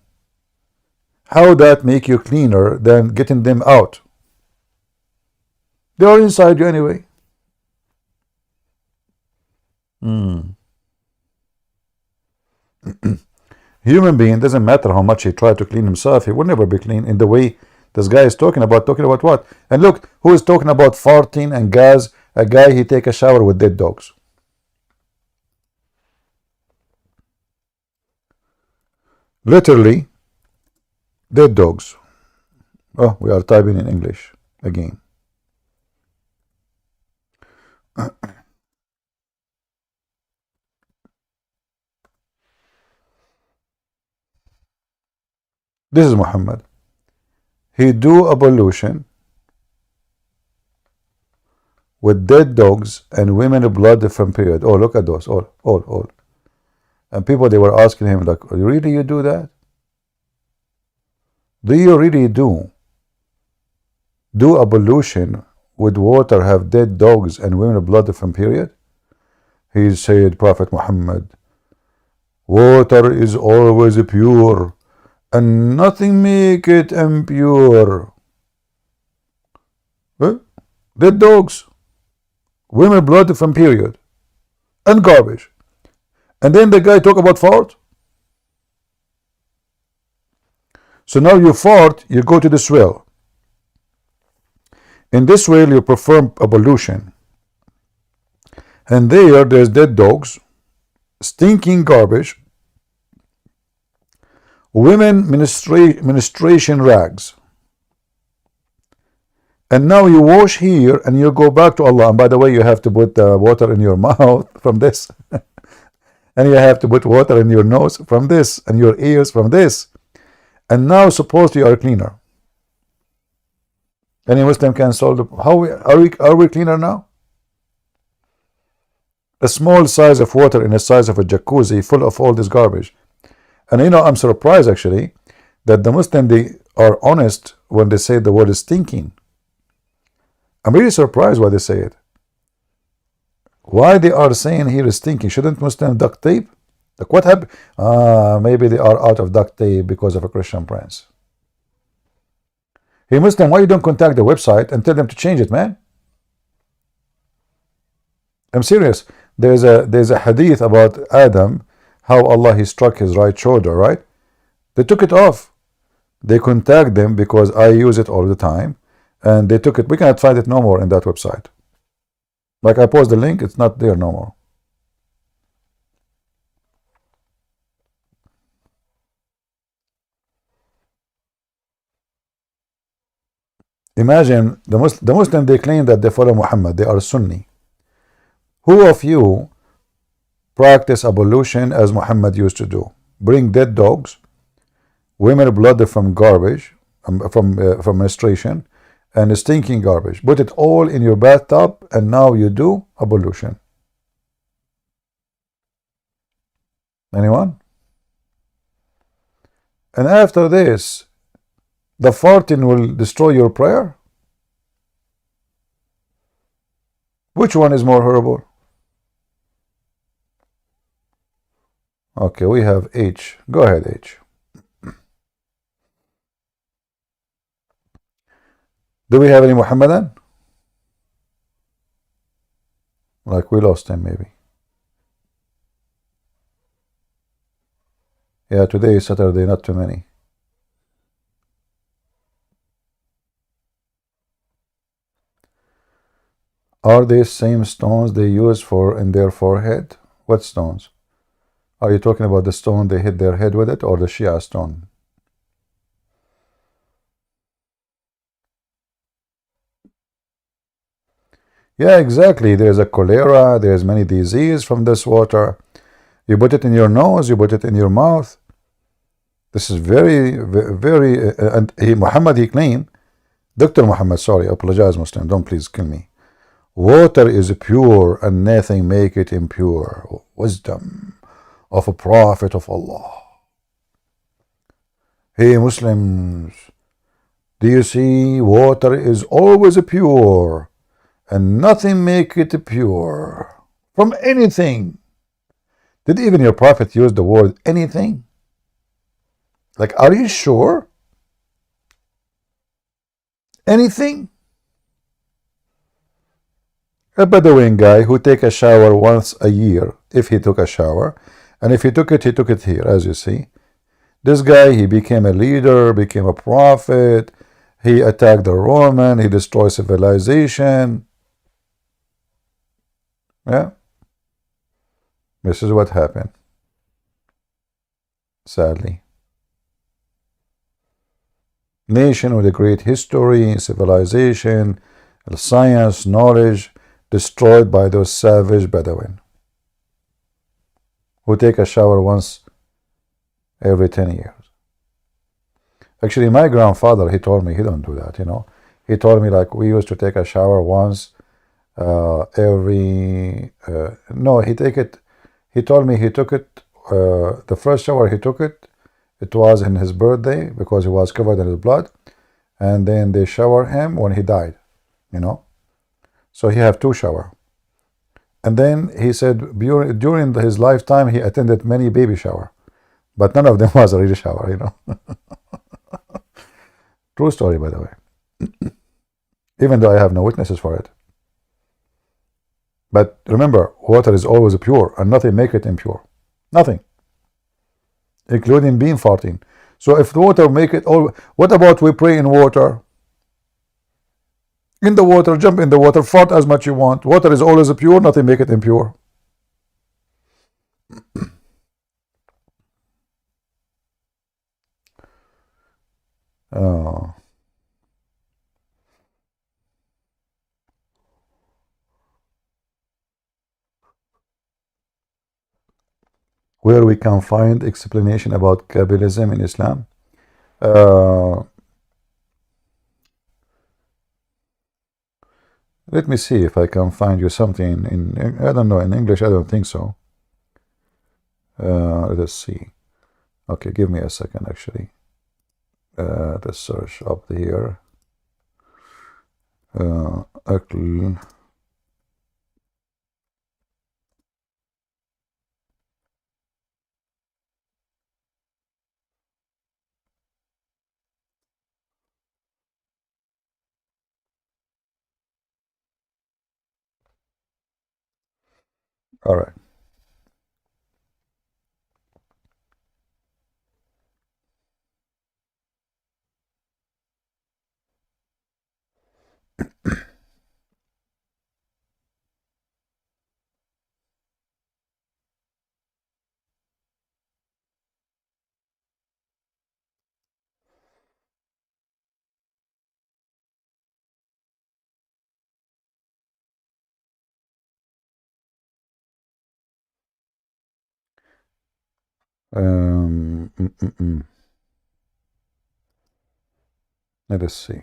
how that make you cleaner than getting them out? They are inside you anyway. Human being, doesn't matter how much he tried to clean himself, he will never be clean in the way this guy is talking about. Talking about what? And look, who is talking about farting and gas? A guy, he take a shower with dead dogs. Literally, dead dogs. Oh, we are typing in English again. This is Muhammad. He do ablution with dead dogs and women blood from period. Oh, look at those. All. And people, they were asking him, like, really you do that? Do you really do ablution with water have dead dogs and women blood from period? He said, Prophet Muhammad, water is always pure and nothing make it impure. Dead dogs, women blood from period, and garbage. And then the guy talk about fart. So now you fart, you go to this well. In this well you perform ablution. And there's dead dogs, stinking garbage, women menstruation rags. And now you wash here and you go back to Allah. And by the way, you have to put water in your mouth from this. And you have to put water in your nose from this, and your ears from this. And now suppose you are cleaner. Any Muslim can solve the, are we cleaner now? A small size of water in the size of a jacuzzi full of all this garbage. And you know, I'm surprised actually that the Muslim, they are honest when they say the word is stinking. I'm really surprised why they say it. Why they are saying here is stinking? Shouldn't Muslim duct tape? Like what happened? Maybe they are out of duct tape because of a Christian prince. Hey Muslim, why you don't contact the website and tell them to change it, man? I'm serious. There's a hadith about Adam, how Allah he struck his right shoulder, right? They took it off. They contact them because I use it all the time, and they took it. We cannot find it no more in that website. Like I post the link, it's not there no more. Imagine the Muslim, they claim that they follow Muhammad, they are Sunni. Who of you practice ablution as Muhammad used to do? Bring dead dogs, women blood from garbage, from menstruation, and stinking garbage. Put it all in your bathtub, and now you do ablution. Anyone? And after this, the farting will destroy your prayer? Which one is more horrible? Okay, we have H. Go ahead, H. Do we have any Muhammadan? Like we lost him maybe. Yeah, today is Saturday, not too many. Are these same stones they use in their forehead? What stones? Are you talking about the stone they hit their head with it, or the Shia stone? Yeah, exactly. There's a cholera, there's many disease from this water. You put it in your nose, you put it in your mouth. This is very, and Muhammad, he claimed, Dr. Muhammad, sorry, I apologize, Muslim, don't please kill me. Water is pure and nothing make it impure. Wisdom of a prophet of Allah. Hey Muslims, do you see water is always pure and nothing make it pure from anything? Did even your prophet use the word anything? Like, are you sure? Anything? A Bedouin guy who take a shower once a year, if he took a shower, and if he took it here, as you see. This guy, he became a leader, became a prophet, he attacked the Roman, he destroyed civilization. Yeah. This is what happened. Sadly. Nation with a great history, civilization, science, knowledge, destroyed by those savage Bedouin who take a shower once every 10 years. Actually, my grandfather, he told me he don't do that, you know. He told me like we used to take a shower once every no, he told me he took it the first shower he took it was in his birthday because he was covered in his blood, and then they shower him when he died, you know. So he have two shower. And then he said during his lifetime he attended many baby shower, but none of them was a real shower, you know. True story, by the way. Even though I have no witnesses for it. But remember, water is always pure and nothing make it impure. Nothing. Including being farting. So if the water make it all, what about we pray in water? In the water, jump in the water, fart as much you want. Water is always pure, nothing make it impure. Oh. Where we can find explanation about Kabbalism in Islam. Let me see if I can find you something in I don't know, in English, I don't think so. Let's see. Okay, give me a second, actually. Let's search up here. Akl. All right. Let us see.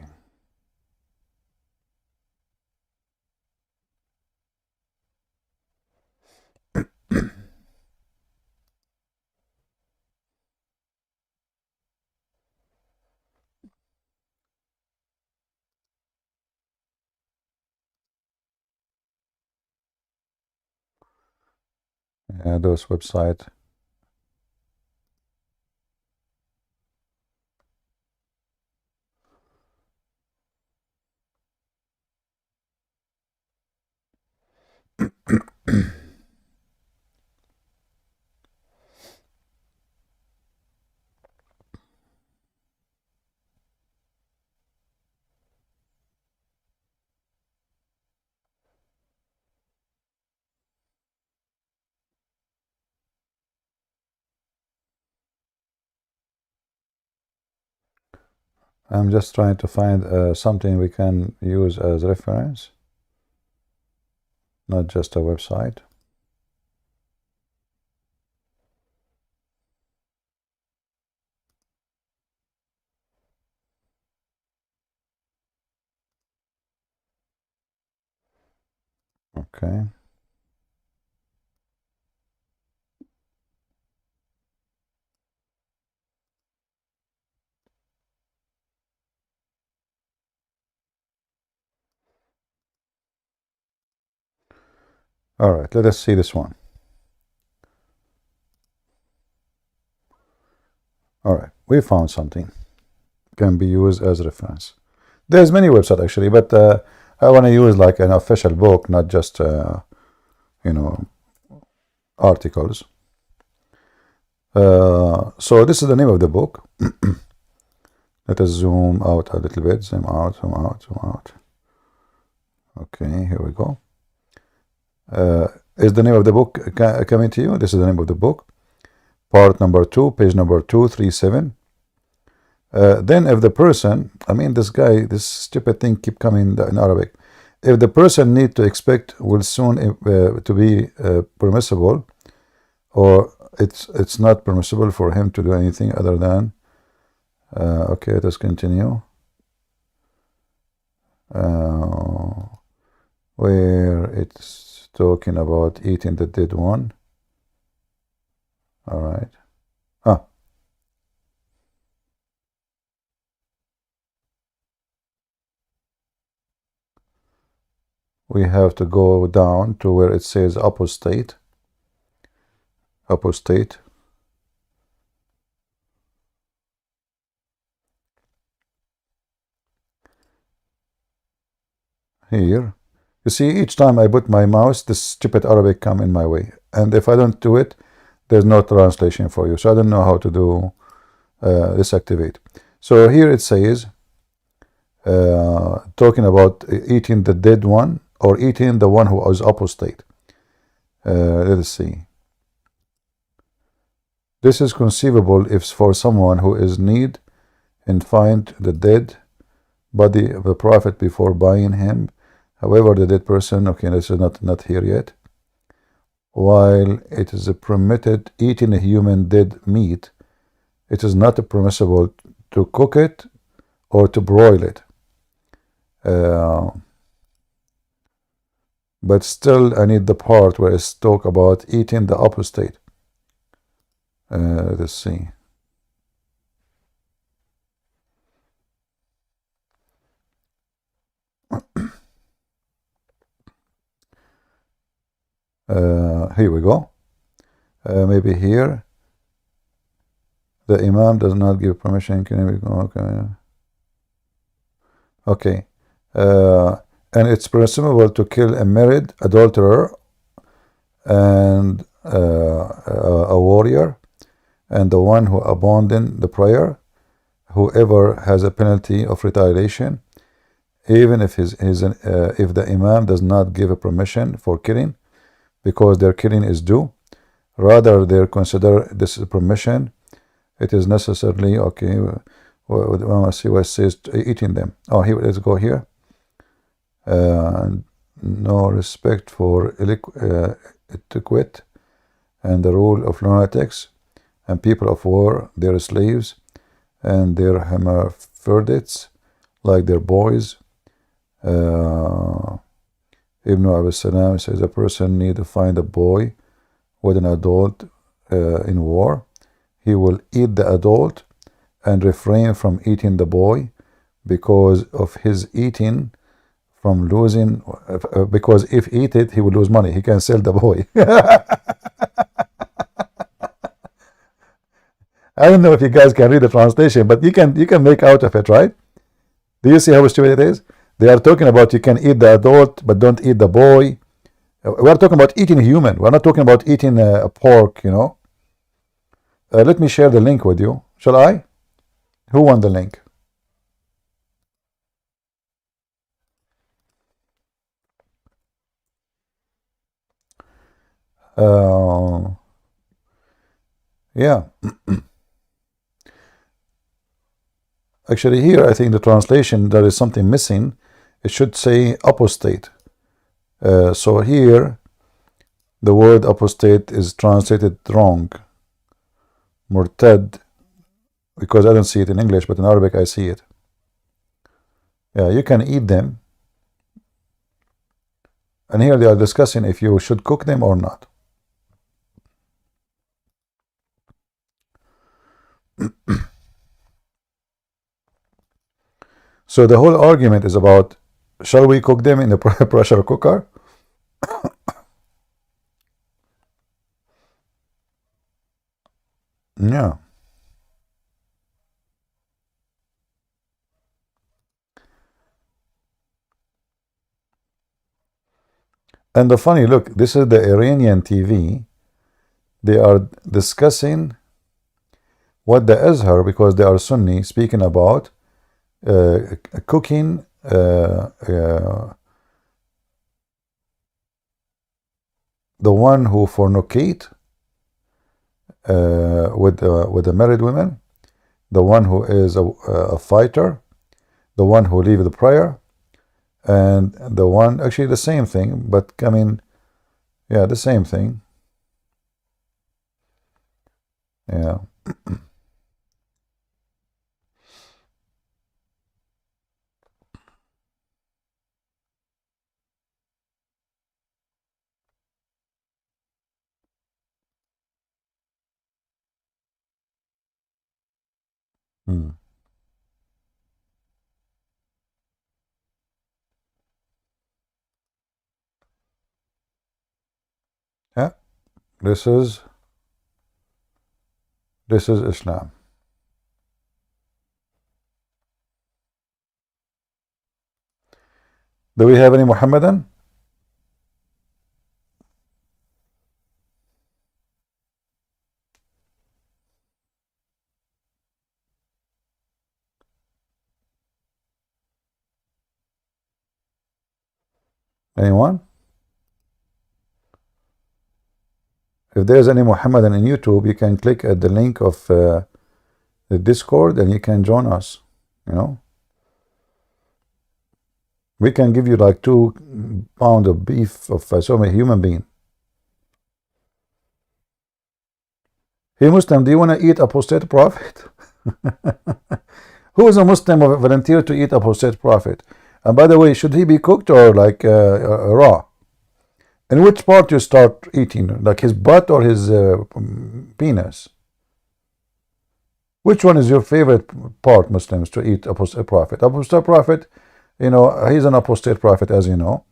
Those website. I'm just trying to find something we can use as reference. not just a website. Okay. All right, let us see this one. All right, we found something. Can be used as reference. There's many websites actually, but I want to use like an official book, not just articles. So this is the name of the book. Let us zoom out a little bit. Zoom out, zoom out, zoom out. Okay, here we go. Is the name of the book coming to you? This is the name of the book. Part number 2, page number 237. Then if the person, I mean this guy, this stupid thing keep coming in Arabic. If the person need to expect will soon to be permissible, or it's not permissible for him to do anything other than, okay, let us continue. Where it's talking about eating the dead one. All right. We have to go down to where it says apostate. Apostate. Here. You see, each time I put my mouse, this stupid Arabic come in my way. And if I don't do it, there's no translation for you. So I don't know how to do disactivate. So here it says, talking about eating the dead one, or eating the one who was apostate. Let us see. This is conceivable if for someone who is need and find the dead body of the prophet before buying him. However, the dead person, okay, this is not here yet. While it is permitted eating a human dead meat, it is not permissible to cook it or to broil it. But still, I need the part where it's talk about eating the apostate. Let's see. Here we go. Maybe here. The Imam does not give permission. Can we go? Okay. And it's permissible to kill a married adulterer and a warrior and the one who abandoned the prayer, whoever has a penalty of retaliation, even if if the Imam does not give a permission for killing, because their killing is due. Rather, they consider this permission. It is necessarily, okay, let's see what it says, eating them. Oh, here, let's go here. No respect for etiquette and the rule of lunatics and people of war, their slaves and their hermaphrodites, like their boys. Ibn Abu Salam says a person need to find a boy with an adult in war. He will eat the adult and refrain from eating the boy because of his eating from losing, because if eat it, he will lose money. He can sell the boy. I don't know if you guys can read the translation, but you can make out of it, right? Do you see how stupid it is? They are talking about you can eat the adult, but don't eat the boy. We're talking about eating human. We're not talking about eating a pork, you know. Let me share the link with you. Shall I? Who won the link? Yeah. Actually, here I think the translation, there is something missing. It should say apostate. So here the word apostate is translated wrong, murtad, because I don't see it in English, but in Arabic I see it. Yeah, you can eat them. And here they are discussing if you should cook them or not. So the whole argument is about, shall we cook them in the pressure cooker? Yeah. And the funny, look, this is the Iranian TV. They are discussing what the Azhar, because they are Sunni, speaking about cooking the one who fornicate with the married women, the one who is a fighter, the one who leave the prayer, and the one, actually the same thing, but I mean, yeah, the same thing. Yeah. Hmm. Yeah, this is Islam. Do we have any Muhammadan? Anyone? If there's any Muhammadan in YouTube, you can click at the link of the Discord and you can join us. You know, we can give you like 2 pounds of beef of some human being. Hey Muslim, do you want to eat apostate prophet? Who is a Muslim who volunteer to eat apostate prophet? And by the way, should he be cooked or like raw? And which part you start eating, like his butt or his penis? Which one is your favorite part, Muslims, to eat apostate prophet? Apostate prophet, you know, he's an apostate prophet, as you know.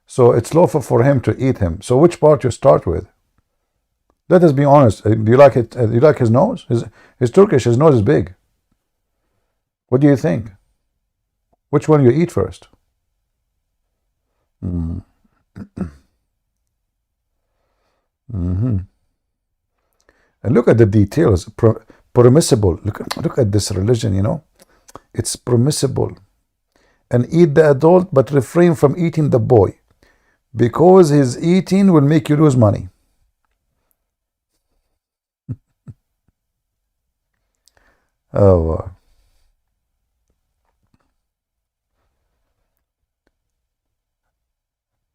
So it's lawful for him to eat him. So which part you start with? Let us be honest. Do you like it? Do you like his nose? His Turkish, his nose is big. What do you think? Which one you eat first? Mm. Mm-hmm. And look at the details. Permissible. Look at this religion, you know. It's permissible. And eat the adult, but refrain from eating the boy, because his eating will make you lose money. Oh.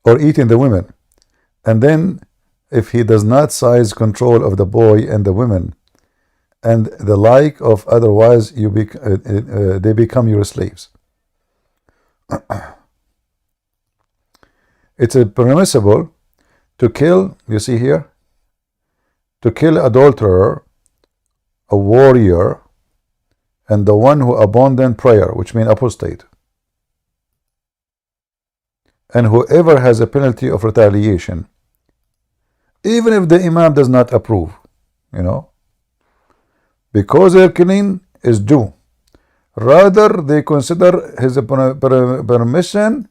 Or eating the women. And then if he does not seize control of the boy and the women and the like of, otherwise they become your slaves. It's permissible to kill, you see here, to kill adulterer, a warrior, and the one who abandoned prayer, which means apostate, and whoever has a penalty of retaliation, even if the imam does not approve, you know, because their killing is due. Rather, they consider his permission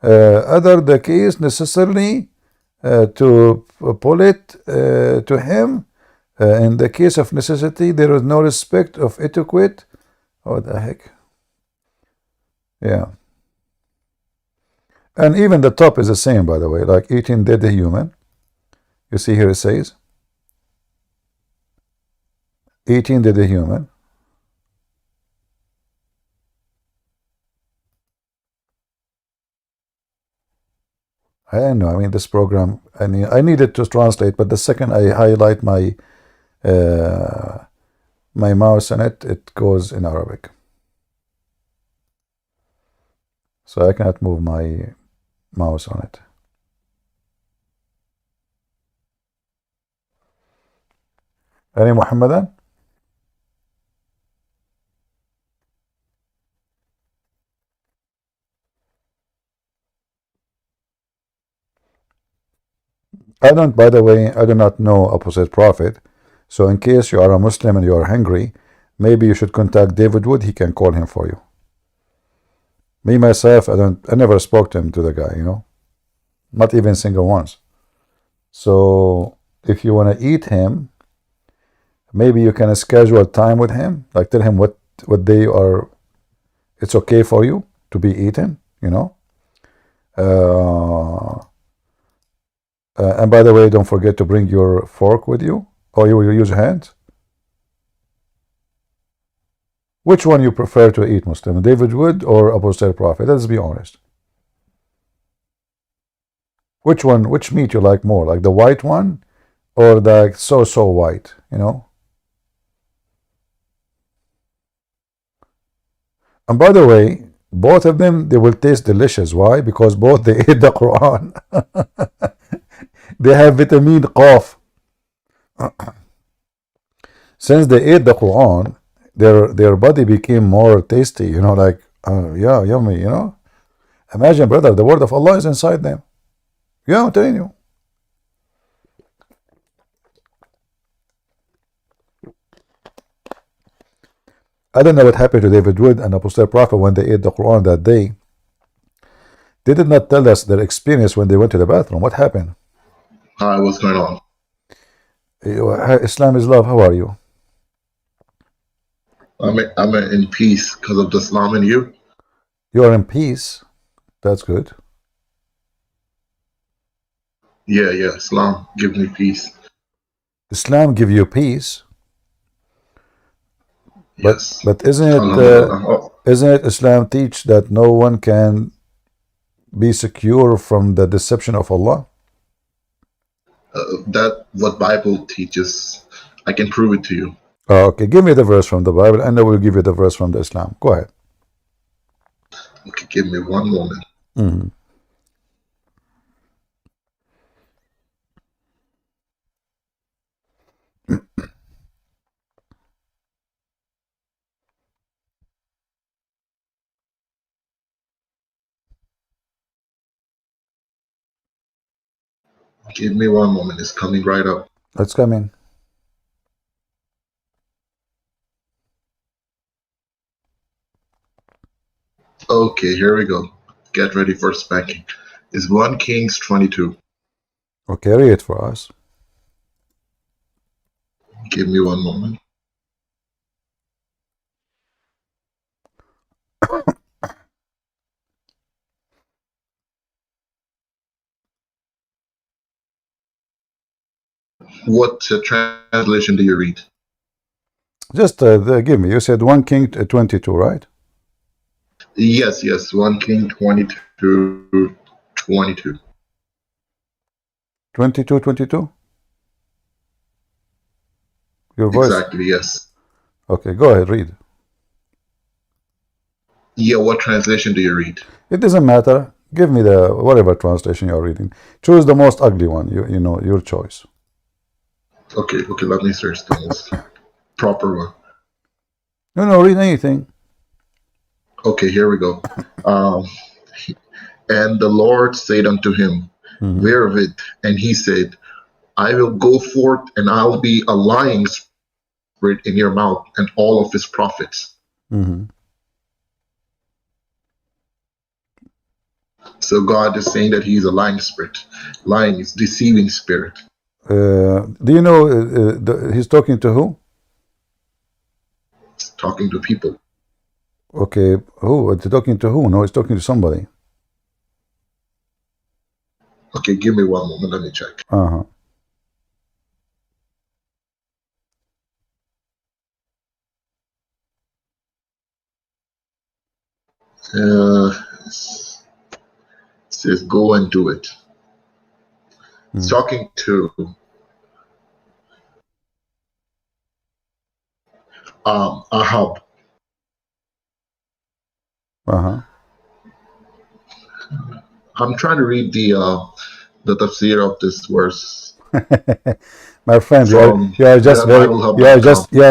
other the case necessarily to pull it to him. In the case of necessity, there is no respect of etiquette. What the heck? Yeah. And even the top is the same, by the way, like eating dead human. You see here it says, eating dead human. I don't know. I mean, this program, I needed to translate, but the second I highlight my my mouse on it, it goes in Arabic. So I cannot move my mouse on it. Any Muhammadan? I don't, by the way, I do not know opposite prophet. So in case you are a Muslim and you are hungry, maybe you should contact David Wood. He can call him for you. Me, myself, I never spoke to him, to the guy, you know, not even single once. So if you want to eat him, maybe you can schedule time with him, like tell him what day are, it's okay for you to be eaten, you know. And by the way, don't forget to bring your fork with you, or you will use hands. Which one you prefer to eat, Muslim? David Wood or Apostle Prophet? Let's be honest. Which one, which meat you like more? Like the white one or the so white, you know? And by the way, both of them, they will taste delicious. Why? Because both they ate the Quran. They have vitamin Qaf. Since they ate the Quran, their body became more tasty, you know, like, yeah, yummy, you know. Imagine, brother, the word of Allah is inside them. Yeah, I'm telling you. I don't know what happened to David Wood and Apostle Prophet when they ate the Quran that day. They did not tell us their experience when they went to the bathroom. What happened? Hi, what's going on? Islam is love. How are you? I'm in peace because of the Islam and you. You are in peace. That's good. Yeah, Islam give me peace. Islam give you peace. Yes. But isn't it Islam teach that no one can be secure from the deception of Allah? That what Bible teaches. I can prove it to you. Okay, give me the verse from the Bible, and I will give you the verse from the Islam. Go ahead. Okay, give me one moment. Give me one moment. It's coming right up. Let's come in. Okay, here we go. Get ready for spanking. It's 1 Kings 22. Okay, read it for us. Give me one moment. What translation do you read? Just give me. You said 1 King 22, right? Yes, 1 King 22. 22. 22. Your voice. Exactly, yes. Okay, go ahead, read. Yeah, what translation do you read? It doesn't matter. Give me the whatever translation you're reading. Choose the most ugly one. You know, your choice. Okay, let me search the most proper one. No, read anything. Okay, here we go. And the Lord said unto him, Where of it? And he said, I will go forth, and I'll be a lying spirit in your mouth, and all of his prophets. So God is saying that he's a lying spirit. Lying is deceiving spirit. Do you know he's talking to who? He's talking to people. Okay, who? He's talking to who? No, he's talking to somebody. Okay, give me one moment. Let me check. It says, go and do it. He's talking to Ahab. I'm trying to read the tafsir of this verse. My friend, you are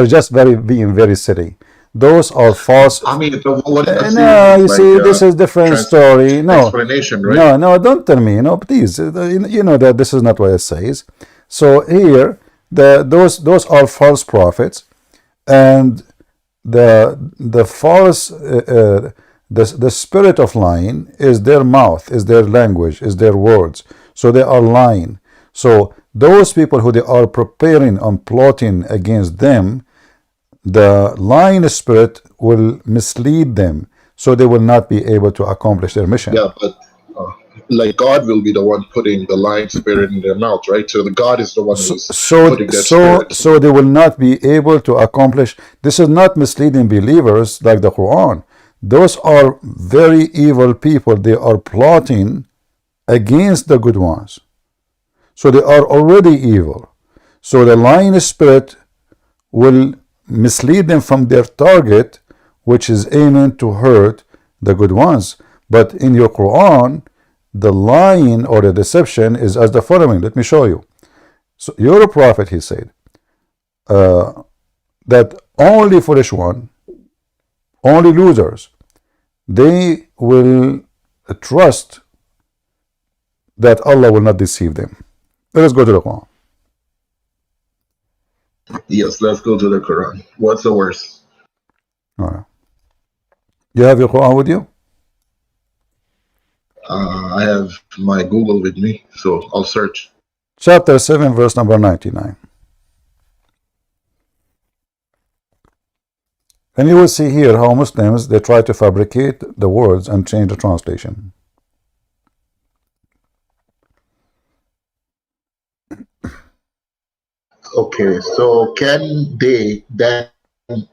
just being very silly. Those are false. I mean, what is no, you see, this is different story. No, explanation, right? No, don't tell me. No, please. You know that this is not what it says. So here, those are false prophets, and the false the spirit of lying is their mouth, is their language, is their words. So they are lying. So those people who they are preparing and plotting against them, the lying spirit will mislead them, so they will not be able to accomplish their mission. Yeah, but like God will be the one putting the lying spirit in their mouth, right? So the God is the one who's putting that spirit. So they will not be able to accomplish. This is not misleading believers like the Quran. Those are very evil people. They are plotting against the good ones. So they are already evil. So the lying spirit will mislead them from their target, which is aiming to hurt the good ones. But in your Quran, the lying or the deception is as the following. Let me show you. So you're a prophet, he said, that only foolish one, only losers, they will trust that Allah will not deceive them. Let us go to the Quran. Yes, let's go to the Quran. What's the verse? All right. You have your Quran with you? I have my Google with me, so I'll search. Chapter 7, verse number 99. And you will see here how Muslims, they try to fabricate the words and change the translation. Okay, so can they then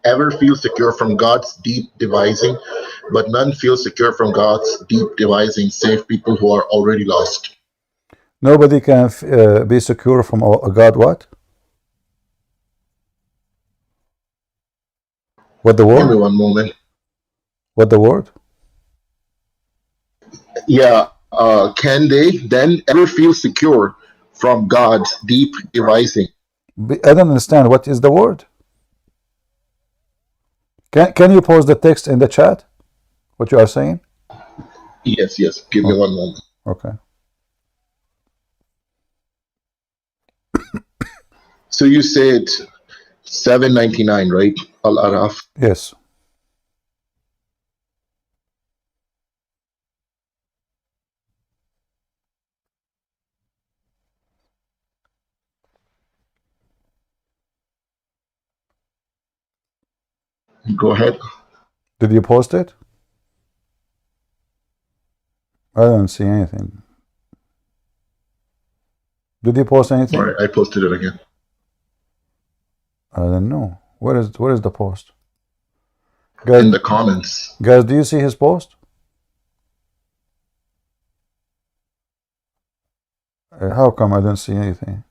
ever feel secure from God's deep devising, but none feel secure from God's deep devising, save people who are already lost? Nobody can be secure from God what? What the word? Give me one moment. What the word? Yeah, can they then ever feel secure from God's deep devising? I don't understand. What is the word? Can you post the text in the chat? What you are saying? Yes, give me one moment. Okay. So you said 799, right? Al-Araf. Yes. Go ahead. Did you post it? I don't see anything. Did you post anything? All right, I posted it again. I don't know. Where is the post? Guys, in the comments. Guys, do you see his post? How come I don't see anything?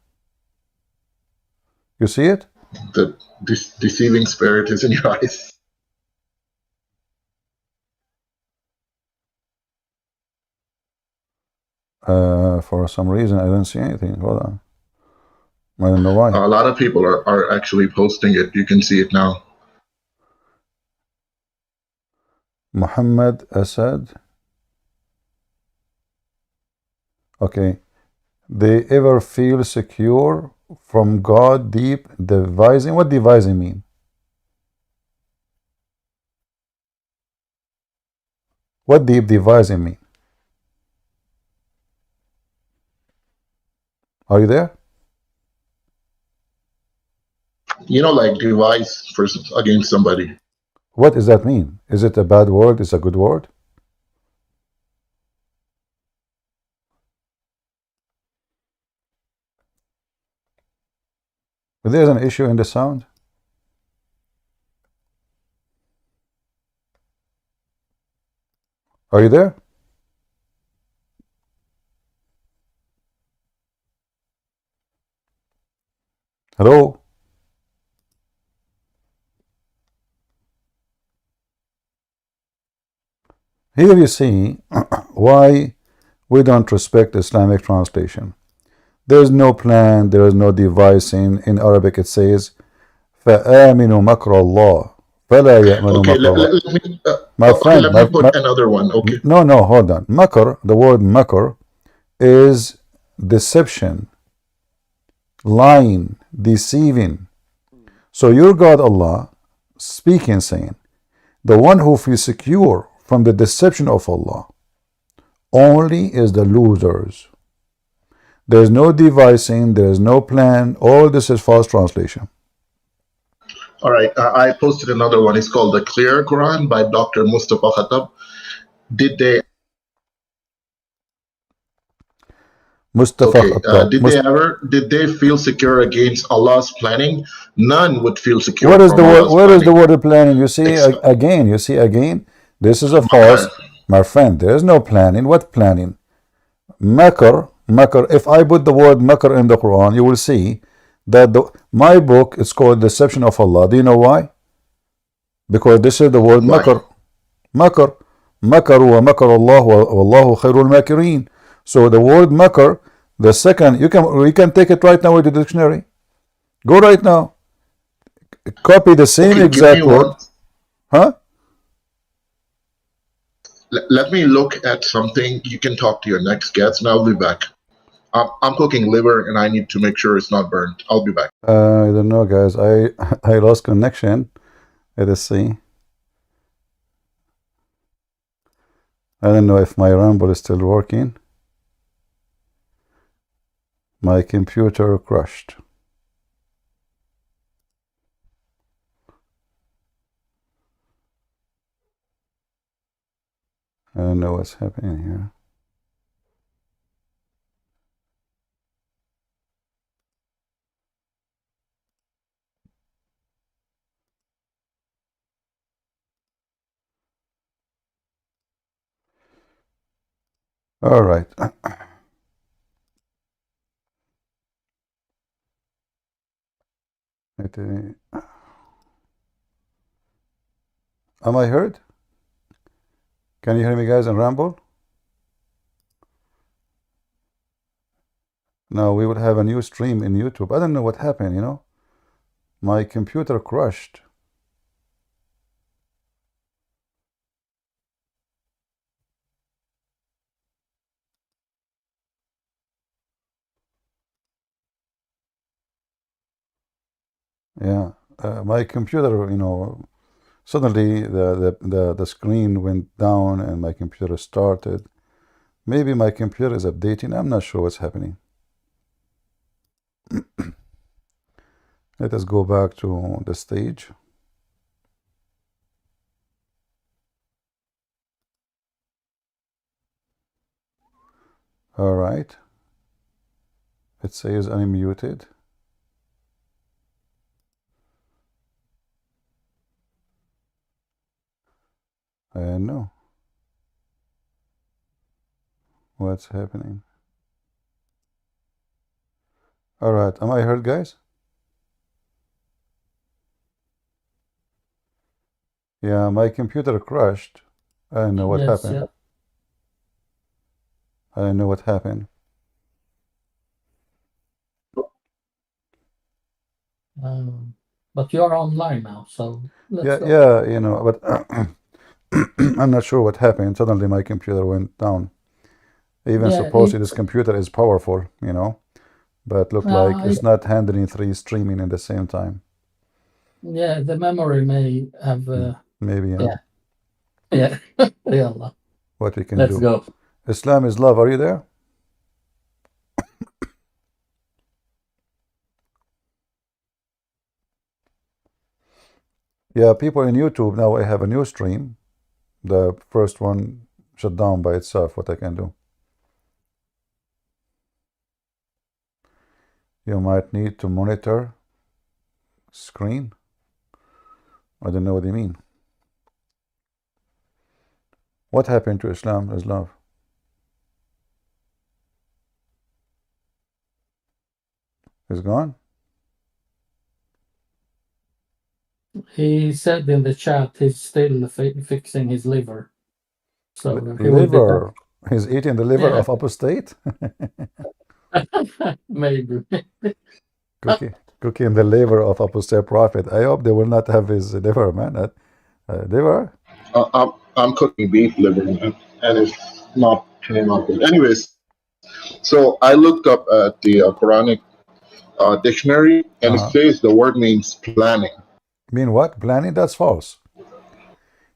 You see it? The deceiving spirit is in your eyes. For some reason, I don't see anything. Hold on. I don't know why. A lot of people are actually posting it. You can see it now. Muhammad Asad. Okay. They ever feel secure from God deep devising? What devising mean? What deep devising mean? Are you there? You know, like devise against somebody. What does that mean? Is it a bad word? Is it a good word? But there's an issue in the sound. Are you there? Hello? Here you see why we don't respect Islamic translation. There is no plan, there is no devising. In Arabic it says, فَآمِنُوا مَكْرَ اللَّهِ فَلَا يَأْمَنُوا Okay, مَكْرَ اللَّهِ. let me My okay, friend, let me put another one. Okay. no, hold on. Makr, the word makr is deception, lying, deceiving. So your God Allah speaking, saying, the one who feels secure from the deception of Allah only is the losers. There's no devising, there's no plan. All this is false translation. All right, I posted another one. It's called The Clear Quran by Dr. Mustafa Khattab. Did they Mustafa Okay, Khattab. did they feel secure against Allah's planning? None would feel secure What is from the word? Allah's Where is the planning. word planning? You see again. You see again. This is a false, my friend. There is no planning. What planning? Makr, makr. If I put the word makr in the Quran, you will see that my book is called Deception of Allah. Do you know why? Because this is the word makr, makr, makr wa makr Allah wallahu khairul makirin. So the word makr, the second, you can take it right now with the dictionary. Go right now. Copy the same exact word. Huh? Let me look at something. You can talk to your next guest, and I'll be back. I'm cooking liver, and I need to make sure it's not burnt. I'll be back. I don't know, guys. I lost connection. Let us see. I don't know if my Rumble is still working. My computer crashed. I don't know what's happening here. All right. Am I heard? Can you hear me, guys, in Rumble? No, we would have a new stream in YouTube. I don't know what happened, you know. My computer crashed. Yeah, my computer, you know, suddenly the screen went down and my computer started. Maybe my computer is updating. I'm not sure what's happening. Let us go back to the stage. All right. It says unmuted. I don't know what's happening. All right. Am I heard, guys? Yeah, my computer crashed. I don't know what happened. Yeah. I don't know what happened. But you are online now, so let's go. Yeah, you know, but I'm not sure what happened. Suddenly my computer went down. Even supposedly this computer is powerful, you know, but look like it's not handling 3 streaming at the same time. Yeah, the memory may have. Maybe, yeah. Yeah. Yeah. What we can Let's do. go. Islam is love. Are you there? Yeah, people in YouTube now. I have a new stream. The first one shut down by itself. What I can do? You might need to monitor screen. I don't know what you mean. What happened to Islam is love? It's gone? He said in the chat he's still fixing his liver. So he will be back. Liver. He's eating the liver Yeah. of apostate? Maybe. Cooking the liver of apostate prophet. I hope they will not have his liver, man. Liver? I'm cooking beef liver, man, and it's not turning out good. Anyways, so I looked up at the Quranic dictionary, and it says the word means planning. Mean what? Planning? That's false.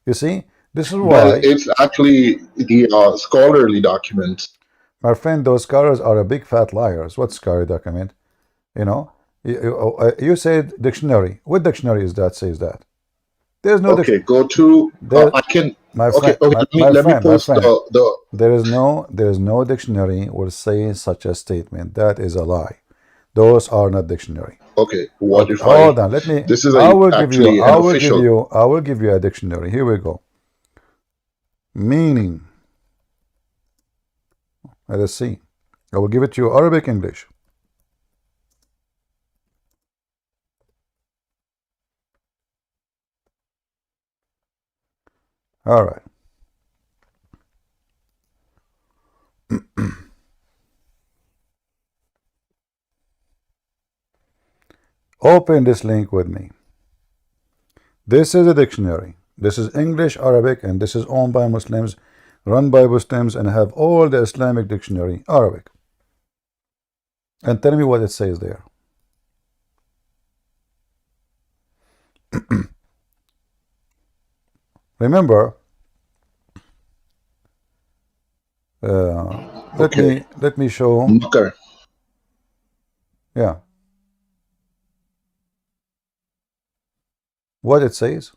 You see, this is Well, why. it's actually the scholarly document. My friend, those scholars are a big fat liars. What scholarly document? You know, you said dictionary. What dictionary is that says that? There's no Okay, go to. I can. My Okay, friend, okay. Let me post the. There is no dictionary will say such a statement. That is a lie. Those are not dictionary. Okay, what if hold on? Let me. This is I will give you a dictionary. Here we go. Meaning. Let us see. I will give it to you Arabic, English. All right. Open this link with me. This is a dictionary. This is English, Arabic, and this is owned by Muslims, run by Muslims, and have all the Islamic dictionary, Arabic. And tell me what it says there. Remember, let me show. Makar. Yeah. What it says.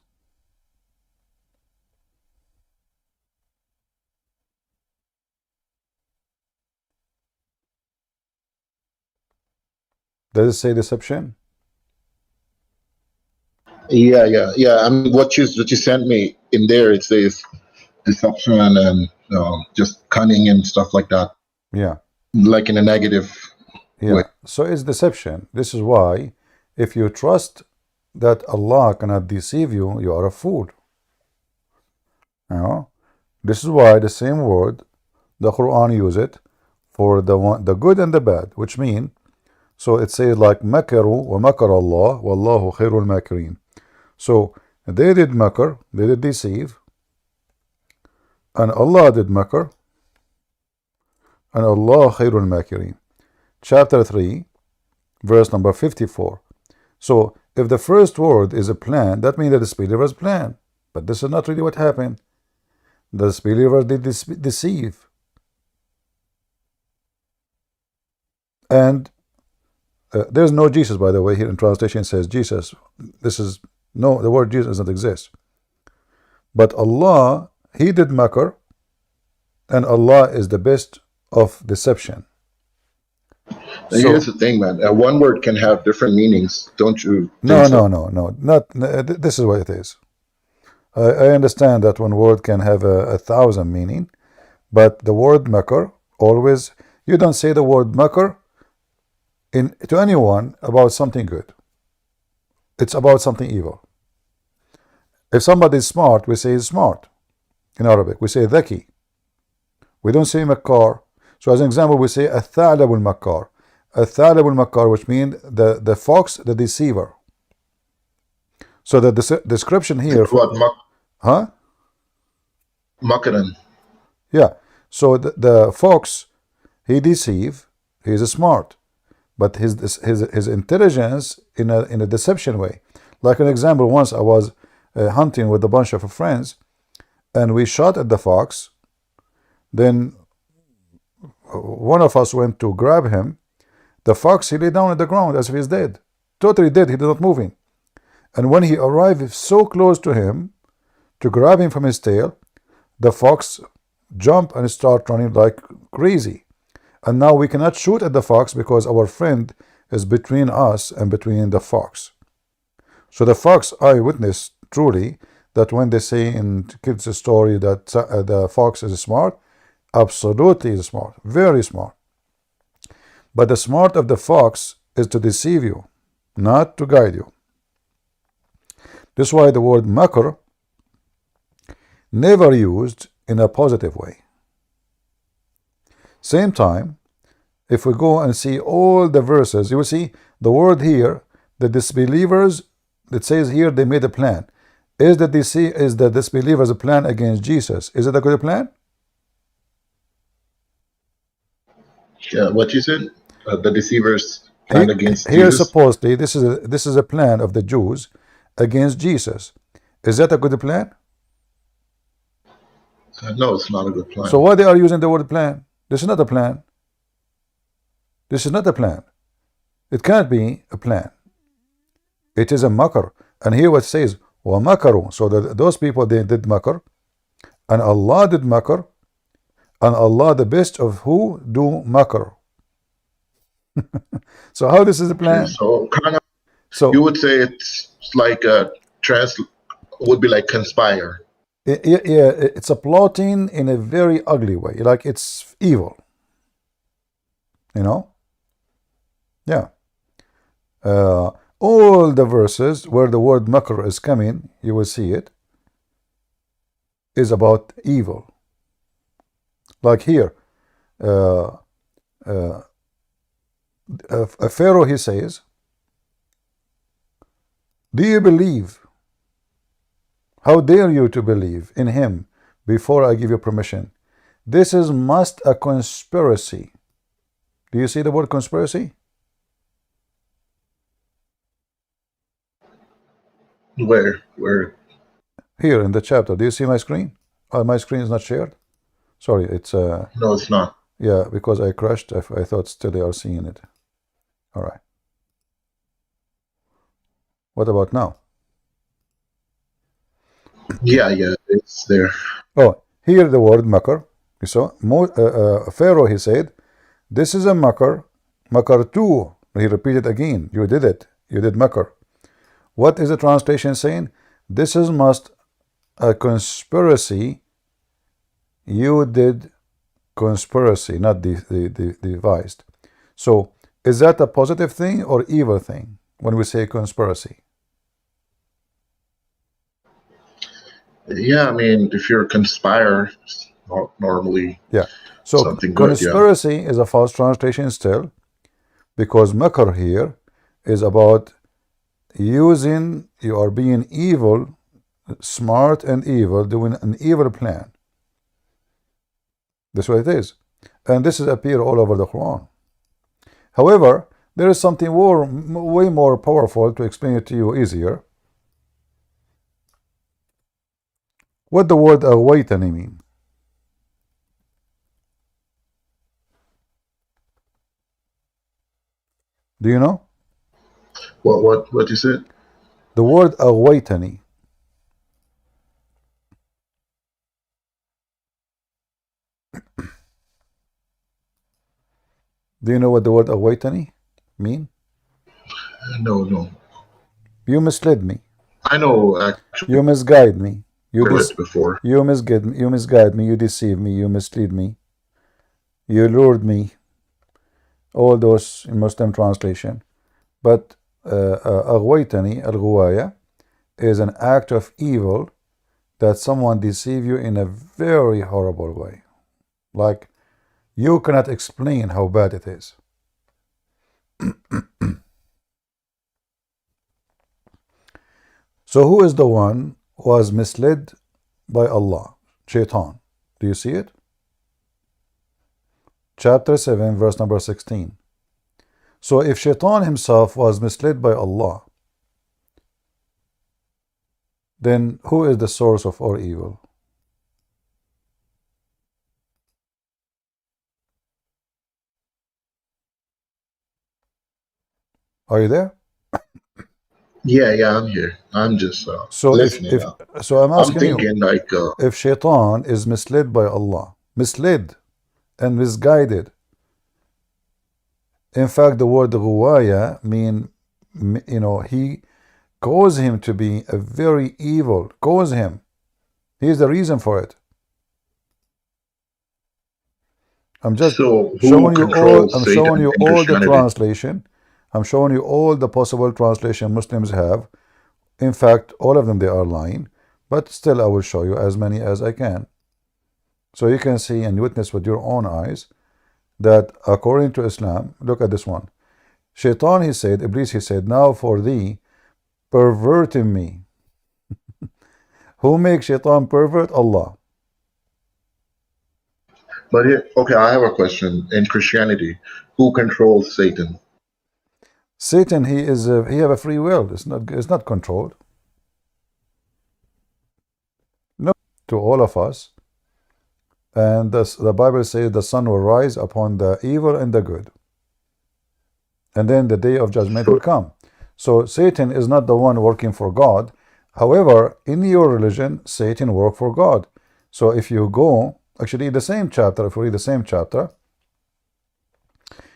Does it say deception? Yeah. I mean, what you sent me in there, it says deception and just cunning and stuff like that. Yeah. Like in a negative way. So it's deception. This is why, if you trust that Allah cannot deceive you, you are a fool. You know? This is why the same word, the Quran use it for the good and the bad, which mean, so it says like makaru wa makar Allah wallahu khairul makirin. So they did makar, they did deceive, and Allah did makar, and Allah khairul makirin. Chapter 3, verse number 54. So if the first word is a plan, that means that the disbelievers plan. But this is not really what happened. The disbelievers did deceive. And there's no Jesus, by the way. Here in translation says Jesus. The word Jesus doesn't exist. But Allah, He did makar, and Allah is the best of deception. Here's the thing, man. One word can have different meanings, don't you? No. This is what it is. I understand that one word can have 1,000 meaning, but the word makar always, you don't say the word makar to anyone about something good. It's about something evil. If somebody is smart, we say he's smart. In Arabic, we say dhaki. We don't say makar. So as an example, we say al-thalab al-makar. Al-thalab al-makar, which means the fox, the deceiver. So the description here. What? Makaran. Yeah. So the fox, he deceive. He is smart, but his intelligence in a deception way. Like an example, once I was hunting with a bunch of friends, and we shot at the fox. Then one of us went to grab him. The fox, he lay down on the ground as if he's dead. Totally dead, he did not moving. And when he arrived so close to him to grab him from his tail, the fox jumped and started running like crazy. And now we cannot shoot at the fox because our friend is between us and between the fox. So the fox eyewitness truly that when they say in kids' story that the fox is smart, absolutely is smart, very smart. But the smart of the fox is to deceive you, not to guide you. This is why the word makr never used in a positive way. Same time, if we go and see all the verses, you will see the word here, the disbelievers, it says here they made a plan. Is the disbelievers a plan against Jesus? Is it a good plan? Yeah, what you said? The deceivers plan against Here Jesus? supposedly this is a plan of the Jews against Jesus. Is that a good plan? No, it's not a good plan. So why they are using the word plan? This is not a plan. This is not a plan. It can't be a plan. It is a makr. And here what it says, وَمَكَرُوا. So that those people, they did makr. And Allah did makr. And Allah, the best of who do makr. So how this is a plan? So kind of, So you would say it's like would be like conspire. yeah, it's a plotting in a very ugly way. Like it's evil. You know? Yeah. All the verses where the word makr is coming, you will see it, is about evil. Like here, a Pharaoh, he says, do you believe? How dare you to believe in him before I give you permission? This is must a conspiracy. Do you see the word conspiracy? Where? Here in the chapter. Do you see my screen? My screen is not shared. Sorry, it's No, it's not. yeah, because I crashed. I thought still they are seeing it. All right. What about now? Yeah, it's there. Oh, here the word makr. You saw? Pharaoh, he said, this is a makr. Makr too. He repeated again. You did it. You did makr. What is the translation saying? This is must a conspiracy. You did conspiracy, not devised. So, is that a positive thing or evil thing when we say conspiracy? Yeah, I mean, if you're a conspire, it's normally Yeah. So something good. conspiracy is a false translation still, because makr here is about using, you are being evil, smart and evil, doing an evil plan. That's what it is. And this is appear all over the Quran. However, there is something way more powerful to explain it to you easier. What the word awaitani mean? Do you know? What you said? The word awaitani. Do you know what the word awaitani mean? No. You misled me. I know, actually. You misguide me. You before. You misguide me. You deceive me. You mislead me. You lured me. All those in Muslim translation. But aghwaytani, al-ghuwaya, is an act of evil that someone deceive you in a very horrible way. Like, you cannot explain how bad it is. So who is the one who was misled by Allah? Shaitan. Do you see it? Chapter 7, verse number 16. So if Shaitan himself was misled by Allah, then who is the source of all evil? Are you there? Yeah, I'm here. I'm just So listening. so I'm asking thinking you, like if Shaitan is misled by Allah, misled and misguided. In fact, the word ghuwaya mean, you know, he caused him to be a very evil. Caused him. He is the reason for it. I'm just showing you all. I'm showing you all the translation. I'm showing you all the possible translation Muslims have In fact, all of them, they are lying, but still I will show you as many as I can. So you can see and witness with your own eyes that according to Islam, look at this one. Shaitan, he said, Iblis, he said, now for thee, perverting me. Who makes Shaitan pervert? Allah. But okay, I have a question. In Christianity, who controls Satan? Satan, he have a free will. It's not controlled. No, to all of us. And the Bible says the sun will rise upon the evil and the good. And then the day of judgment will come. So Satan is not the one working for God. However, in your religion, Satan works for God. So if you go, actually the same chapter, if you read the same chapter,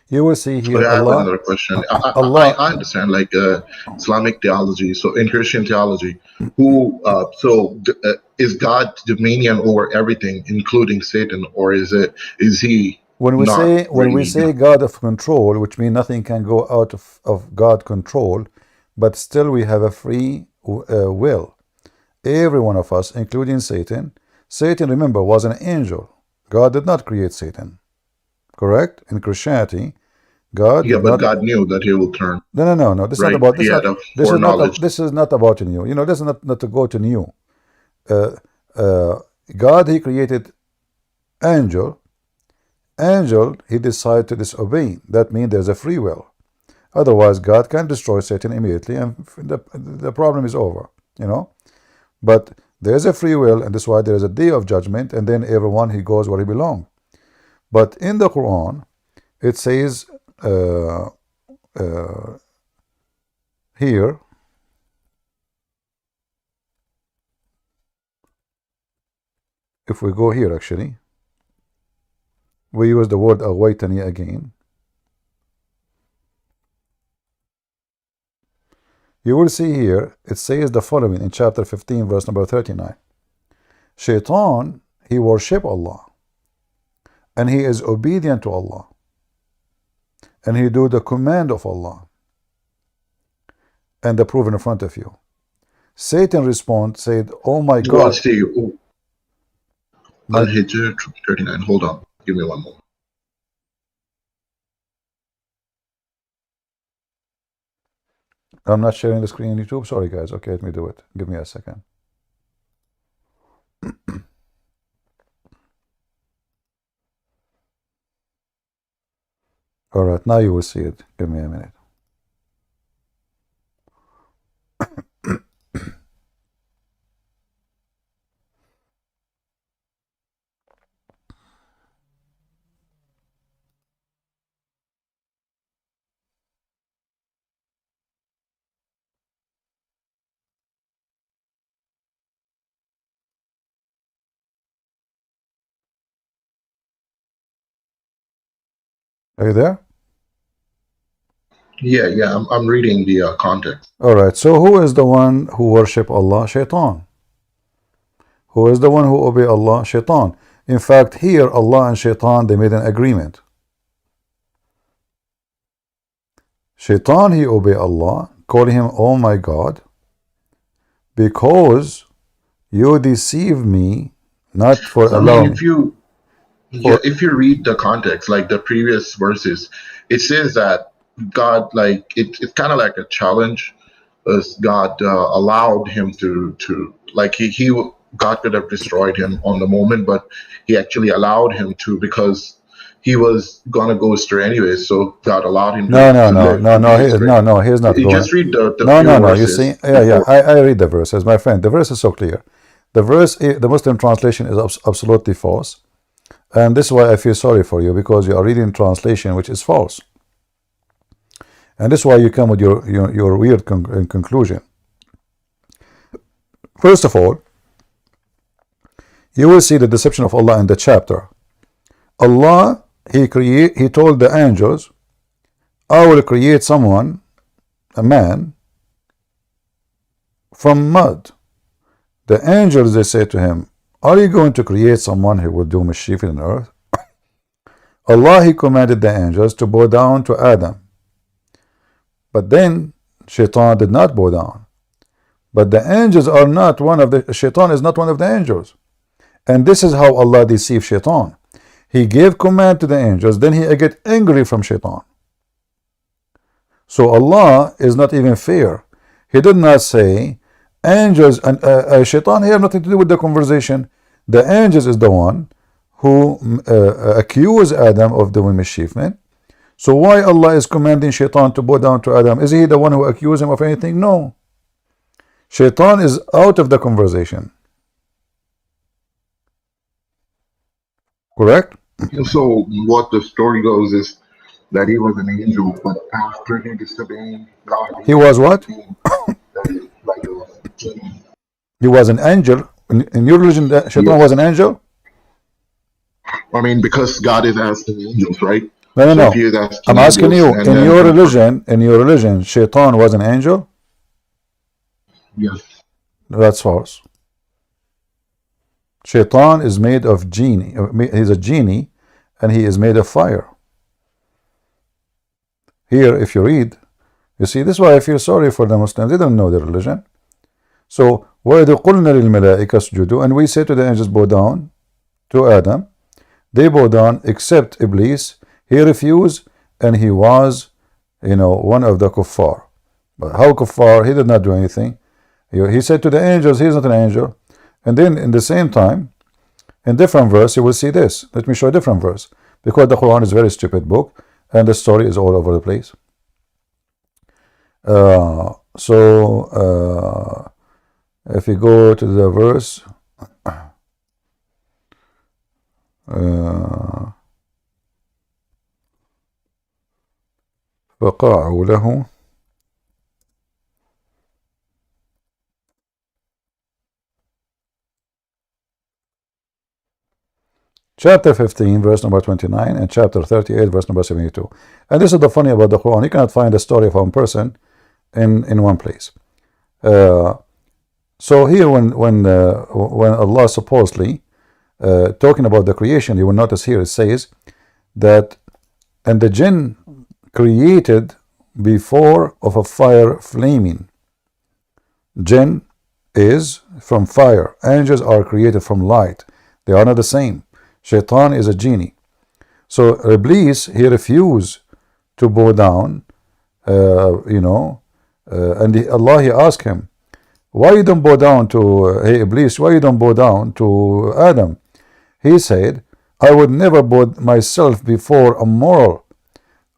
you will see here Okay, I have Allah. another question. Allah. I understand like Islamic theology. So in Christian theology, is God dominion over everything, including Satan, or is he when we not say God of control, which means nothing can go out of God control, but still we have a free will. Every one of us, including Satan. Satan, remember, was an angel. God did not create Satan. Correct? In Christianity, God God knew that he will turn. No. This is not about this. This is not about new. You know, this is not to go to new. God, he created angel. Angel, he decided to disobey. That means there's a free will. Otherwise, God can destroy Satan immediately, and the problem is over. You know, but there's a free will, and that's why there is a day of judgment, and then everyone he goes where he belongs. But in the Quran, it says here, if we go here, actually, we use the word awaitani again. You will see here, it says the following in chapter 15, verse number 39. Shaitan, he worship Allah, and he is obedient to Allah, and he do the command of Allah, and the proof in front of you. Satan respond, said, oh my God. Al-Hijr 39, hold on, give me one moment. I'm not sharing the screen on YouTube. Sorry, guys. Okay, let me do it. Give me a second. All right, now you will see it. Give me a minute. Are you there? Yeah, I'm reading the context. All right, so who is the one who worship Allah? Shaitan. Who is the one who obey Allah? Shaitan. In fact, here Allah and Shaitan, they made an agreement. Shaitan, he obey Allah, call him, oh my God, because you deceive me, not for allowing. If you read the context, like the previous verses, it says that God, like it's kind of like a challenge. God allowed him to like God could have destroyed him on the moment, but he actually allowed him to because he was gonna go astray anyway. So God allowed him. No. He's not going. Just read the no. verses. You see, yeah. I read the verses, my friend. The verse is so clear. The verse, the Muslim translation is absolutely false, and this is why I feel sorry for you, because you are reading translation which is false, and this is why you come with your weird conclusion. First of all, you will see the deception of Allah in the chapter. Allah, he told the angels, I will create someone, a man, from mud. The angels, they say to him, are you going to create someone who will do mischief in the earth? Allah, he commanded the angels to bow down to Adam. But then Shaitan did not bow down, But the angels are not one of the, shaitan is not one of the angels. And this is how Allah deceived shaitan. He gave command to the angels, then he get angry from shaitan. So Allah is not even fair. He did not say angels and shaitan have nothing to do with the conversation. The angels is the one who accused Adam of doing mischievement. So why Allah is commanding shaitan to bow down to Adam? Is he the one who accused him of anything? No. Shaitan is out of the conversation. Correct? So what the story goes is that he was an angel, but after he disobeyed God, He was what? like a genie. He was an angel. In your religion, shaitan was an angel? I mean, because God is asking angels, right? No, no, So no. if he is asking I'm asking you, angels, and in then your religion, shaitan was an angel? yes, That's false. Shaitan is made of genie. He's a genie, and he is made of fire. Here, if you read, you see, this is why I feel sorry for the Muslims. They don't know their religion. So, وَإِذْ قُلْنَا لِلْمَلَائِكَةِ اسْجُدُوا, and we say to the angels, bow down to Adam. They bow down except Iblis. He refused, and he was, one of the kuffar. But how kuffar? He did not do anything. He said to the angels, he's not an angel. And then in the same time, in different verse, you will see this. Let me show a different verse. Because the Quran is a very stupid book, and the story is all over the place. If you go to the verse, فقعوا له chapter 15 verse number 29 and chapter 38 verse number 72. And this is the funny about the Quran. You cannot find a story of one person in one place. So here when Allah supposedly talking about the creation, you will notice here it says that, and the jinn created before of a fire flaming. Jinn is from fire. Angels are created from light. They are not the same. Shaitan is a genie. So Iblis, he refused to bow down, and Allah, he asked him, why you don't bow down to, hey Iblis, why you don't bow down to Adam? He said, I would never bow myself before a mortal,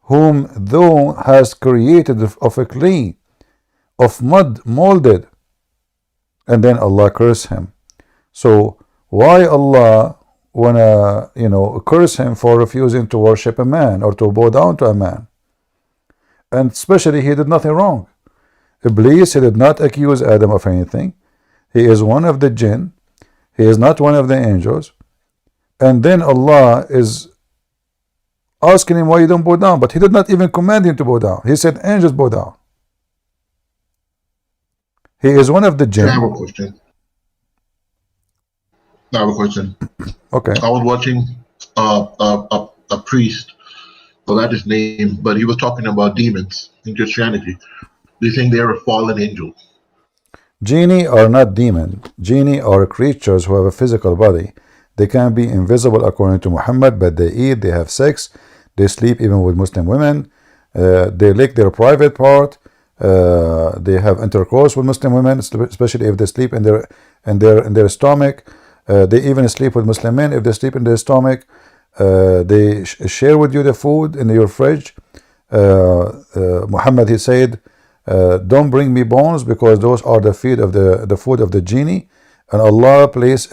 whom thou hast created of a clay, of mud molded. And then Allah cursed him. So why Allah wanna, curse him for refusing to worship a man or to bow down to a man? And especially he did nothing wrong. Iblis, he did not accuse Adam of anything. He is one of the jinn. He is not one of the angels. And then Allah is asking him why you don't bow down. But he did not even command him to bow down. He said, angels bow down. He is one of the jinn. I have a question. Okay. I was watching a priest, forgot his name, but he was talking about demons in Christianity. They think they are fallen angels. Genie are not demon. Genie are creatures who have a physical body. They can be invisible according to Muhammad, but they eat, they have sex, they sleep even with Muslim women, they lick their private part, they have intercourse with Muslim women, especially if they sleep in their stomach. They even sleep with Muslim men if they sleep in their stomach. They share with you the food in your fridge. Muhammad, he said, don't bring me bones, because those are the food of the genie. And Allah placed,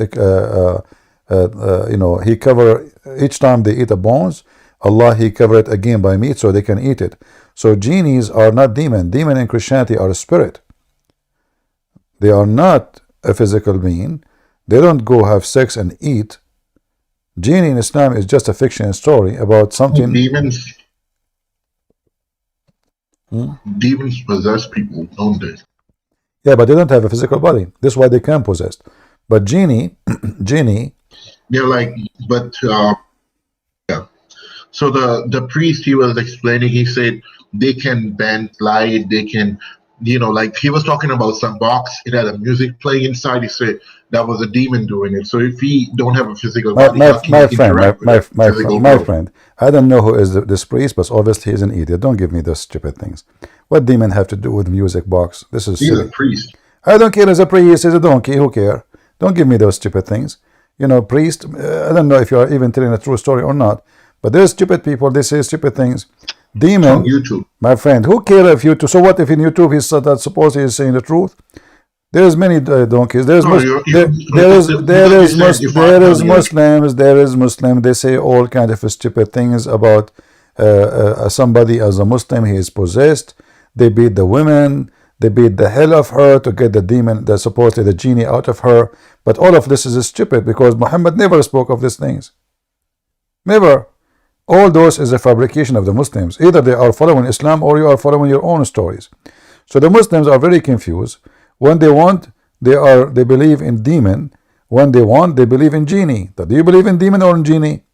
he cover each time they eat the bones. Allah, he cover it again by meat so they can eat it. So genies are not demon. Demon in Christianity are a spirit. They are not a physical being. They don't go have sex and eat. Genie in Islam is just a fiction story about something. Demons possess people, don't they? Yeah, but they don't have a physical body. This is why they can possess. But genie, they're like, yeah. So the priest, he was explaining, he said they can bend light, they can Like he was talking about some box, it had a music playing inside. He said that was a demon doing it. So if he don't have a physical body, how can he interact with a physical my world? friend, I don't know who is this priest, but obviously he's an idiot. Don't give me those stupid things. What demon have to do with music box? This is He's silly. a priest. I don't care. As a priest, he's a donkey. Who care? Don't give me those stupid things. Priest, I don't know if you are even telling a true story or not, but there's stupid people. They say stupid things. On Demon, YouTube. my friend, who care if YouTube? So what if in YouTube he's that supposedly he's saying the truth? There's many donkeys. There's No, Muslims. There is Muslim. They say all kind of stupid things about somebody as a Muslim. He is possessed. They beat the women. They beat the hell of her to get the demon, supposedly the genie, out of her. But all of this is stupid because Muhammad never spoke of these things. Never. All those is a fabrication of the Muslims. Either they are following Islam or you are following your own stories. So the Muslims are very confused. When they want, they believe in demon. When they want, they believe in genie. Do you believe in demon or in genie?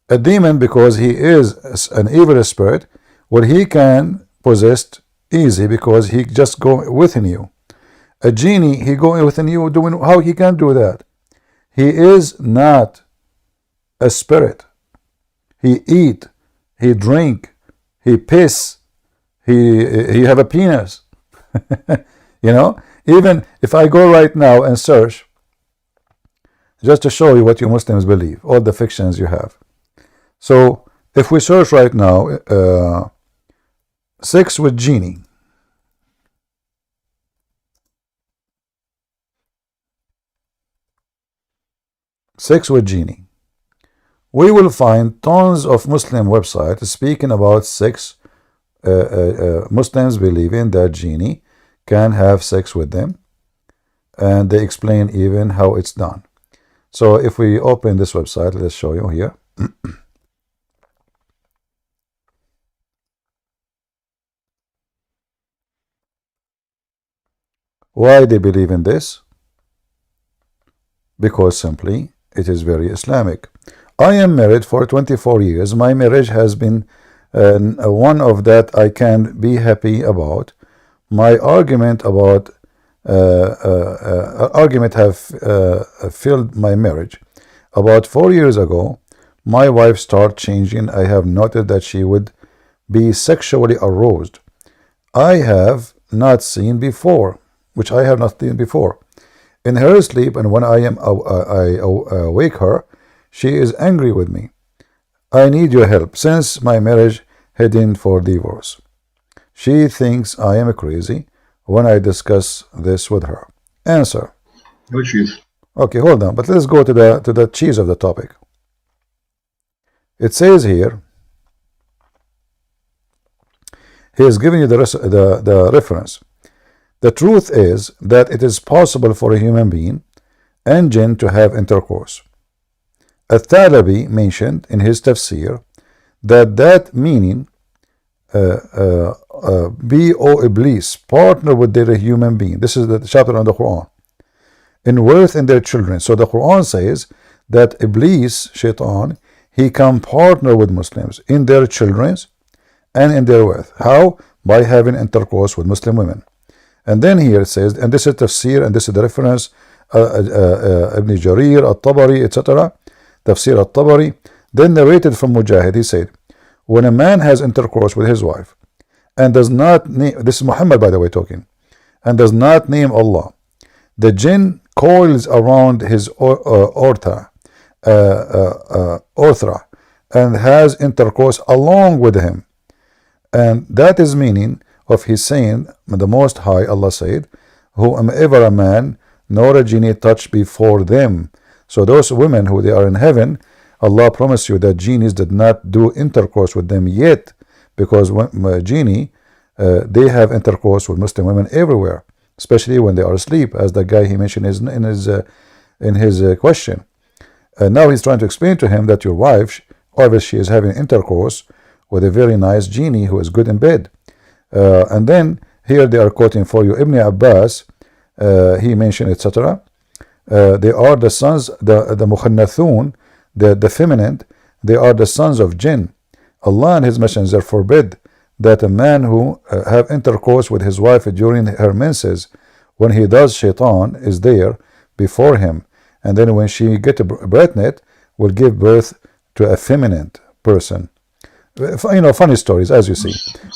A demon, because he is an evil spirit, well, he can possess easy because he just go within you. A genie, he going within you, doing how he can do that? He is not a spirit. He eat, he drink, he piss, he have a penis. Even if I go right now and search, just to show you what you Muslims believe, all the fictions you have. So if we search right now, sex with genie. Sex with genie. We will find tons of Muslim websites speaking about sex. Muslims believing that genie can have sex with them, and they explain even how it's done. So if we open this website, let's show you here. Why they believe in this? Because simply it is very Islamic. I am married for 24 years. My marriage has been one of that I can be happy about. My argument have filled my marriage. About 4 years ago, my wife started changing. I have noted that she would be sexually aroused. I have not seen before, which I have not seen before. In her sleep, and when I awake her, she is angry with me. I need your help, since my marriage heading for divorce. She thinks I am crazy when I discuss this with her. Answer. No cheese. Okay, hold on, but let's go to the cheese of the topic. It says here, he is giving you the reference. The truth is that it is possible for a human being and jinn to have intercourse. Al-Thalabi mentioned in his tafsir that meaning be, O Iblis, partner with their human being. This is the chapter on the Quran. In worth in their children. So the Quran says that Iblis, Shaitan, he can partner with Muslims in their children and in their worth. How? By having intercourse with Muslim women. And then here it says, and this is tafsir, and this is the reference, Ibn Jarir, Al-Tabari, etc. Tafsir Al-Tabari. Then narrated from Mujahid, he said, when a man has intercourse with his wife and does not name, this is Muhammad by the way talking, and does not name Allah, the jinn coils around his orthra and has intercourse along with him. And that is meaning of his saying, the Most High, Allah said, whomever a man nor a genie touched before them. So those women who they are in heaven, Allah promised you that genies did not do intercourse with them yet, because when genie, they have intercourse with Muslim women everywhere, especially when they are asleep, as the guy he mentioned in his question. Now he's trying to explain to him that your wife, obviously she is having intercourse with a very nice genie who is good in bed. And then here they are quoting for you Ibn Abbas, he mentioned, etc. They are the sons, the mukhannathun, the feminine, they are the sons of jinn. Allah and his messenger forbid that a man who have intercourse with his wife during her menses, when he does, shaitan is there before him, and then when she get pregnant, will give birth to a feminine person. Funny stories, as you see.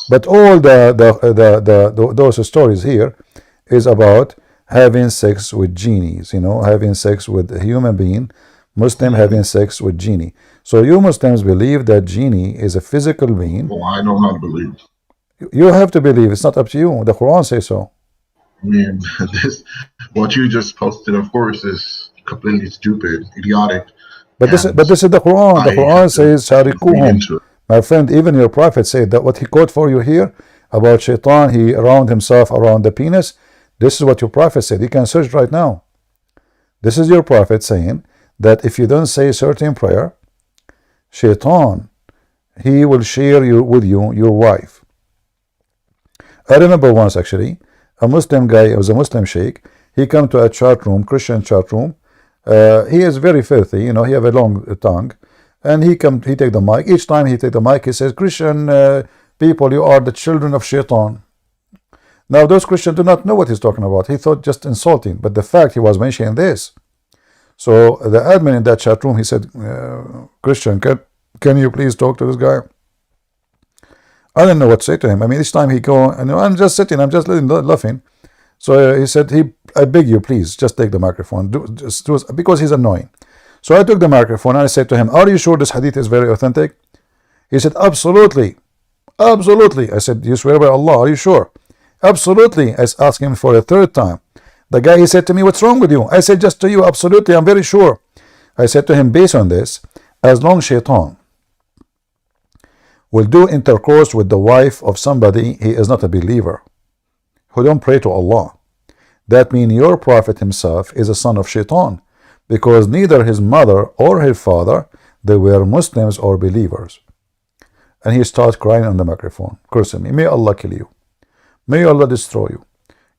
But all those stories here is about having sex with genies, having sex with a human being, Muslim having sex with genie. So you Muslims believe that genie is a physical being. Well, I do not believe. You have to believe. It's not up to you. The Quran says so. I mean, what you just posted, of course, is completely stupid, idiotic. But this is the Quran. The Quran says, "Sharikuhum." My friend, even your prophet said that what he quote for you here about shaitan, he around himself around the penis. This is what your prophet said. You can search right now. This is your prophet saying that if you don't say certain prayer, shaitan, he will share with you your wife. I remember once actually, a Muslim guy, it was a Muslim sheikh, he come to a chat room, Christian chat room. He is very filthy, he have a long tongue, and he take the mic. Each time he take the mic, he says, Christian people, you are the children of shaitan. Now those Christians do not know what he's talking about. He thought just insulting, but the fact he was mentioning this. So the admin in that chat room, he said, Christian, can you please talk to this guy? I didn't know what to say to him. I mean, each time he go, and I'm just sitting, I'm just laughing. So he said, I beg you, please, just take the microphone, because he's annoying. So I took the microphone and I said to him, are you sure this hadith is very authentic? He said, absolutely, absolutely. I said, you swear by Allah, are you sure? Absolutely. I asked him for a third time. The guy, he said to me, what's wrong with you? I said, just to you, absolutely, I'm very sure. I said to him, based on this, as long as shaitan will do intercourse with the wife of somebody, he is not a believer, who don't pray to Allah. That means your prophet himself is a son of shaitan, because neither his mother or his father, they were Muslims or believers. And he starts crying on the microphone, cursing me, may Allah kill you, may Allah destroy you.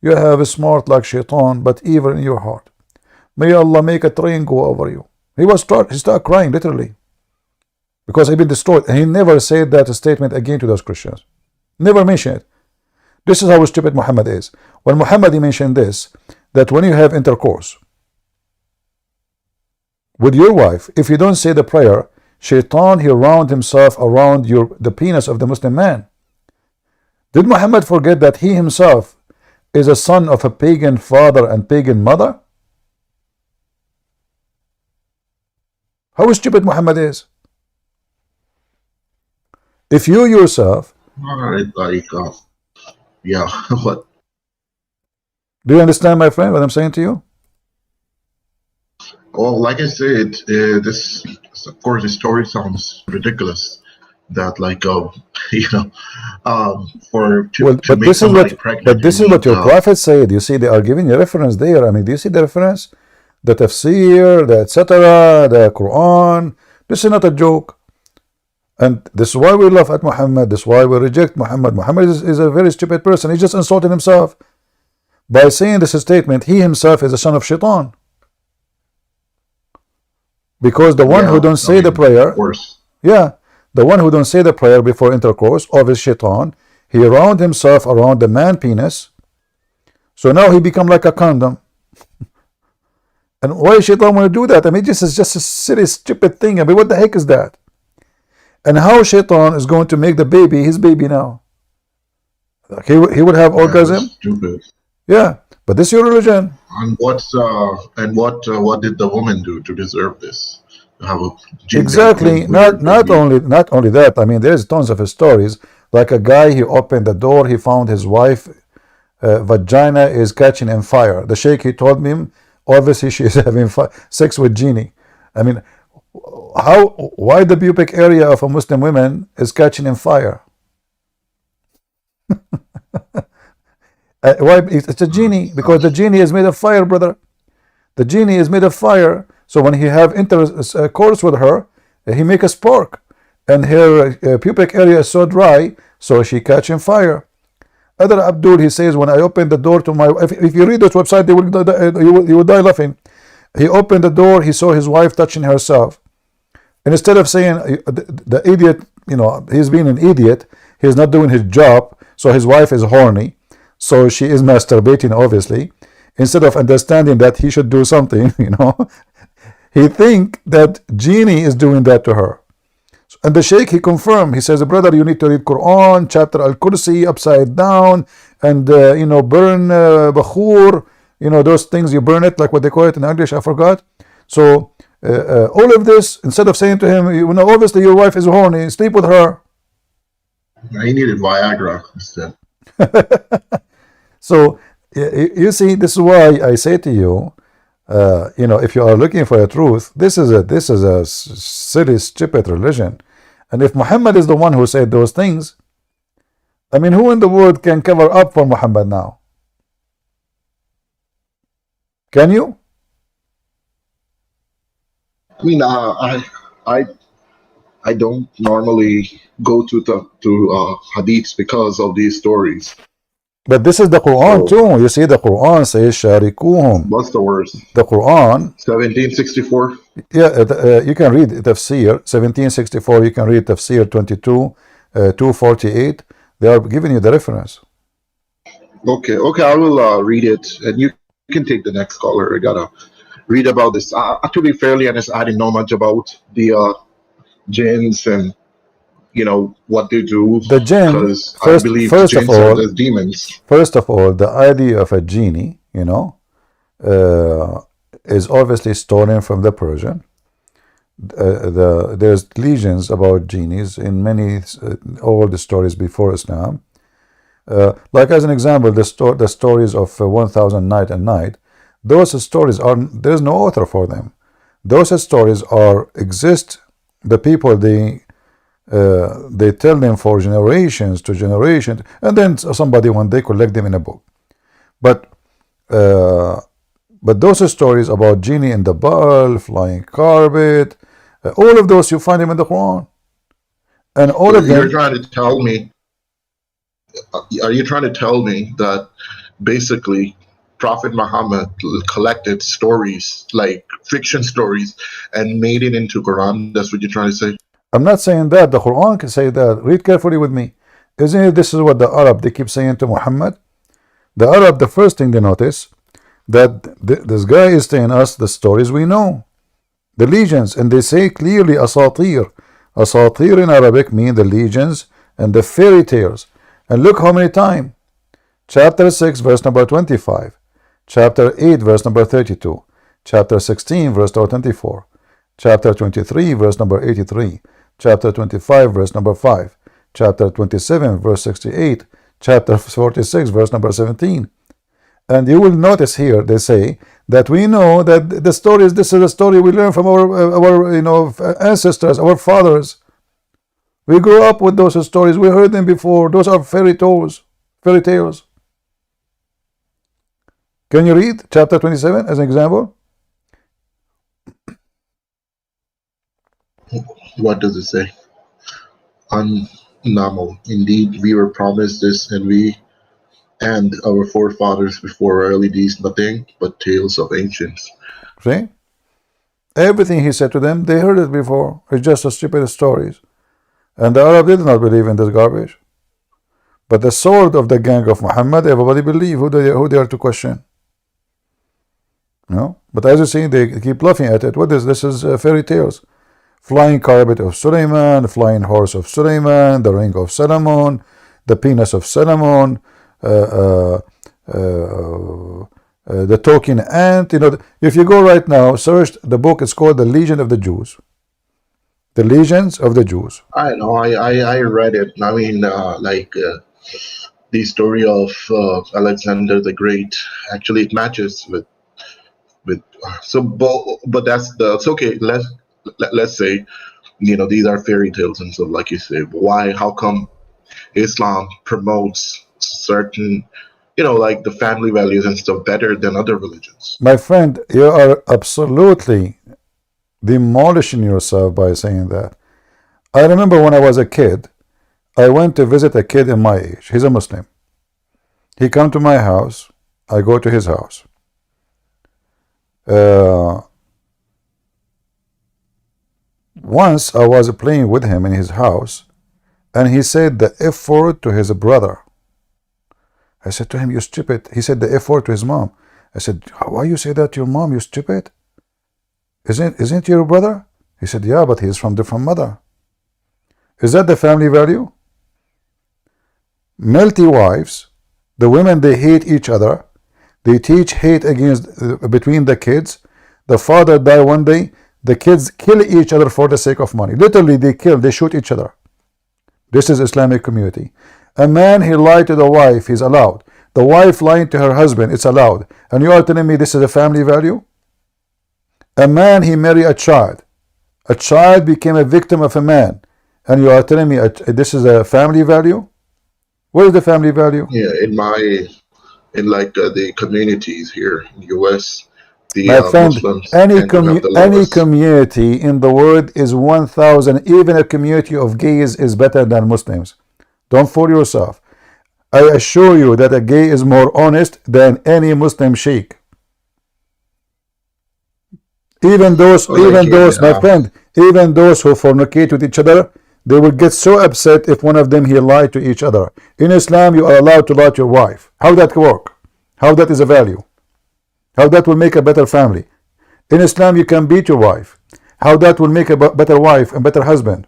You have a smart like shaitan, but evil in your heart. May Allah make a train go over you. He started crying literally, because he'd been destroyed. And he never said that statement again to those Christians. Never mentioned it. This is how stupid Muhammad is. When Muhammad mentioned this, that when you have intercourse with your wife, if you don't say the prayer, shaitan, he round himself around the penis of the Muslim man. Did Muhammad forget that he himself is a son of a pagan father and pagan mother? How stupid Muhammad is. If you yourself, yeah, what? Do you understand, my friend, what I'm saying to you? Well, like I said, this, of course, the story sounds ridiculous. That, like, to make somebody pregnant. But this is what your prophet said. You see, they are giving you reference there. I mean, do you see the reference? The tafsir, the etc., the Quran. This is not a joke. And this is why we laugh at Muhammad. This is why we reject Muhammad. Muhammad is a very stupid person. He just insulted himself by saying this statement. He himself is a son of shaitan. Because the one who don't say the prayer, the one who don't say the prayer before intercourse of his shaitan, he round himself around the man penis. So now he become like a condom. And why shaitan want to do that? I mean, this is just a silly, stupid thing. I mean, what the heck is that? And how shaitan is going to make the baby his baby now? Like he would have orgasm? Stupid. Yeah, but this is your religion. And what did the woman do to deserve this? To have a exactly. Not only that. I mean, there's tons of stories. Like a guy, he opened the door, he found his wife vagina is catching in fire. The sheikh, he told me, obviously she is having sex with genie. I mean, why the pubic area of a Muslim woman is catching in fire? Why? It's a genie, because the genie is made of fire, brother. The genie is made of fire. So when he have intercourse with her, he make a spark, and her pubic area is so dry, so she catching fire. Other Abdul, he says, when I opened the door to my, if you read this website, you will die laughing. He opened the door, he saw his wife touching herself. And instead of saying, the idiot, he's being an idiot, he's not doing his job, so his wife is horny, so she is masturbating, obviously. Instead of understanding that he should do something, he think that genie is doing that to her. And the sheikh, he confirmed, he says, brother, you need to read Quran, chapter Al-Kursi, upside down, and, burn bakhur, those things, you burn it, like what they call it in English, I forgot. So, all of this, instead of saying to him, obviously your wife is horny, sleep with her. I needed Viagra instead. So, you see, this is why I say to you, if you are looking for a truth, this is a silly, stupid religion. And if Muhammad is the one who said those things, I mean, who in the world can cover up for Muhammad now? Can you? I mean, I don't normally go to hadiths because of these stories. But this is the Quran too. You see, the Quran says "Sharikuhum." What's the worst? The Quran. 1764. Yeah, you can read Tafsir 1764. You can read Tafsir 22, 248. They are giving you the reference. Okay, I will read it, and you can take the next caller. I gotta read about this. To be fairly honest, I didn't know much about the jinns and what they do. The jinn, because I believe the jinns are as demons. First of all, the idea of a genie, is obviously stolen from the Persian. There's legends about genies in many old stories before Islam. Like as an example, the stories of 1000 Night and Night. Those stories there's no author for them. Those stories exist. The people they tell them for generations to generations, and then somebody one day collect them in a book. But those stories about genie in the ball, flying carpet, all of those you find them in the Quran, and all of them. You're trying to tell me? Are you trying to tell me that basically Prophet Muhammad collected stories, like fiction stories, and made it into Quran? That's what you're trying to say? I'm not saying that. The Quran can say that. Read carefully with me. Isn't it? This is what the Arab, they keep saying to Muhammad. The Arab, the first thing they notice, that this guy is telling us the stories we know, the legends, and they say clearly asatir. Asatir in Arabic mean the legends and the fairy tales. And look how many times. Chapter 6, verse number 25. Chapter 8, verse number 32. Chapter 16, verse number 24. Chapter 23, verse number 83. Chapter 25, verse number 5. Chapter 27, verse 68. Chapter 46, verse number 17. And you will notice here they say that we know that the stories, this is a story we learn from our ancestors, our fathers. We grew up with those stories. We heard them before. Those are fairy tales. Can you read chapter 27 as an example? What does it say? Namo. Indeed, we were promised this, and we and our forefathers before early days nothing but tales of ancients. See? Everything he said to them, they heard it before. It's just a stupid stories. And the Arab did not believe in this garbage. But the sword of the gang of Muhammad, everybody believe. Who they are to question? But as you see, they keep laughing at it. What is this? This is fairy tales. Flying carpet of Suleiman, flying horse of Suleiman, the ring of Solomon, the penis of Solomon, the talking ant. If you go right now, search the book. It's called The Legion of the Jews. The Legions of the Jews. I know. I read it. I mean, the story of Alexander the Great. Actually, it matches with. But it's okay. Let's say, these are fairy tales and stuff, like you say. How come Islam promotes certain, like the family values and stuff better than other religions? My friend, you are absolutely demolishing yourself by saying that. I remember when I was a kid, I went to visit a kid in my age. He's a Muslim. He come to my house. I go to his house. Once I was playing with him in his house, And he said the F word to his brother. I said to him, you stupid. He said the F word to his mom. I said, why you say that to your mom, you stupid? Isn't your brother? He said, yeah, but he's from different mother. Is that the family value? Multi-wives, the women, they hate each other. They teach hate against between the kids. The father die one day. The kids kill each other for the sake of money. Literally, they shoot each other. This is Islamic community. A man, he lied to the wife, he's allowed. The wife lying to her husband, it's allowed. And you are telling me this is a family value? A man, he married a child. A child became a victim of a man. And you are telling me this is a family value? What is the family value? Yeah, in like the communities here in the US, the My friend, Muslims any tend to have the lowest. community in the world is 1,000. Even a community of gays is better than Muslims. Don't fool yourself. I assure you that a gay is more honest than any Muslim sheikh. Even those, my friend, even those who fornicate with each other, they will get so upset if one of them he lied to each other. In Islam, you are allowed to lie to your wife. How that work? How that is a value? How that will make a better family? In Islam, you can beat your wife. How that will make a better wife and better husband?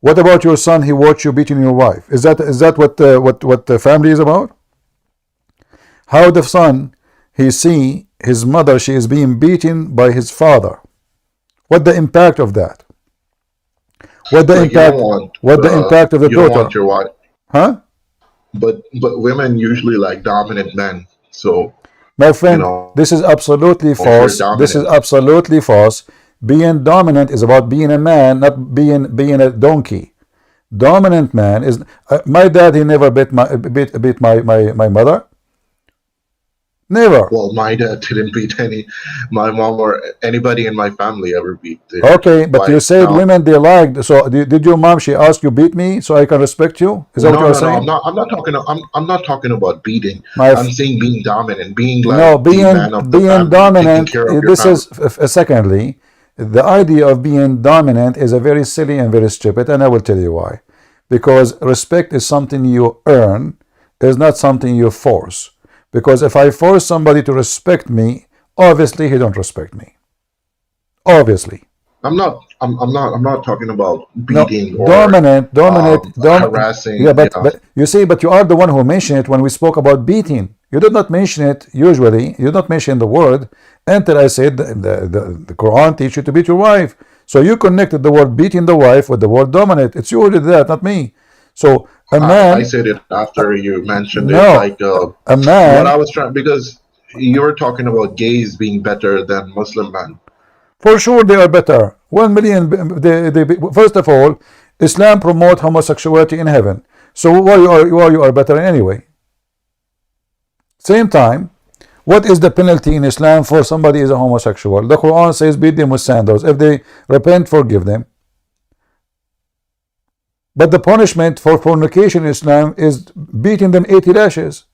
What about your son? He watched you beating your wife. Is that what the family is about? How the son he see his mother, she is being beaten by his father. What the impact of that? What the impact? What the impact of the daughter? You don't want your wife, huh? But women usually like dominant men. So, my friend, this is absolutely false. This is absolutely false. Being dominant is about being a man, not being a donkey. Dominant man is my dad. He never beat my mother. Never. Well, my dad didn't beat my mom or anybody in my family ever beat. Okay, but you said women they liked. So did your mom? She asked you beat me so I can respect you? Is that what you're saying? No, I'm not talking about beating. I'm saying being dominant, being like being the man of the family, dominant. Taking care of This your is secondly, the idea of being dominant is a very silly and very stupid, and I will tell you why. Because respect is something you earn, is not something you force. Because if I force somebody to respect me, obviously he don't respect me. Obviously. I'm not talking about beating or dominant, harassing. Yeah, but you see, but you are the one who mentioned it when we spoke about beating. You did not mention it usually. You did not mention the word until I said the Quran teaches you to beat your wife. So you connected the word beating the wife with the word dominant. It's you who did that, not me. So a man. I said it after you mentioned it. Like a man. What I was trying, because you were talking about gays being better than Muslim men. For sure, they are better. 1 million. First of all, Islam promotes homosexuality in heaven. So why you are better anyway? Same time, what is the penalty in Islam for somebody is a homosexual? The Quran says beat them with sandals. If they repent, forgive them. But the punishment for fornication in Islam is beating them 80 lashes.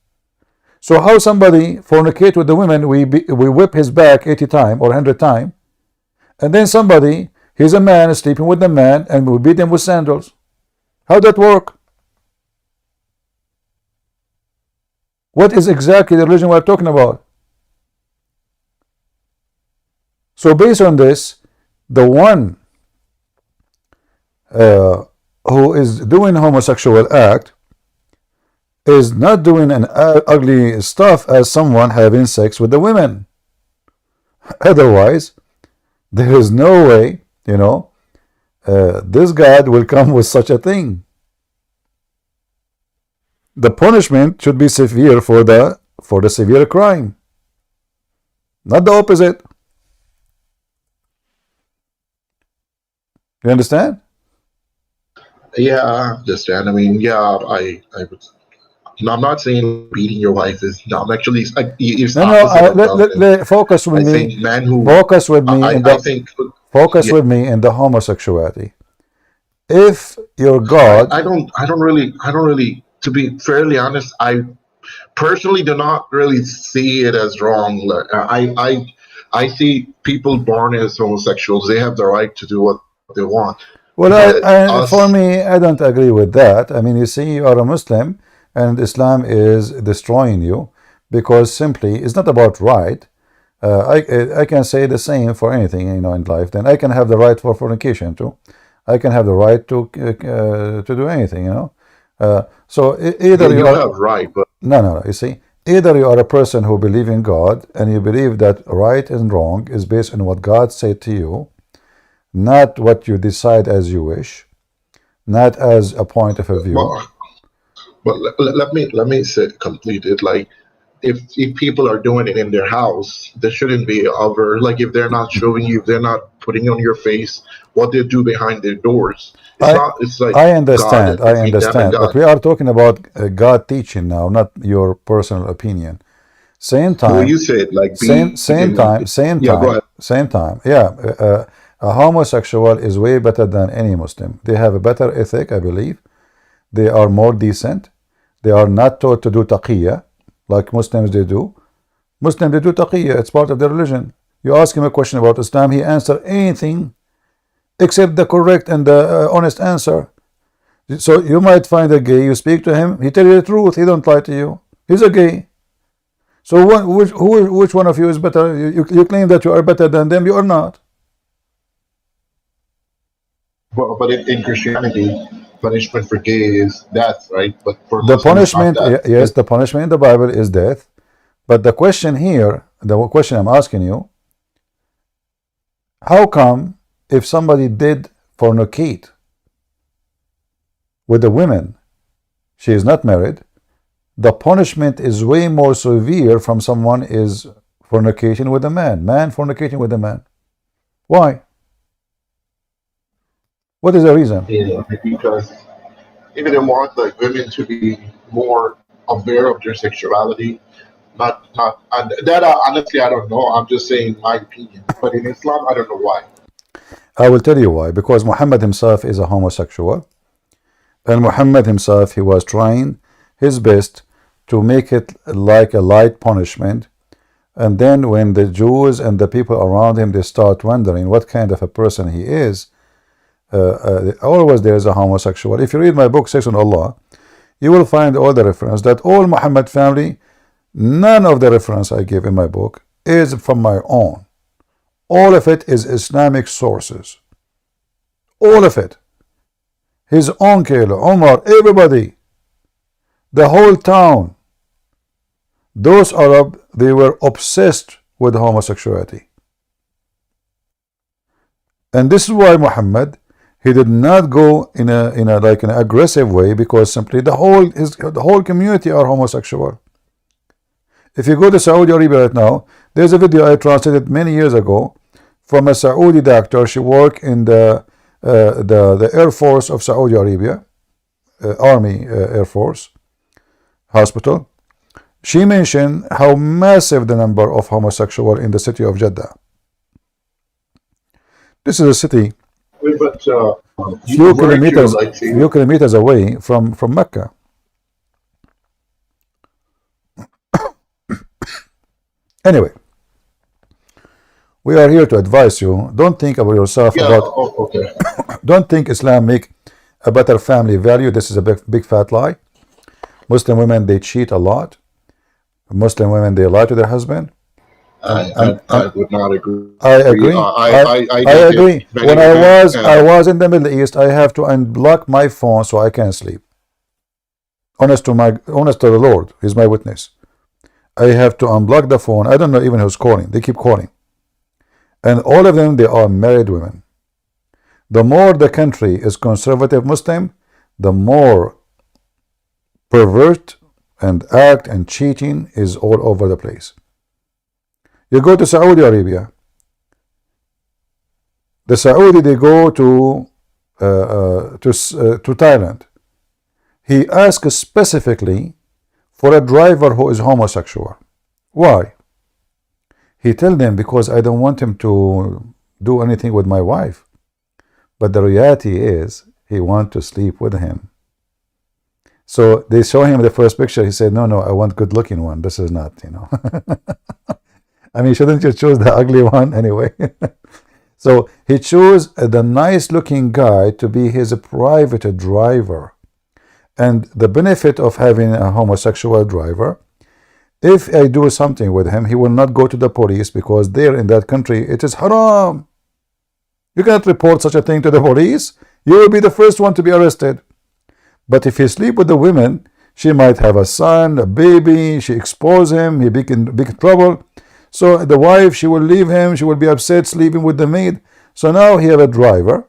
So how somebody fornicate with the women, we whip his back 80 times or 100 times, and then somebody, he's a man sleeping with the man, and we beat him with sandals. How that work? What is exactly the religion we're talking about? So based on this, the one who is doing homosexual act is not doing an ugly stuff as someone having sex with the women. Otherwise, there is no way, this God will come with such a thing. The punishment should be severe for the severe crime, not the opposite. You understand? Yeah, I understand. I mean, yeah, I'm not saying beating your wife is. No, I'm actually. Focus with me. Focus with me in the homosexuality. If your God, I don't really. To be fairly honest, I personally do not really see it as wrong. I see people born as homosexuals. They have the right to do what they want. Well, for us. me, I don't agree with that. I mean, you see, you are a Muslim, and Islam is destroying you because simply it's not about right. I can say the same for anything, you know, in life. Then I can have the right for fornication too. I can have the right to do anything, you know. So either you You are have right, but no. You see, either you are a person who believes in God and you believe that right and wrong is based on what God said to you, not what you decide as you wish, not as a point of a view. but let me say, complete it. Like, if people are doing it in their house, there shouldn't be over. Like, if they're not showing you, if they're not putting on your face what they do behind their doors. It's I not. It's like I God understand, I between them and understand, but God. we are talking about God teaching now, not your personal opinion. Same Well, time, you said like same be same in. time, same Yeah, go time, ahead. same time. Yeah, a homosexual is way better than any Muslim. They have a better ethic, I believe. They are more decent. They are not taught to do taqiyya like Muslims they do. Muslims they do taqiyya. It's part of their religion. You ask him a question about Islam, he answer anything except the correct and the honest answer. So you might find a gay, you speak to him, he tell you the truth, he don't lie to you. He's a gay. So which one of you is better? You claim that you are better than them, you are not. But in Christianity, punishment for gay is death, right? But for The Muslim, it's not punishment, that. yes, the punishment in the Bible is death. But the question here, the question I'm asking you, how come if somebody did fornicate with a woman, she is not married, the punishment is way more severe from someone is fornicating with a man fornicating with a man? Why? What is the reason? Yeah, because maybe they want like women to be more aware of their sexuality. Not and that honestly I don't know. I'm just saying my opinion. But in Islam, I don't know why. I will tell you why. Because Muhammad himself is a homosexual, and Muhammad himself, he was trying his best to make it like a light punishment. And then when the Jews and the people around him, they start wondering what kind of a person he is, always there is a homosexual. If you read my book, Sex on Allah, you will find all the reference that all Muhammad family, none of the reference I give in my book is from my own. All of it is Islamic sources. All of it. His uncle, Omar, everybody, the whole town, those Arab, they were obsessed with homosexuality. And this is why Muhammad, he did not go in a like an aggressive way, because simply the whole community are homosexual. If you go to Saudi Arabia right now, there's a video I translated many years ago from a Saudi doctor. She worked in the Air Force of Saudi Arabia, Army Air Force hospital. She mentioned how massive the number of homosexuals in the city of Jeddah. This is a city But few weren't you like kilometers away from Mecca. Anyway, we are here to advise you. Don't think about yourself okay. Don't think Islam make a better family value. This is a big fat lie. Muslim women, they cheat a lot. Muslim women, they lie to their husband. I would not agree. I agree. I agree. When I was in the Middle East, I have to unblock my phone so I can sleep. Honest to the Lord, He's my witness. I have to unblock the phone. I don't know even who's calling. They keep calling. And all of them, they are married women. The more the country is conservative Muslim, the more pervert and act and cheating is all over the place. You go to Saudi Arabia. The Saudi, they go to Thailand. He asks specifically for a driver who is homosexual. Why? He tell them, because I don't want him to do anything with my wife. But the reality is, he want to sleep with him. So they show him the first picture. He said, no, I want good looking one. This is not, I mean, shouldn't you choose the ugly one anyway? So he chose the nice looking guy to be his private driver. And the benefit of having a homosexual driver, if I do something with him, he will not go to the police, because there in that country it is haram. You cannot report such a thing to the police. You will be the first one to be arrested. But if he sleep with the women, she might have a son, a baby, she expose him, he be in big trouble. So the wife, she will leave him, she will be upset sleeping with the maid. So now he have a driver.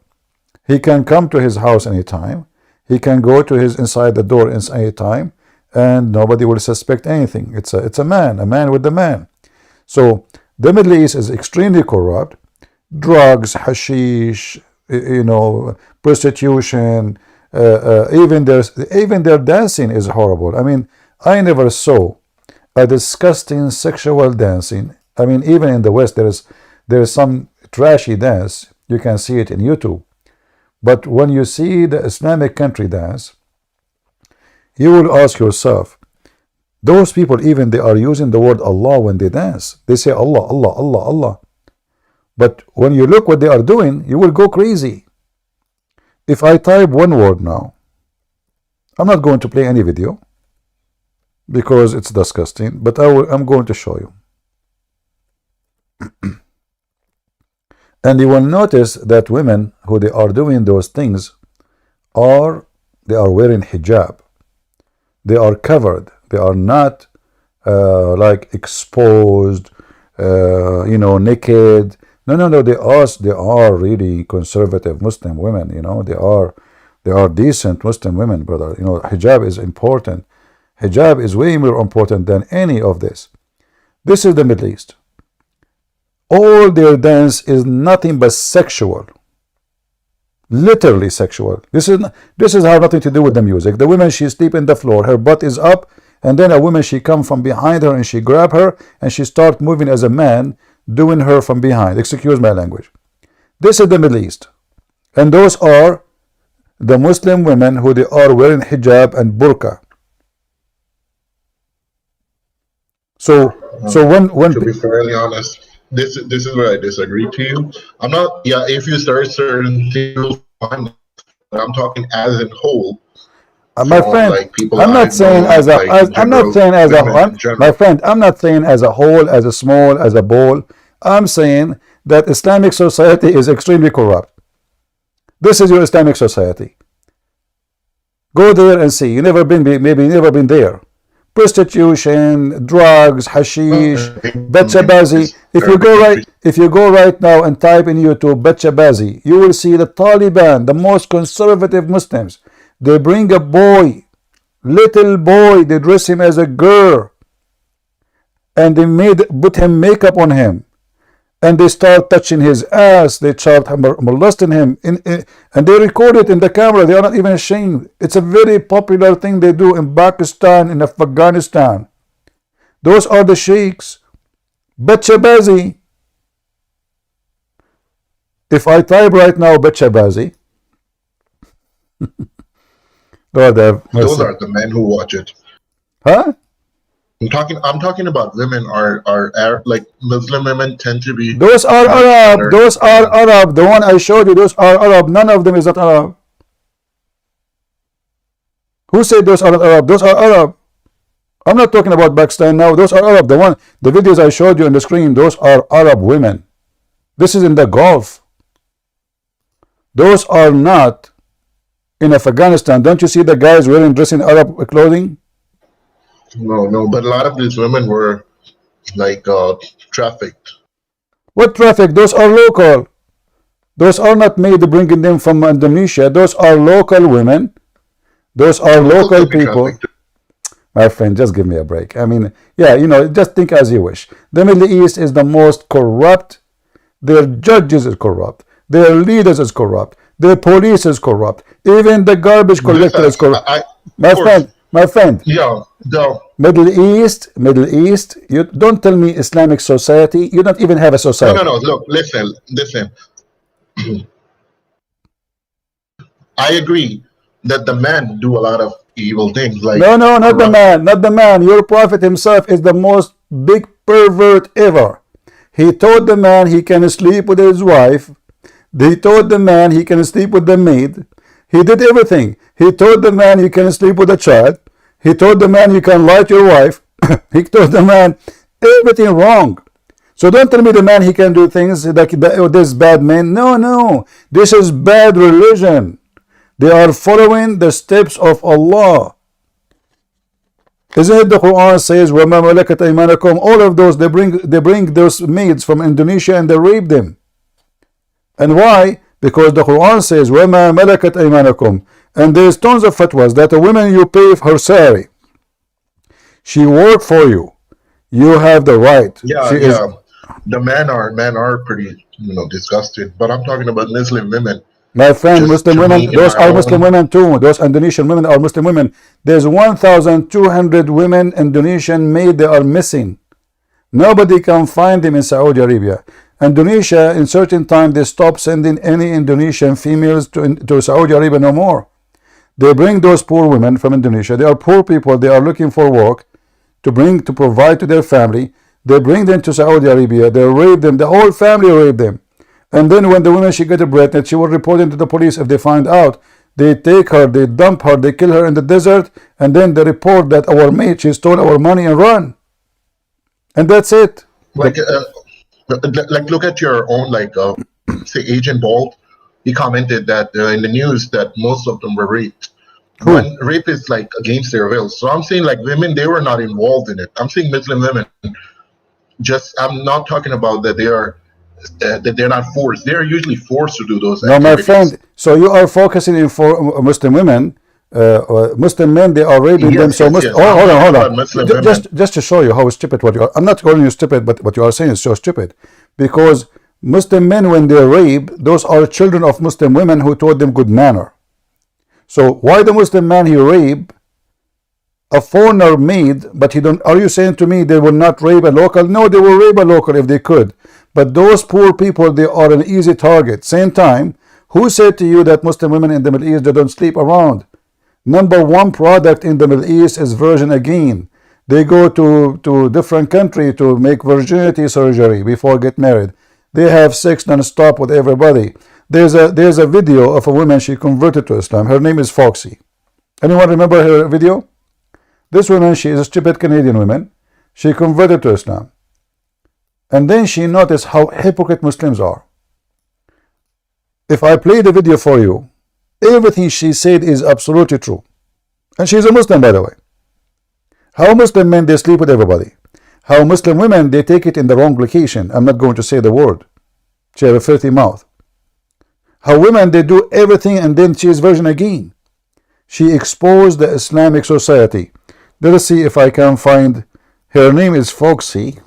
He can come to his house anytime. He can go to his inside the door any time, and nobody will suspect anything. It's a man with the man. So the Middle East is extremely corrupt. Drugs, hashish, prostitution, even their dancing is horrible. I mean, I never saw a disgusting sexual dancing. I mean, even in the West, there is some trashy dance. You can see it in YouTube. But when you see the Islamic country dance, you will ask yourself, those people, even they are using the word Allah when they dance. They say Allah, Allah, Allah, Allah. But when you look what they are doing, you will go crazy. If I type one word now, I'm not going to play any video because it's disgusting, but I'm going to show you. And you will notice that women who they are doing those things they are wearing hijab. They are covered. They are not like exposed, naked. No. They are really conservative Muslim women. They are decent Muslim women, brother. Hijab is important. Hijab is way more important than any of this. This is the Middle East. All their dance is nothing but sexual. Literally sexual. This is have nothing to do with the music. The woman, she sleep in the floor, her butt is up, and then a woman, she come from behind her and she grab her and she start moving as a man, doing her from behind. Excuse my language. This is the Middle East. And those are the Muslim women who they are wearing hijab and burqa. So when to be fairly honest, this is where I disagree to you. I'm not. Yeah, if you start certain things, fine. But I'm talking as in whole. My friend, like people I'm not saying my friend, I'm not saying as a whole, as a small, as a ball. I'm saying that Islamic society is extremely corrupt. This is your Islamic society. Go there and see. You never been, maybe you never been there. Prostitution, drugs, hashish, bachabazi. If you go right now and type in YouTube bachabazi, you will see the Taliban, the most conservative Muslims. They bring a boy, little boy, they dress him as a girl, and they put him makeup on him, and they start touching his ass. They start molesting him, and they record it in the camera. They are not even ashamed. It's a very popular thing they do in Pakistan, in Afghanistan. Those are the sheikhs. Bachabazi. If I type right now bachabazi, those are the men who watch it. Huh? I'm talking about women are Arab, like Muslim women tend to be. Those are Arab. Those are Arab. The one I showed you, those are Arab. None of them is not Arab. Who said those are not Arab? Those are Arab. I'm not talking about Pakistan now. Those are Arab. The videos I showed you on the screen, those are Arab women. This is in the Gulf. Those are not in Afghanistan. Don't you see the guys dressing Arab clothing? No, but a lot of these women were like trafficked. What traffic? Those are local. Those are not made bringing them from Indonesia. Those are local women. Those are local people. My friend, just give me a break. I mean, yeah, just think as you wish. The Middle East is the most corrupt. Their judges is corrupt. Their leaders is corrupt. Their police is corrupt. Even the garbage collector is corrupt. My friend. Yeah, no. Middle East. You don't tell me Islamic society. You don't even have a society. No. Look, listen. I agree that the men do a lot of evil things. Like no, not the man. Your prophet himself is the most big pervert ever. He told the man he can sleep with his wife. He told the man he can sleep with the maid. He did everything. He told the man you can sleep with a child. He told the man you can lie to your wife. He told the man everything wrong. So don't tell me the man he can do things like this bad man. No, no. This is bad religion. They are following the steps of Allah. Isn't it the Quran says, وَمَا مَلَكَتْ أَيْمَانَكُمْ? All of those, they bring those maids from Indonesia and they rape them. And why? Because the Quran says, وَمَا مَلَكَتْ أَيْمَانَكُمْ. And there's tons of fatwas that a woman you pay her salary. She worked for you. You have the right. Yeah, yeah. The men are pretty, disgusted. But I'm talking about Muslim women. My friend, Just Muslim to women, me, in those my are own- Muslim women too. Those Indonesian women are Muslim women. There's 1,200 women Indonesian made, they are missing. Nobody can find them in Saudi Arabia. Indonesia, in certain time, they stop sending any Indonesian females to Saudi Arabia no more. They bring those poor women from Indonesia. They are poor people. They are looking for work to provide to their family. They bring them to Saudi Arabia. They rape them. The whole family rape them. And then when the woman, she get pregnant, she will report it to the police. If they find out, they take her, they dump her, they kill her in the desert, and then they report that our mate, she stole our money and run. And that's it. Like look at your own, say, Agent Bolt. He commented that in the news that most of them were raped. When rape is against their will. So I'm saying women, they were not involved in it. I'm saying Muslim women. I'm not talking about that that they're not forced. They're usually forced to do those No, activities. my friend. So you are focusing in for Muslim women. Muslim men, they are raping them. So yes. hold on. Muslim Just to show you how stupid what you are. I'm not calling you stupid, but what you are saying is so stupid. Because Muslim men, when they rape, those are children of Muslim women who taught them good manner. So why the Muslim man he rape a foreigner maid, but he don't? Are you saying to me they will not rape a local? No, they will rape a local if they could. But those poor people, they are an easy target. Same time, who said to you that Muslim women in the Middle East, they don't sleep around? Number one product in the Middle East is virgin again. They go to different country to make virginity surgery before get married. They have sex non-stop with everybody. There's a video of a woman, she converted to Islam. Her name is Foxy. Anyone remember her video? This woman, she is a stupid Canadian woman. She converted to Islam. And then she noticed how hypocrite Muslims are. If I play the video for you, everything she said is absolutely true. And she's a Muslim, by the way. How Muslim men, they sleep with everybody. How Muslim women, they take it in the wrong location. I'm not going to say the word. She has a filthy mouth. How women, they do everything and then she is virgin again. She exposed the Islamic society. Let us see if I can find. Her name is Foxy.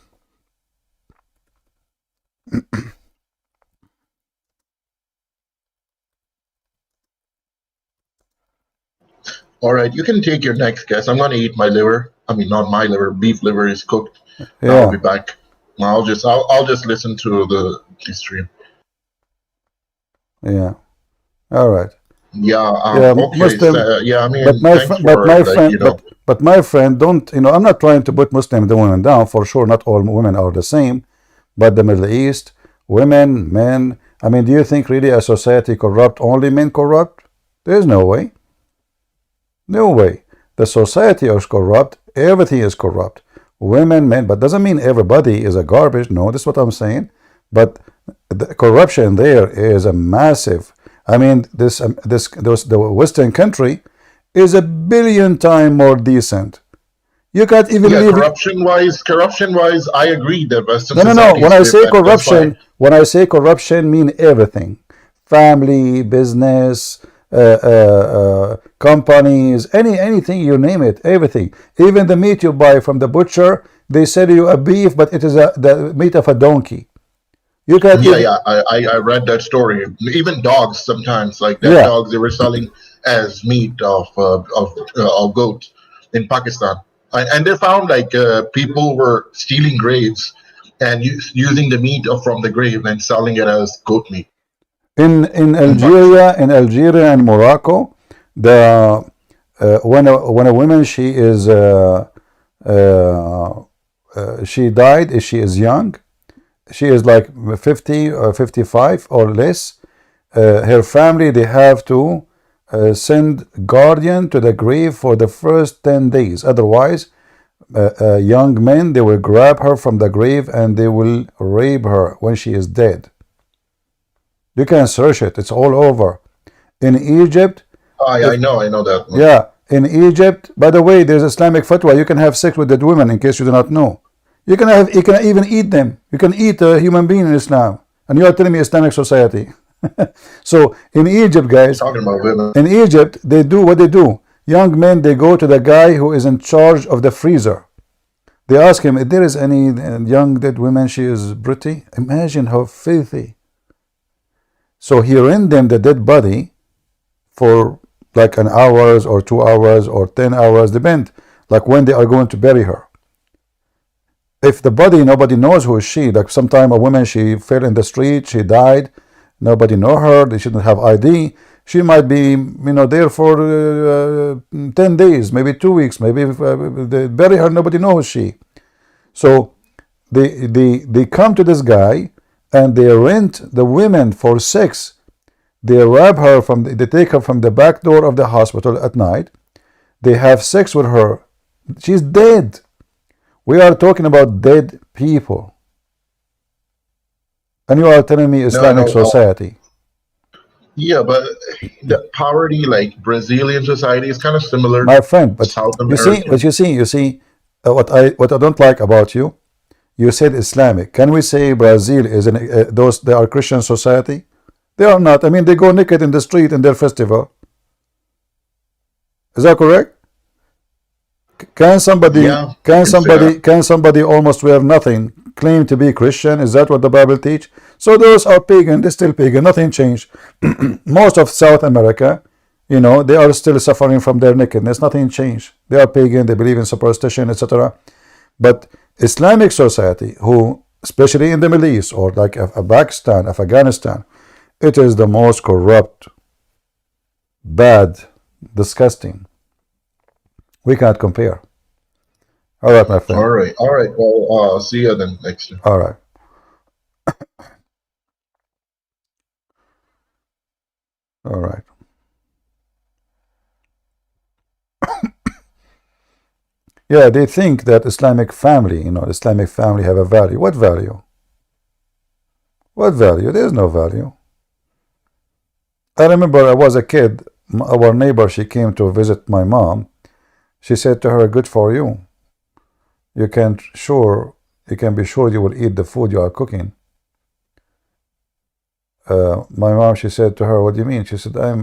All right, you can take your next guess. I'm going to eat my liver. I mean, not my liver. Beef liver is cooked. Yeah. I'll be back. I'll just listen to the stream. Yeah. All right. Yeah. Okay. Muslim, I mean, but my friend, don't, I'm not trying to put Muslim the women down. For sure, not all women are the same. But the Middle East, women, men. I mean, do you think really a society corrupt, only men corrupt? There's no way. No way. The society is corrupt. Everything is corrupt. Women, men, but doesn't mean everybody is a garbage. No, that's what I'm saying. But the corruption there is a massive. I mean, the Western country is a billion times more decent. You can't even live. Corruption-wise, I agree that Western No. society When I is say different. corruption, mean everything: family, business, companies, anything you name it, everything. Even the meat you buy from the butcher, they sell you a beef, but it is the meat of a donkey. You can I read that story. Even dogs sometimes, dogs they were selling as meat of goat in Pakistan, and they found people were stealing graves and using the meat from the grave and selling it as goat meat. In Algeria and Morocco, when a woman she died, if she is young, she is like 50 or 55 or less, her family, they have to send guardian to the grave for the first 10 days. Otherwise, young men, they will grab her from the grave and they will rape her when she is dead. You can search it. It's all over. In Egypt... I know that one. Yeah, in Egypt, by the way, there's Islamic fatwa. You can have sex with dead women, in case you do not know. You can even eat them. You can eat a human being in Islam. And you are telling me Islamic society. So in Egypt, guys, Talking about women. in Egypt, they do what they do. Young men, they go to the guy who is in charge of the freezer. They ask him if there is any young dead woman, she is pretty. Imagine how filthy. So he rent them the dead body for like an hours or 2 hours or 10 hours, depend, like when they are going to bury her. If the body, nobody knows who is she, like sometime a woman, she fell in the street, she died, nobody know her, they shouldn't have ID, she might be, there for 10 days, maybe 2 weeks, maybe they bury her, nobody knows she. So they come to this guy and they rent the women for sex. They rob her they take her from the back door of the hospital at night. They have sex with her. She's dead. We are talking about dead people. And you are telling me Islamic society. Yeah, but the poverty, like Brazilian society, is kind of similar. My friend, but South you see, what I don't like about you, you said Islamic. Can we say Brazil is they are Christian society? They are not. I mean, they go naked in the street in their festival. Is that correct? Can somebody almost wear nothing claim to be Christian? Is that what the Bible teach? So those are pagan. They're still pagan. Nothing changed. Most of South America, they are still suffering from their nakedness. Nothing changed. They are pagan. They believe in superstition, etc. But Islamic society, who especially in the Middle East or like Pakistan, Afghanistan, it is the most corrupt, bad, disgusting. We can't compare. All right, my friend. All right. Well, see you then next year. All right. All right. Yeah, they think that Islamic family, Islamic family have a value. What value? What value? There's no value. I remember I was a kid, our neighbor, she came to visit my mom. She said to her, good for you. You can be sure you will eat the food you are cooking. My mom, she said to her, what do you mean? She said, I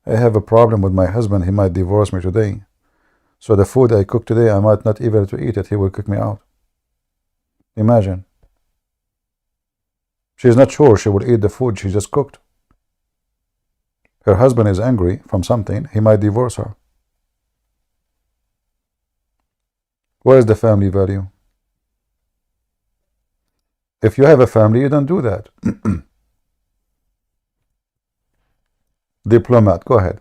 have a problem with my husband. He might divorce me today. So the food I cook today, I might not even to eat it. He will kick me out. Imagine. She's not sure she will eat the food she just cooked. Her husband is angry from something. He might divorce her. Where is the family value? If you have a family, you don't do that. Diplomat, go ahead.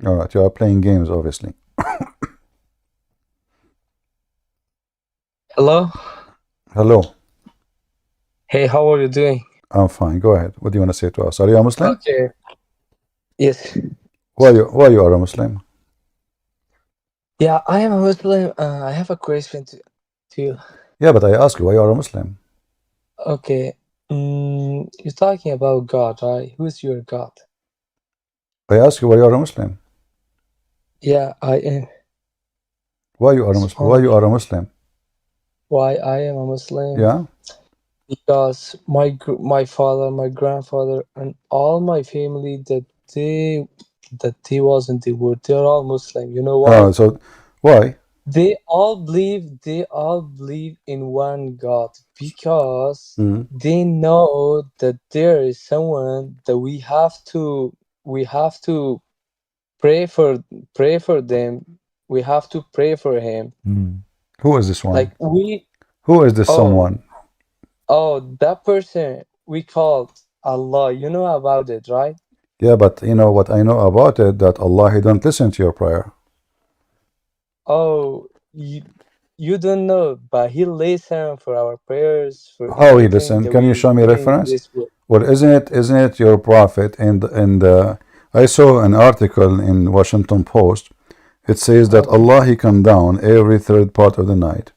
All right, you are playing games, obviously. Hello? Hello. Hey, how are you doing? I'm fine. Go ahead. What do you want to say to us? Are you a Muslim? Okay. Yes. Why you are a Muslim? Yeah, I am a Muslim. I have a question to you. Yeah, but I ask you why you are a Muslim. Okay. You're talking about God, right? Who's your God? I ask you why you are a Muslim. Yeah, I am. Why you are a Muslim? Why you are a Muslim? Why I am a Muslim? Yeah. Because my father, my grandfather, and all my family that they was in the world, they're all Muslim. You know why? So why? They all believe in one God because they know that there is someone that we have to pray for them. We have to pray for him. Who is this one? Like Who is this someone? Oh, that person we called Allah. You know about it, right? Yeah, but you know what I know about it, that Allah, He don't listen to your prayer. Oh, you don't know, but He listens for our prayers, for How He everything listen? that Can you we show me do in reference? this world. Well, isn't it your prophet? And I saw an article in Washington Post. It says that Okay. Allah, He come down every third part of the night,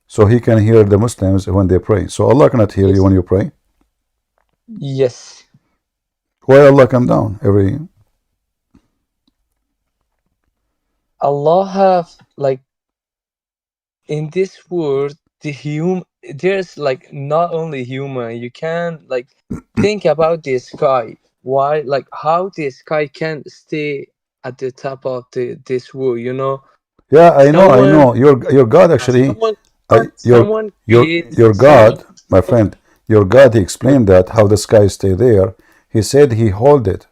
so He can hear the Muslims when they pray. So Allah cannot hear you Yes. when you pray. Yes. Why Allah come down every? Allah have like in this world there's like not only human. You can like think about the sky. Why like how the sky can stay at the top of this world, you know? Yeah, I know, I Someone know. Your God actually, someone your someone creates your someone God, my friend, your God. He explained that how the sky stay there. He said He hold it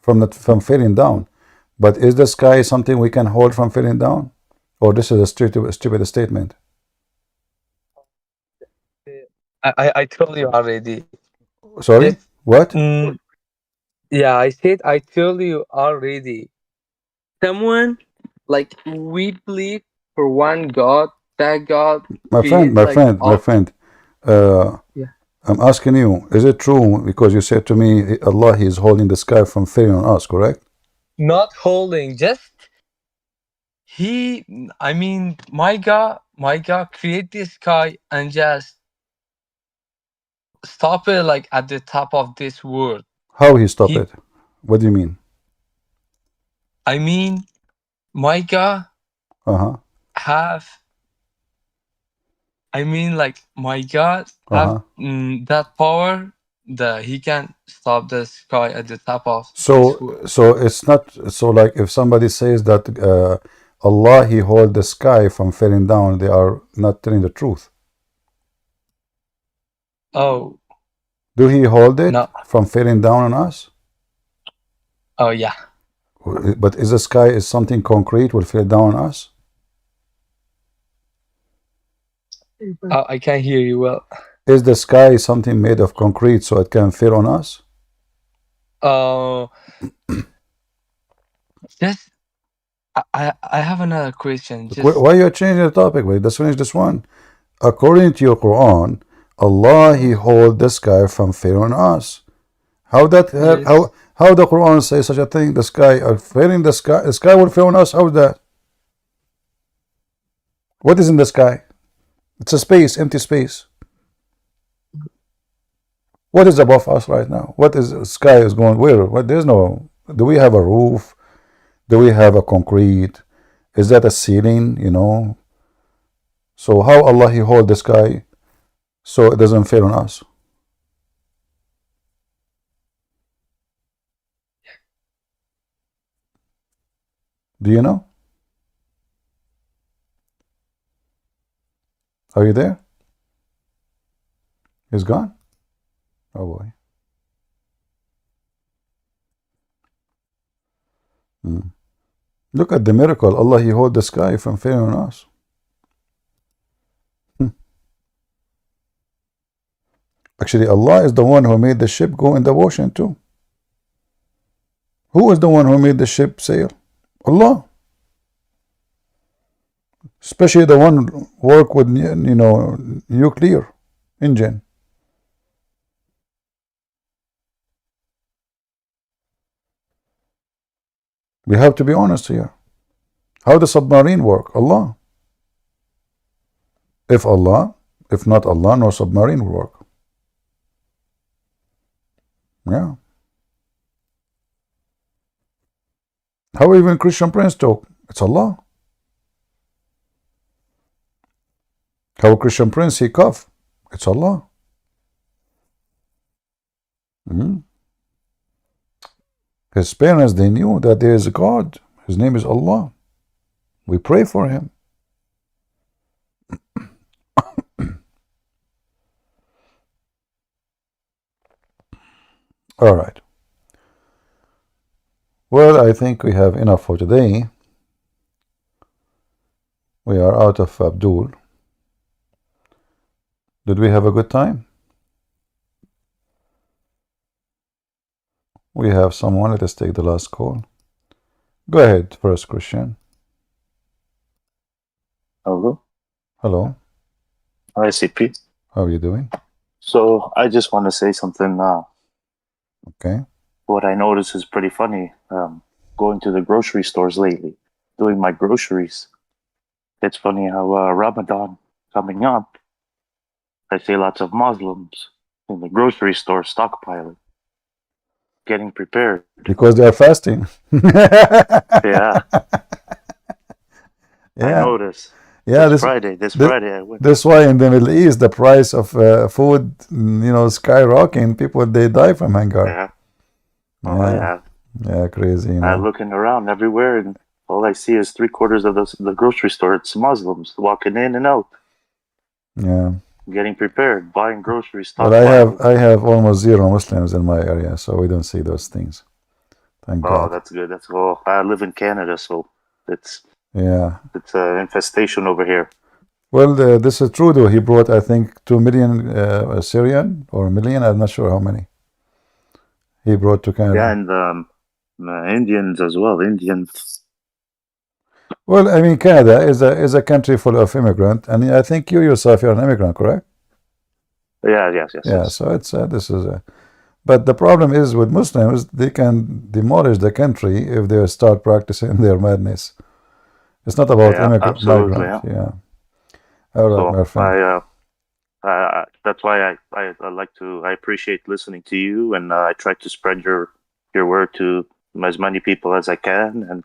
from falling down. But is the sky something we can hold from falling down, or this is a stupid statement? I told you already. Sorry, Just what? yeah, I said I told you already. Someone like we believe for one God, that God My friend, create my like friend, my all. friend. Yeah. I'm asking you, is it true? Because you said to me, Allah, He is holding the sky from falling on us, correct? Not holding, just I mean my God create this sky and just stop it like at the top of this world. How He stop He it? What do you mean? I mean my God have I mean like my God have that power that He can stop the sky at the top of this world. So it's not so like if somebody says that Allah, He hold the sky from falling down, they are not telling the truth. Oh. Do He hold it No. from falling down on us? Oh yeah. But is the sky is something concrete will fall down on us? Oh, I can't hear you well. Is the sky something made of concrete so it can fall on us? Just I have another question. Why you're changing the topic? Wait, let's finish this one. According to your Quran, Allah, He hold the sky from falling on us. How that how the Quran says such a thing? The sky failing the sky will fall on us. How is that? What is in the sky? It's a space, empty space. What is above us right now? What is sky is going where? What there's no. Do we have a roof? Do we have a concrete? Is that a ceiling? You know. So how Allah He hold the sky so it doesn't fail on us? Do you know? Are you there? He's gone? Oh boy. Look at the miracle. Allah, He hold the sky from falling on us. Actually, Allah is the one who made the ship go in the ocean too. Who is the one who made the ship sail? Allah. Especially the one work with, you know, nuclear engine. We have to be honest here. How does submarine work? Allah. If not Allah, no submarine will work. Yeah. How even Christian Prince talk? It's Allah. How Christian Prince he cough? It's Allah. His parents, they knew that there is a God. His name is Allah. We pray for him. All right. Well, I think we have enough for today. We are out of Abdul. Did we have a good time? We have someone. Let us take the last call. Go ahead, first Christian. Hello. Hello. Hi, CP. How are you doing? So I just want to say something. Okay. What I notice is pretty funny. Going to the grocery stores lately, doing my groceries. It's funny how Ramadan coming up, I see lots of Muslims in the grocery store stockpiling, getting prepared. Because they are fasting. Yeah. I Yeah. notice. Yeah, This Friday I went. that's why in the Middle East the price of food, skyrocketing. People they die from hunger. Yeah. Oh, Yeah, yeah. yeah, crazy. I'm looking around everywhere, and all I see is 3/4 of the grocery store. It's Muslims walking in and out, Yeah. getting prepared, buying groceries, But stockpiling. I have almost zero Muslims in my area, so we don't see those things. Thank Oh, God. that's good. That's well. I live in Canada, so it's It's an infestation over here. Well, this is true though. He brought, I think, 2 million Syrian or a million. I'm not sure how many. He brought to Canada. Yeah, and Indians as well. Indians. Well, I mean, Canada is a country full of immigrants, and I think you yourself you're an immigrant, correct? Yeah. Yes. Yeah. So it's this is a. But the problem is with Muslims, they can demolish the country if they start practicing their madness. It's not about absolutely, migrant. Yeah. All right, my friend. That's why I appreciate listening to you, and I try to spread your word to as many people as I can, and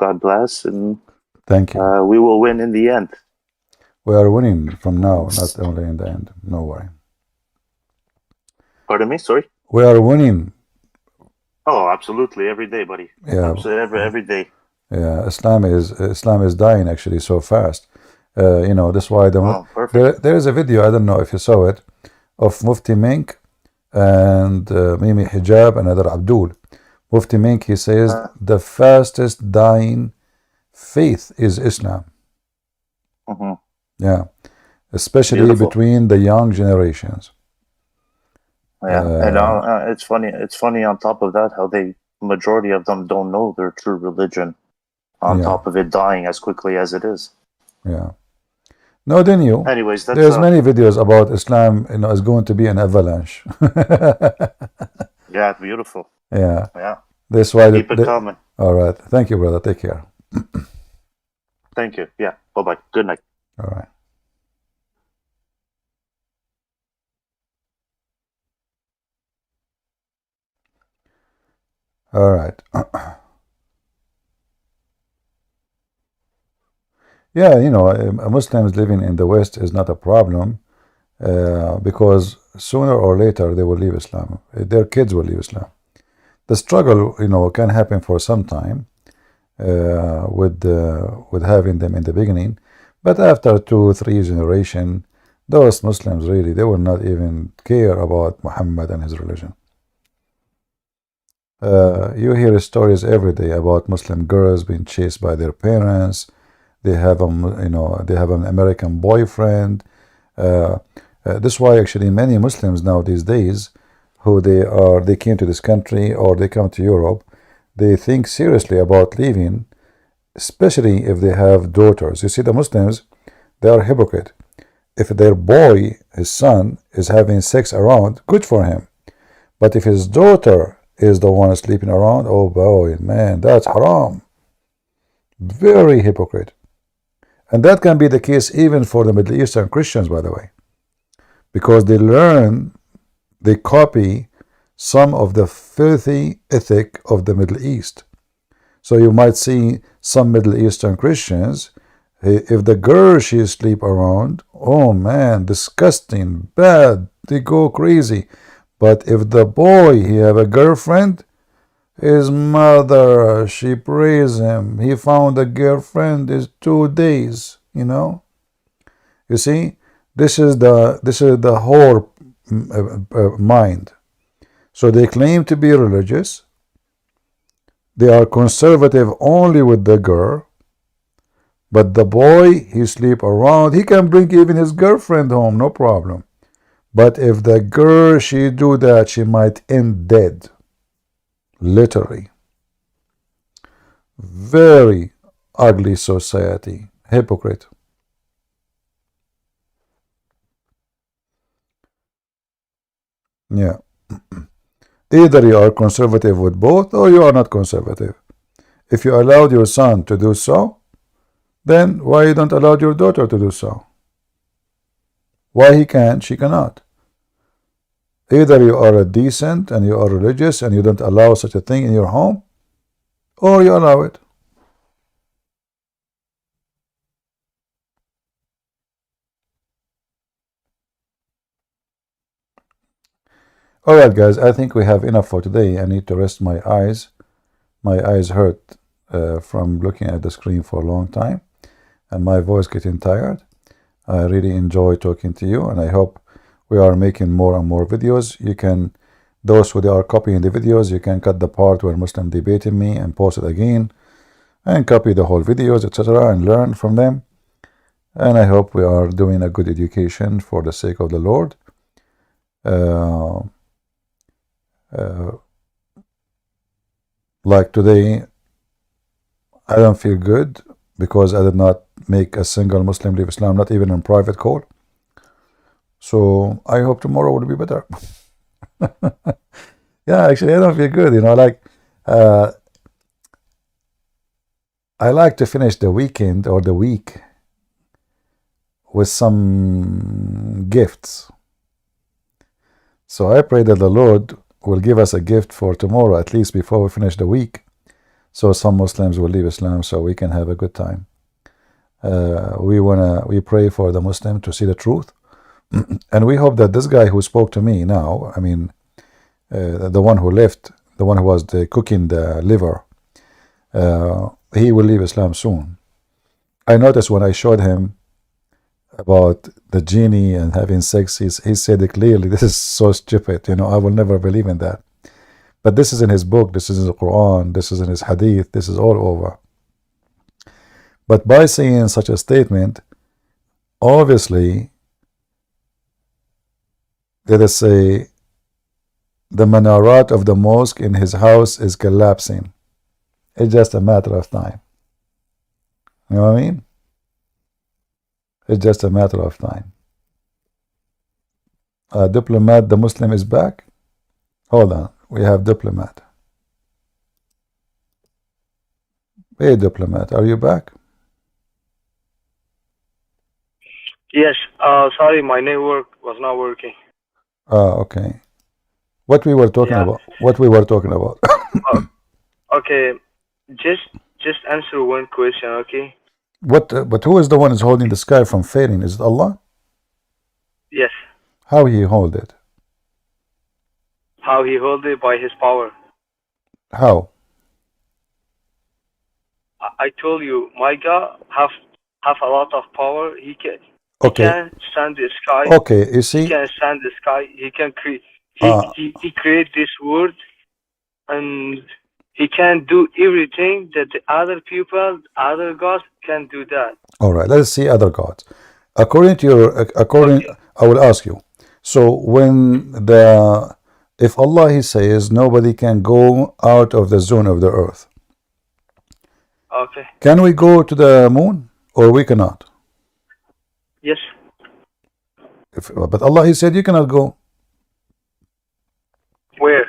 God bless, and thank you. We will win in the end. We are winning from now, not only in the end. No worry. Pardon me, sorry. We are winning. Oh, absolutely, every day, buddy. Yeah, absolutely, every day. Yeah, Islam is dying actually so fast. That's why there is a video, I don't know if you saw it, of Mufti Mink and Mimi Hijab and Adar Abdul. Mufti Mink, he says the fastest dying faith is Islam. Yeah, especially Beautiful. between the young generations. Yeah, and it's funny. It's funny on top of that how majority of them don't know their true religion. On top of it dying as quickly as it is. Yeah. No, then you. Anyways, there's many videos about Islam. Is going to be an avalanche. Yeah, beautiful. Yeah. Yeah. That's why. Keep it coming. All right. Thank you, brother. Take care. Thank you. Yeah. Bye-bye. Good night. All right. All right. Yeah, Muslims living in the West is not a problem because sooner or later they will leave Islam. Their kids will leave Islam. The struggle, can happen for some time with having them in the beginning, but after 2-3 generations, those Muslims really they will not even care about Muhammad and his religion. You hear stories every day about Muslim girls being chased by their parents. They have an American boyfriend. This is why actually many Muslims now these days, they came to this country or they come to Europe, they think seriously about leaving, especially if they have daughters. You see, the Muslims, they are hypocrite. If their boy, his son, is having sex around, good for him. But if his daughter is the one sleeping around, oh boy, man, that's haram. Very hypocrite. And that can be the case even for the Middle Eastern Christians, by the way, because they copy some of the filthy ethic of the Middle East. So you might see some Middle Eastern Christians, if the girl she sleep around, oh man, disgusting, bad, they go crazy. But if the boy, he have a girlfriend, his mother, she praise him. He found a girlfriend is 2 days, You see, this is the whole mind. So they claim to be religious. They are conservative only with the girl. But the boy, he sleep around. He can bring even his girlfriend home, no problem. But if the girl, she do that, she might end dead. Literally. Very ugly society. Hypocrite. Yeah. Either you are conservative with both, or you are not conservative. If you allowed your son to do so, then why you don't allow your daughter to do so? Why he can, she cannot? Either you are a decent and you are religious and you don't allow such a thing in your home, or you allow it. Alright guys, I think we have enough for today. I need to rest my eyes. My eyes hurt from looking at the screen for a long time, and my voice getting tired. I really enjoy talking to you, and I hope we are making more and more videos. You can, those who are copying the videos, you can cut the part where Muslim debating me and post it again, and copy the whole videos, etc., and learn from them. And I hope we are doing a good education for the sake of the Lord. Like today, I don't feel good because I did not make a single Muslim leave Islam, not even in private call. So I hope tomorrow will be better. Yeah, actually, I don't feel good. You know, like I like to finish the weekend or the week with some gifts. So I pray that the Lord will give us a gift for tomorrow, at least before we finish the week, so some Muslims will leave Islam so we can have a good time. We pray for the Muslim to see the truth, and we hope that this guy who spoke to me now, I mean, the one who left, the one who was cooking the liver, he will leave Islam soon. I noticed when I showed him about the genie and having sex, he said it clearly, this is so stupid, you know, I will never believe in that. But this is in his book, this is in the Quran, this is in his hadith, this is all over. But by saying such a statement, obviously, let us say, the minarat of the mosque in his house is collapsing. It's just a matter of time. You know what I mean? It's just a matter of time. Diplomat, the Muslim is back. Hold on, we have Diplomat. Hey, Diplomat, are you back? Yes, sorry, my network was not working. Okay. What we were talking about? What we were talking about? Okay, just answer one question, okay? But who is the one who's holding the sky from fading? Is it Allah? Yes. How he hold it? How he hold it? By his power. How? I told you, my God have a lot of power. He can stand the sky. Okay, you see. He can stand the sky. He can create. He create this world, and he can do everything that the other people, other gods can do that. All right, let's see other gods. According to your, I will ask you. So when if Allah he says nobody can go out of the zone of the earth. Okay. Can we go to the moon or we cannot? Yes. But Allah he said you cannot go. Where?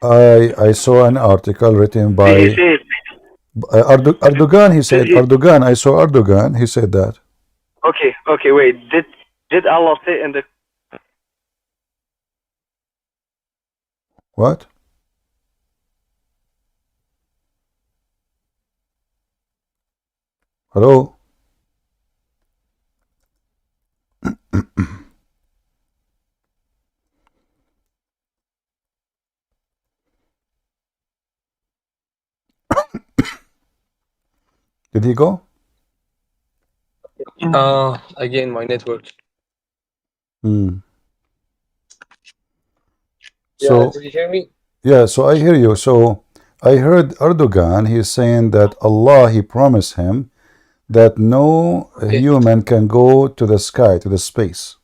I saw an article written by Erdogan. He said Erdogan. I saw Erdogan. He said that. Okay, wait. Did Allah say in the what? Hello? Did he go? Again, my network. So, did you hear me? Yeah, so I hear you. So I heard Erdogan, he's saying that Allah, he promised him that no human can go to the sky, to the space.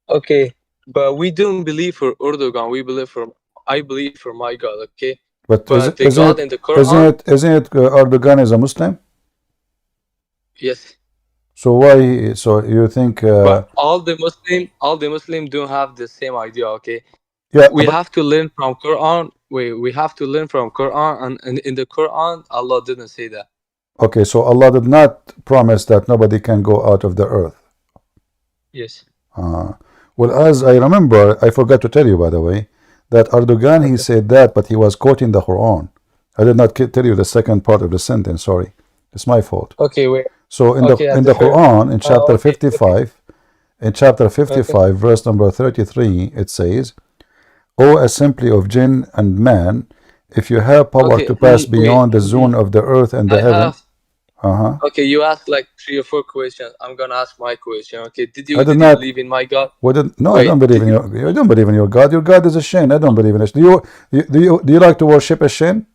Okay, but we don't believe for Erdogan. I believe for my God. Okay, But but the God in the Quran. isn't it Erdogan is a Muslim? Yes. So why? So you think? But all the Muslim don't have the same idea. Okay, Yeah, we but have to learn from Quran. We have to learn from Quran, and in the Quran, Allah didn't say that. okay. So Allah did not promise that nobody can go out of the earth. Yes. Well, as I remember, I forgot to tell you, by the way, that Erdogan, he said that, but he was quoting the Quran. I did not tell you the second part of the sentence. Sorry, it's my fault. Okay, wait. So in Okay, the Quran, in chapter 55, in chapter 55, verse number 33, it says, "O assembly of jinn and man, if you have power to pass beyond the zone of the earth and the heaven." Okay, you asked like 3 or 4 questions. I'm gonna ask my question. Okay, did you I did not. believe in my God? No, Wait, I don't believe in your. I don't believe in your God. Your God is a shin. I don't believe in it. Do you like to worship a shin?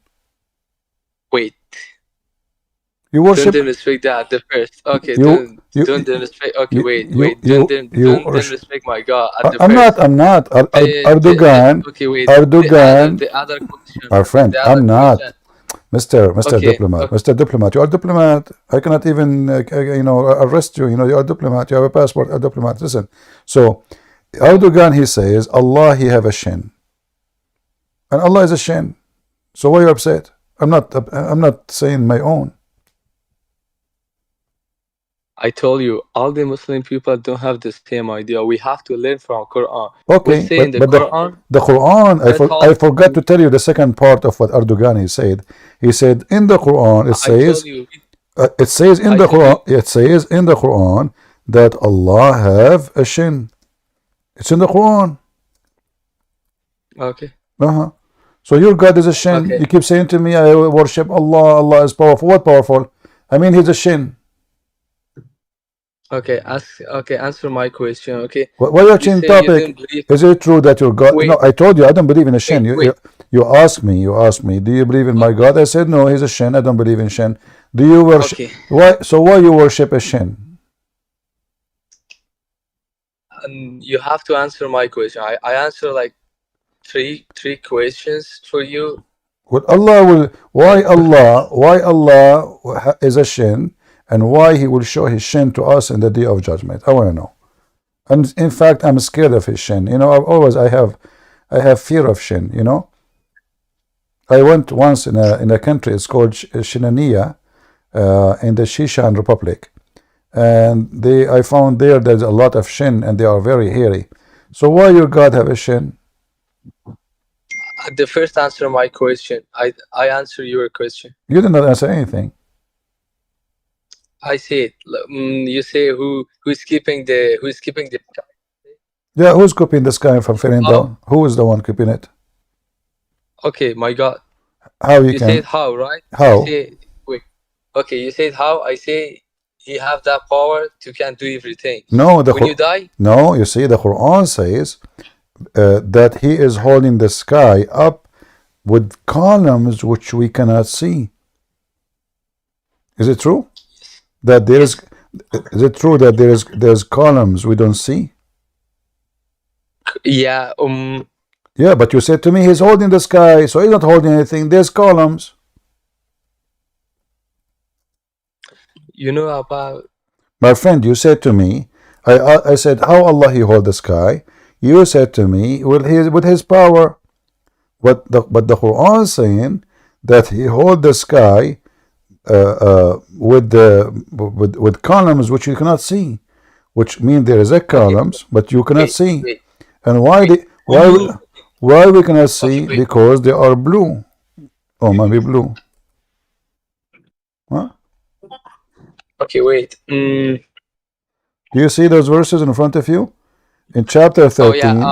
Wait. You worship. Don't disrespect that the first. Okay, don't disrespect. Okay, wait. Don't disrespect my God at the I'm first. not. Erdogan. Okay, wait. Erdogan. The other question. Our friend. I'm not. Question. Mr. Okay, Diplomat. Mr. Diplomat. You are a diplomat. I cannot even arrest you. You are a diplomat. You have a passport. A diplomat. Listen. So Erdogan, he says Allah, he have a shin, and Allah is a shin. So why are you upset? I'm not saying my own. I told you, all the Muslim people don't have the same idea. We have to learn from Quran. Okay, but the Quran, I forgot to tell you the second part of what Erdogan he said. He said in the Quran it says it says in the Quran that Allah have a shin. It's in the Quran. Okay. So your God is a shin. Okay. You keep saying to me, I worship Allah. Allah is powerful. What powerful? I mean, he's a shin. Okay, answer my question. Okay. Why are you changing topic? Is it true that your God? No, I told you I don't believe in a shin. You asked me. Do you believe in my God? I said no. He's a shin. I don't believe in shin. Do you worship? Okay. Why? So why you worship a shin? You have to answer my question. I answer like three questions for you. Well, Allah will. Why Allah is a shin, and why He will show His shin to us in the day of judgment? I want to know. And in fact, I'm scared of his shin. I have fear of shin. I went once in a country. It's called Shinania, in the Shishan Republic, and I found there's a lot of shin, and they are very hairy. So why your God have a shin? The first answer my question. I answer your question. You did not answer anything. I said, you say who's keeping the sky? Yeah, who's keeping the sky from falling down? Who is the one keeping it? Okay, my God. How you can? Said how, right? How? Wait. Okay, you said how. I say he have that power to can do everything. No, when you die. No, you see, the Quran says that he is holding the sky up with columns which we cannot see. Is it true? That there is it true that there's columns we don't see? Yeah. Yeah, but you said to me he's holding the sky, so he's not holding anything. There's columns. You know about. My friend, you said to me, I said how Allah he hold the sky. You said to me, well, with his power. But the Quran is saying that he hold the sky with columns which you cannot see, which mean there is a columns but you cannot see. And why we cannot see? Because they are blue. Oh, maybe blue. Huh? Okay, wait. Do you see those verses in front of you? In chapter 13,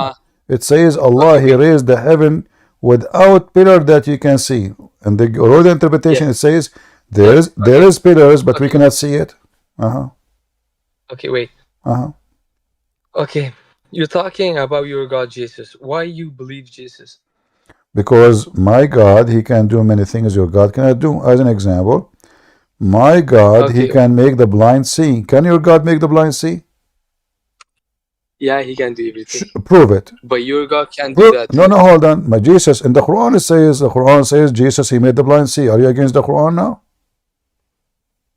it says Allah he raised the heaven without pillar that you can see. And the road interpretation it says there is pillars but we cannot see it. Okay, wait. Okay, you're talking about your God Jesus. Why you believe Jesus? Because my God, he can do many things your God cannot do. As an example, my God, he can make the blind see. Can your God make the blind see? Yeah, he can do everything. Prove it. But your God can do that No, too. no, hold on. My Jesus in the Quran says Jesus, he made the blind see. Are you against the Quran now?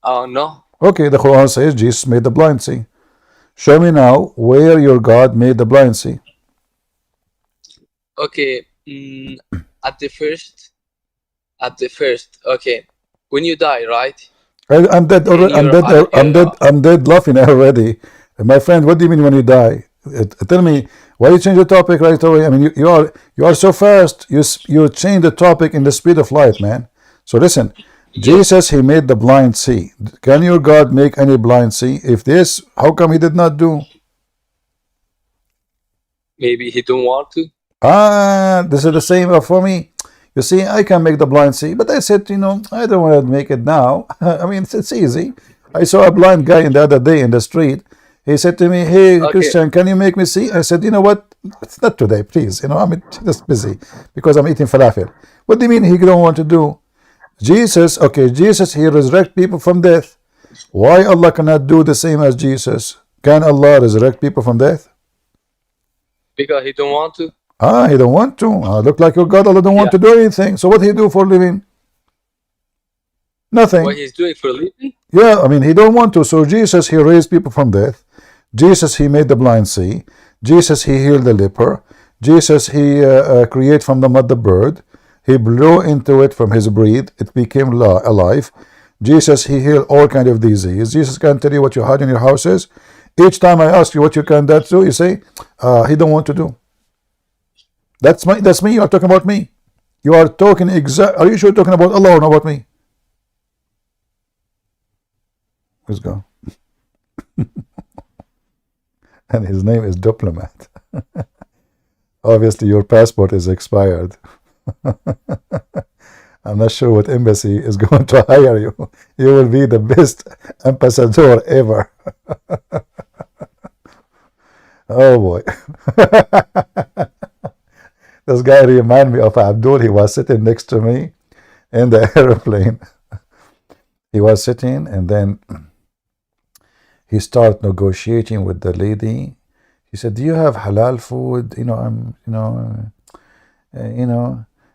Oh no. Okay, the Quran says Jesus made the blind see. Show me now where your God made the blind see. Okay. At the first. Okay. When you die, right? I'm dead already. I'm dead laughing already. My friend, what do you mean when you die? Tell me, why you change the topic right away? I mean, you are so fast. You change the topic in the speed of light, man. So listen, Jesus, he made the blind see. Can your God make any blind see? If this, how come he did not do? Maybe he don't want to. This is the same for me. You see, I can make the blind see, but I said, I don't want to make it now. I mean, it's easy. I saw a blind guy the other day in the street. He said to me, hey, Christian, can you make me see? I said, you know what? It's not today, please. I'm just busy because I'm eating falafel. What do you mean he don't want to do? Jesus, he resurrect people from death. Why Allah cannot do the same as Jesus? Can Allah resurrect people from death? Because he don't want to. He don't want to. Look like your God, Allah don't want to do anything. So what he do for living? Nothing. What he's doing for a living? Yeah, I mean, he don't want to. So Jesus, he raised people from death. Jesus, he made the blind see. Jesus, he healed the leper. Jesus, he created from the mud the bird. He blew into it from his breath. It became alive. Jesus, he healed all kind of disease. Jesus can tell you what you had in your houses. Each time I ask you what you can do, you say, he don't want to do. That's me. You are talking about me. You are talking Are you sure you're talking about Allah or not about me? Let's go. And his name is Diplomat. Obviously, your passport is expired. I'm not sure what embassy is going to hire you. You will be the best ambassador ever. Oh boy. This guy reminded me of Abdul. He was sitting next to me in the airplane. He was sitting, and then he started negotiating with the lady. He said, "Do you have halal food?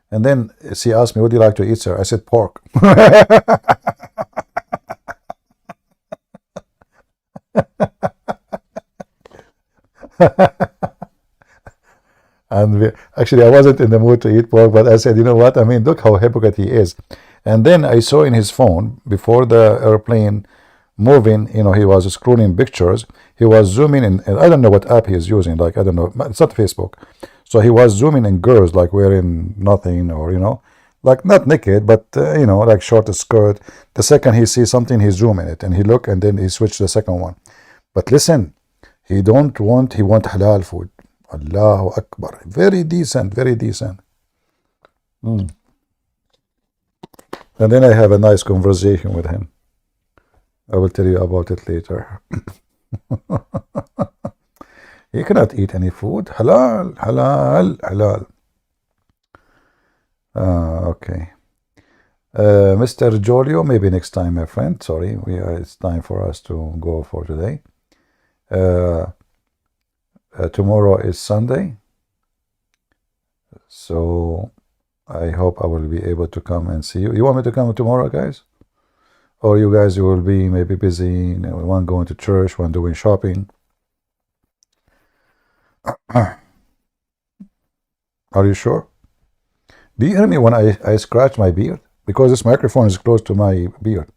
And then she asked me, "What do you like to eat, sir?" I said, "Pork." And actually, I wasn't in the mood to eat pork, but I said, you know what? I mean, look how hypocrite he is. And then I saw in his phone, before the airplane moving, he was scrolling pictures. He was zooming in, and I don't know what app he is using. Like, I don't know. It's not Facebook. So he was zooming in girls, like wearing nothing, or, like not naked, but, like short skirt. The second he sees something, he's zooming it, and he look, and then he switched to the second one. But listen, he want halal food. Allahu Akbar. Very decent, very decent. And then I have a nice conversation with him. I will tell you about it later. He cannot eat any food. Halal, halal, halal. Okay. Mr. Jolio, maybe next time, my friend. Sorry, it's time for us to go for today. Tomorrow is Sunday, so I hope I will be able to come and see you. You want me to come tomorrow, guys? Or you guys will be maybe busy, one going to church, one doing shopping. Are you sure? Do you hear me when I scratch my beard? Because this microphone is close to my beard.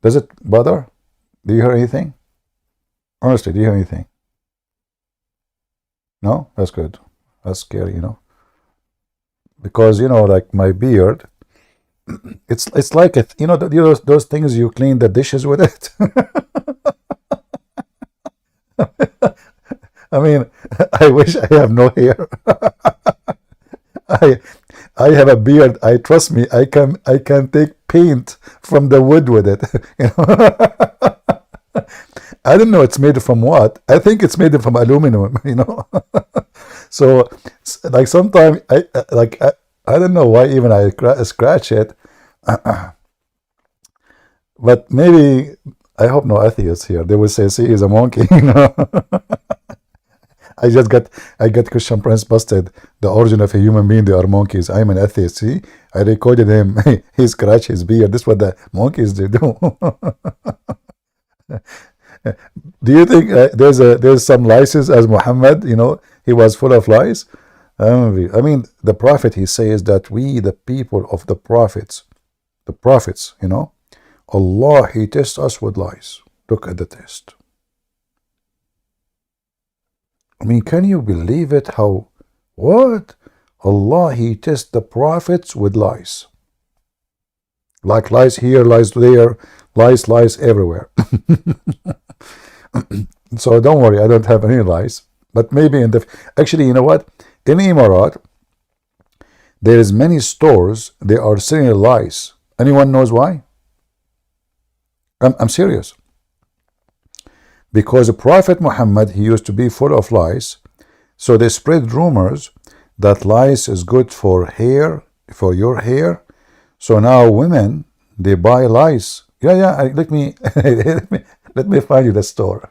Does it bother? Do you hear anything? Honestly, do you hear anything? No? That's good. That's scary, Because, like my beard, it's like it, those things you clean the dishes with it. I mean, I wish I have no hair. I have a beard. Trust me, I can take paint from the wood with it. I don't know it's made from what. I think it's made from aluminum, So, like sometimes I don't know why even I scratch it. But maybe I hope no atheists here. They will say, "See, he's a monkey." I got Christian Prince busted. The origin of a human being, they are monkeys. I'm an atheist. See, I recorded him. He scratched his beard. This is what the monkeys do. Do you think there's some lies as Muhammad? You know, he was full of lies. I mean, the prophet, he says that we, the people of the prophets, you know, Allah, he tests us with lies. Look at the test. I mean, can you believe it? How, what? Allah, he tests the prophets with lies. Like lies here, lies there, lies everywhere. So don't worry, I don't have any lies. But maybe in the, actually, you know what? In Emirat, there is many stores, they are selling lies. Anyone knows why? I'm serious. Because the Prophet Muhammad, he used to be full of lies. So they spread rumors that lies is good for hair, for your hair. So now women, they buy lies. Yeah, let me let me find you the store.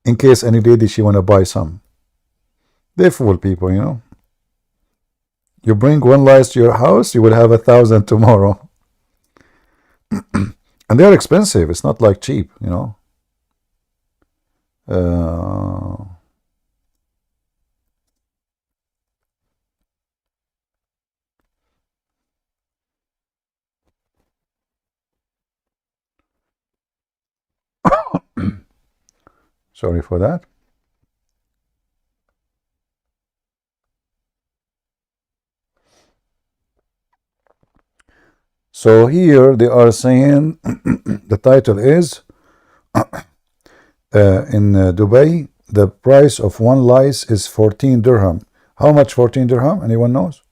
In case any lady, she want to buy some. They fool people, you know. You bring one lice to your house, you will have 1,000 tomorrow. And they're expensive. It's not like cheap, you know. Sorry for that. So here they are saying the title is in Dubai, the price of one lice is 14 dirham. How much 14 dirham? Anyone knows?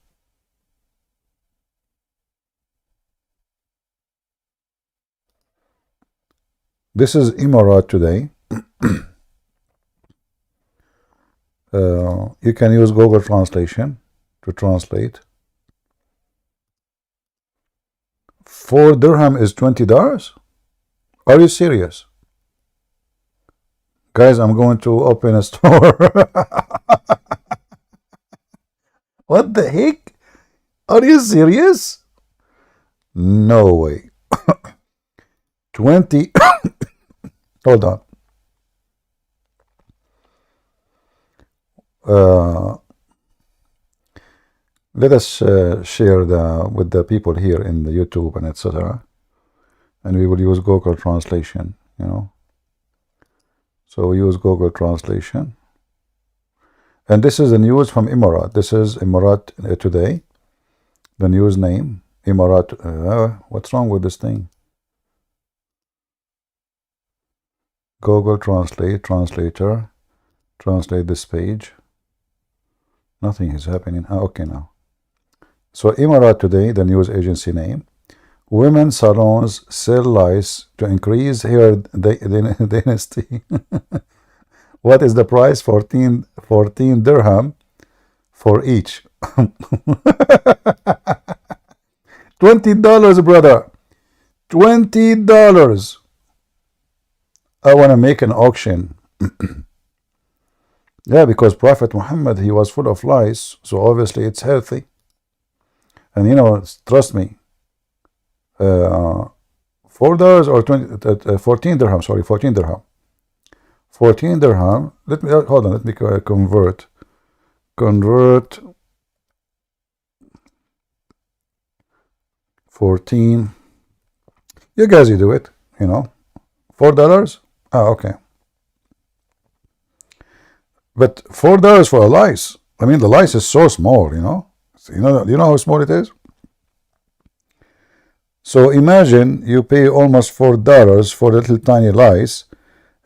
This is Emirat today. You can use Google Translation to translate. 4 dirham is $20? Are you serious? Guys, I'm going to open a store. What the heck? Are you serious? No way. 20. Hold on. Let us share with the people here in the YouTube and etc. And we will use Google Translation, you know. So we use Google Translation. And this is the news from Emirat. This is Emirat today. The news name, Emirat. What's wrong with this thing? Google Translate, translator, translate this page. Nothing is happening. Okay, now. So Emirat today, the news agency name. Women salons sell lice to increase hair dynasty. What is the price? 14 dirham for each. $20, brother. $20. I want to make an auction. Yeah, because Prophet Muhammad, he was full of lies, so obviously it's healthy. And you know, trust me, $4 or 14 dirham, sorry, 14 dirham. 14 dirham, let me, hold on, let me convert 14, you guys, you do it, you know, $4, okay. But $4 for a lice, I mean, the lice is so small, you know how small it is? So imagine you pay almost $4 for a little tiny lice,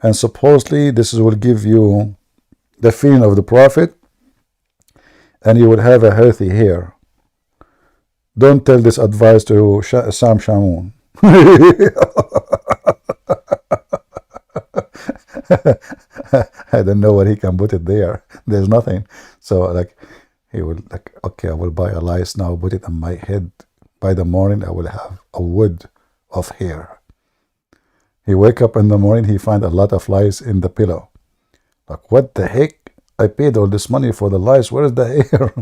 and supposedly this will give you the feeling of the Prophet, and you will have a healthy hair. Don't tell this advice to Sam Shamoun. I don't know what he can put it there. There's nothing. So like he would like, okay, I will buy a lice now, put it on my head. By the morning, I will have a wood of hair. He wake up in the morning, he find a lot of lice in the pillow. Like, what the heck? I paid all this money for the lice. Where is the hair?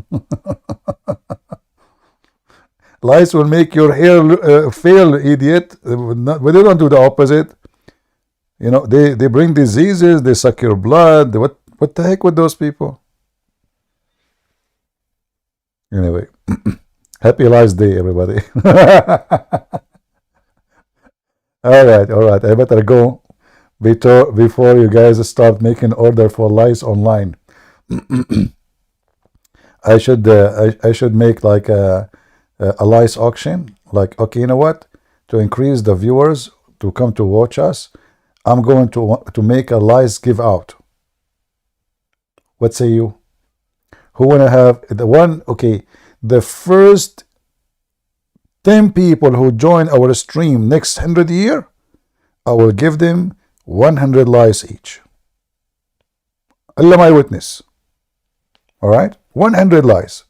Lice will make your hair fail, idiot. But they don't do the opposite. You know, they bring diseases, they suck your blood. What the heck with those people? Anyway, happy lice day, everybody. All right. I better go before you guys start making order for lice online. I should make like a lice auction. Like, okay, you know what? To increase the viewers to come to watch us, I'm going to make a lice give out. What say you? Who wanna have the one? Okay, the first 10 people who join our stream next 100 year, I will give them 100 lice each. Allah my witness. All right, 100 lice.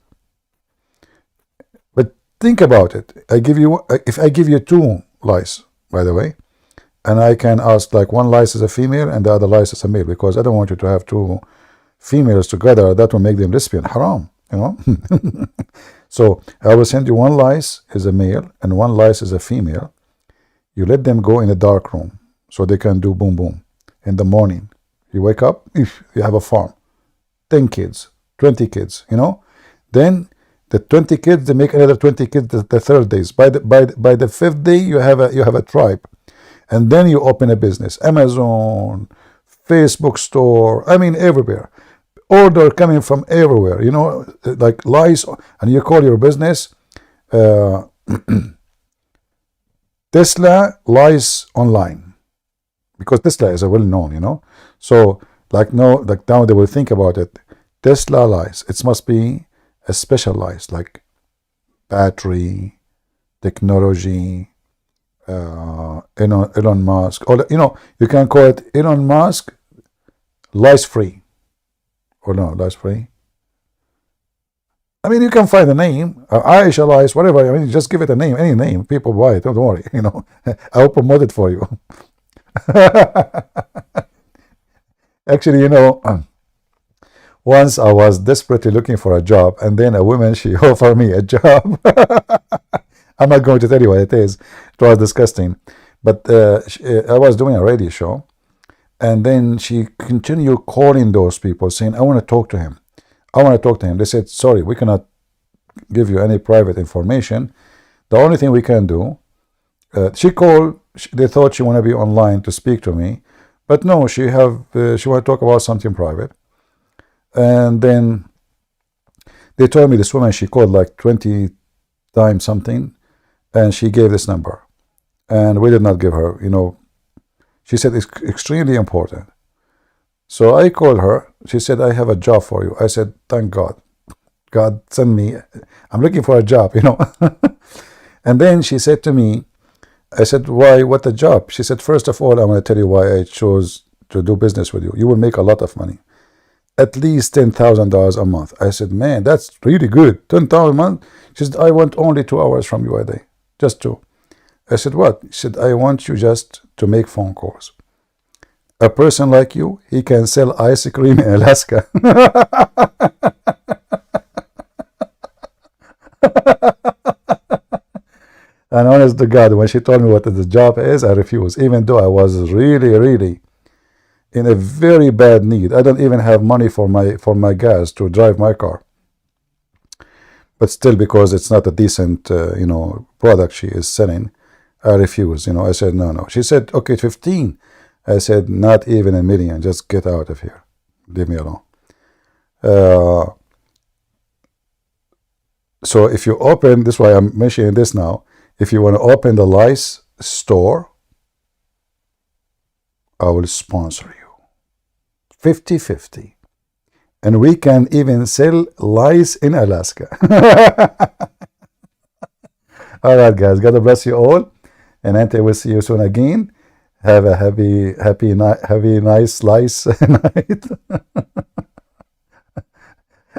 But think about it. If I give you 2 lice, by the way, and I can ask like one lice is a female and the other lice is a male, because I don't want you to have 2 females together. That will make them lesbian. Haram, you know. So I will send you 1 lice is a male and 1 lice is a female. You let them go in a dark room so they can do boom boom. In the morning, you wake up, if you have a farm, 10 kids, 20 kids, you know. Then the 20 kids, they make another 20 kids the third days. By the 5th day, you have a tribe. And then you open a business. Amazon, Facebook store, I mean everywhere. Order coming from everywhere, you know, like lice, and you call your business Tesla lice online, because Tesla is a well known, you know. So like now they will think about it. Tesla lice, it must be a special lice, like battery, technology, Elon Musk, or you know, you can call it Elon Musk lice free. Or no, lice free. I mean, you can find a name, Aisha lice, whatever. I mean, just give it a name, any name. People buy it. Don't worry. You know, I will promote it for you. Actually, you know, once I was desperately looking for a job, and then a woman, she offered me a job. I'm not going to tell you what it is. It was disgusting. But I was doing a radio show. And then she continued calling those people saying, I want to talk to him. I want to talk to him. They said, sorry, we cannot give you any private information. The only thing we can do, she called, they thought she want to be online to speak to me. But no, she want to talk about something private. And then they told me this woman, she called like 20 times something. And she gave this number. And we did not give her, you know. She said it's extremely important. So I called her. She said, I have a job for you. I said, thank God. God send me. I'm looking for a job, you know. And then she said to me, I said, why? What a job? She said, first of all, I'm going to tell you why I chose to do business with you. You will make a lot of money. At least $10,000 a month. I said, man, that's really good. $10,000 a month? She said, I want only 2 hours from you a day. Just 2. I said, what? She said, I want you just to make phone calls. A person like you, he can sell ice cream in Alaska. And honest to God, when she told me what the job is, I refused, even though I was really in a very bad need. I don't even have money for my gas to drive my car. But still, because it's not a decent, you know, product she is selling, I refused, you know. I said, no. She said, okay, 15. I said, not even $1 million. Just get out of here. Leave me alone. So if you open, this is why I'm mentioning this now. If you want to open the lice store, I will sponsor you. 50-50. And we can even sell lice in Alaska. All right, guys. God bless you all. And until we see you soon again, have a nice lice night.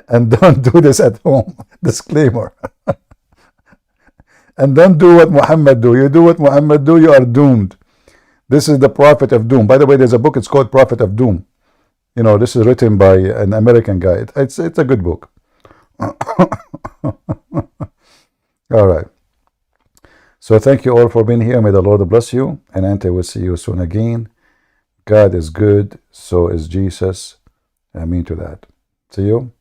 And don't do this at home. Disclaimer. And don't do what Muhammad do. You do what Muhammad do, you are doomed. This is the prophet of doom. By the way, there's a book, it's called Prophet of Doom. You know, this is written by an American guy. It's a good book. All right. So thank you all for being here. May the Lord bless you. And Ante will see you soon again. God is good. So is Jesus. Amen to that. See you.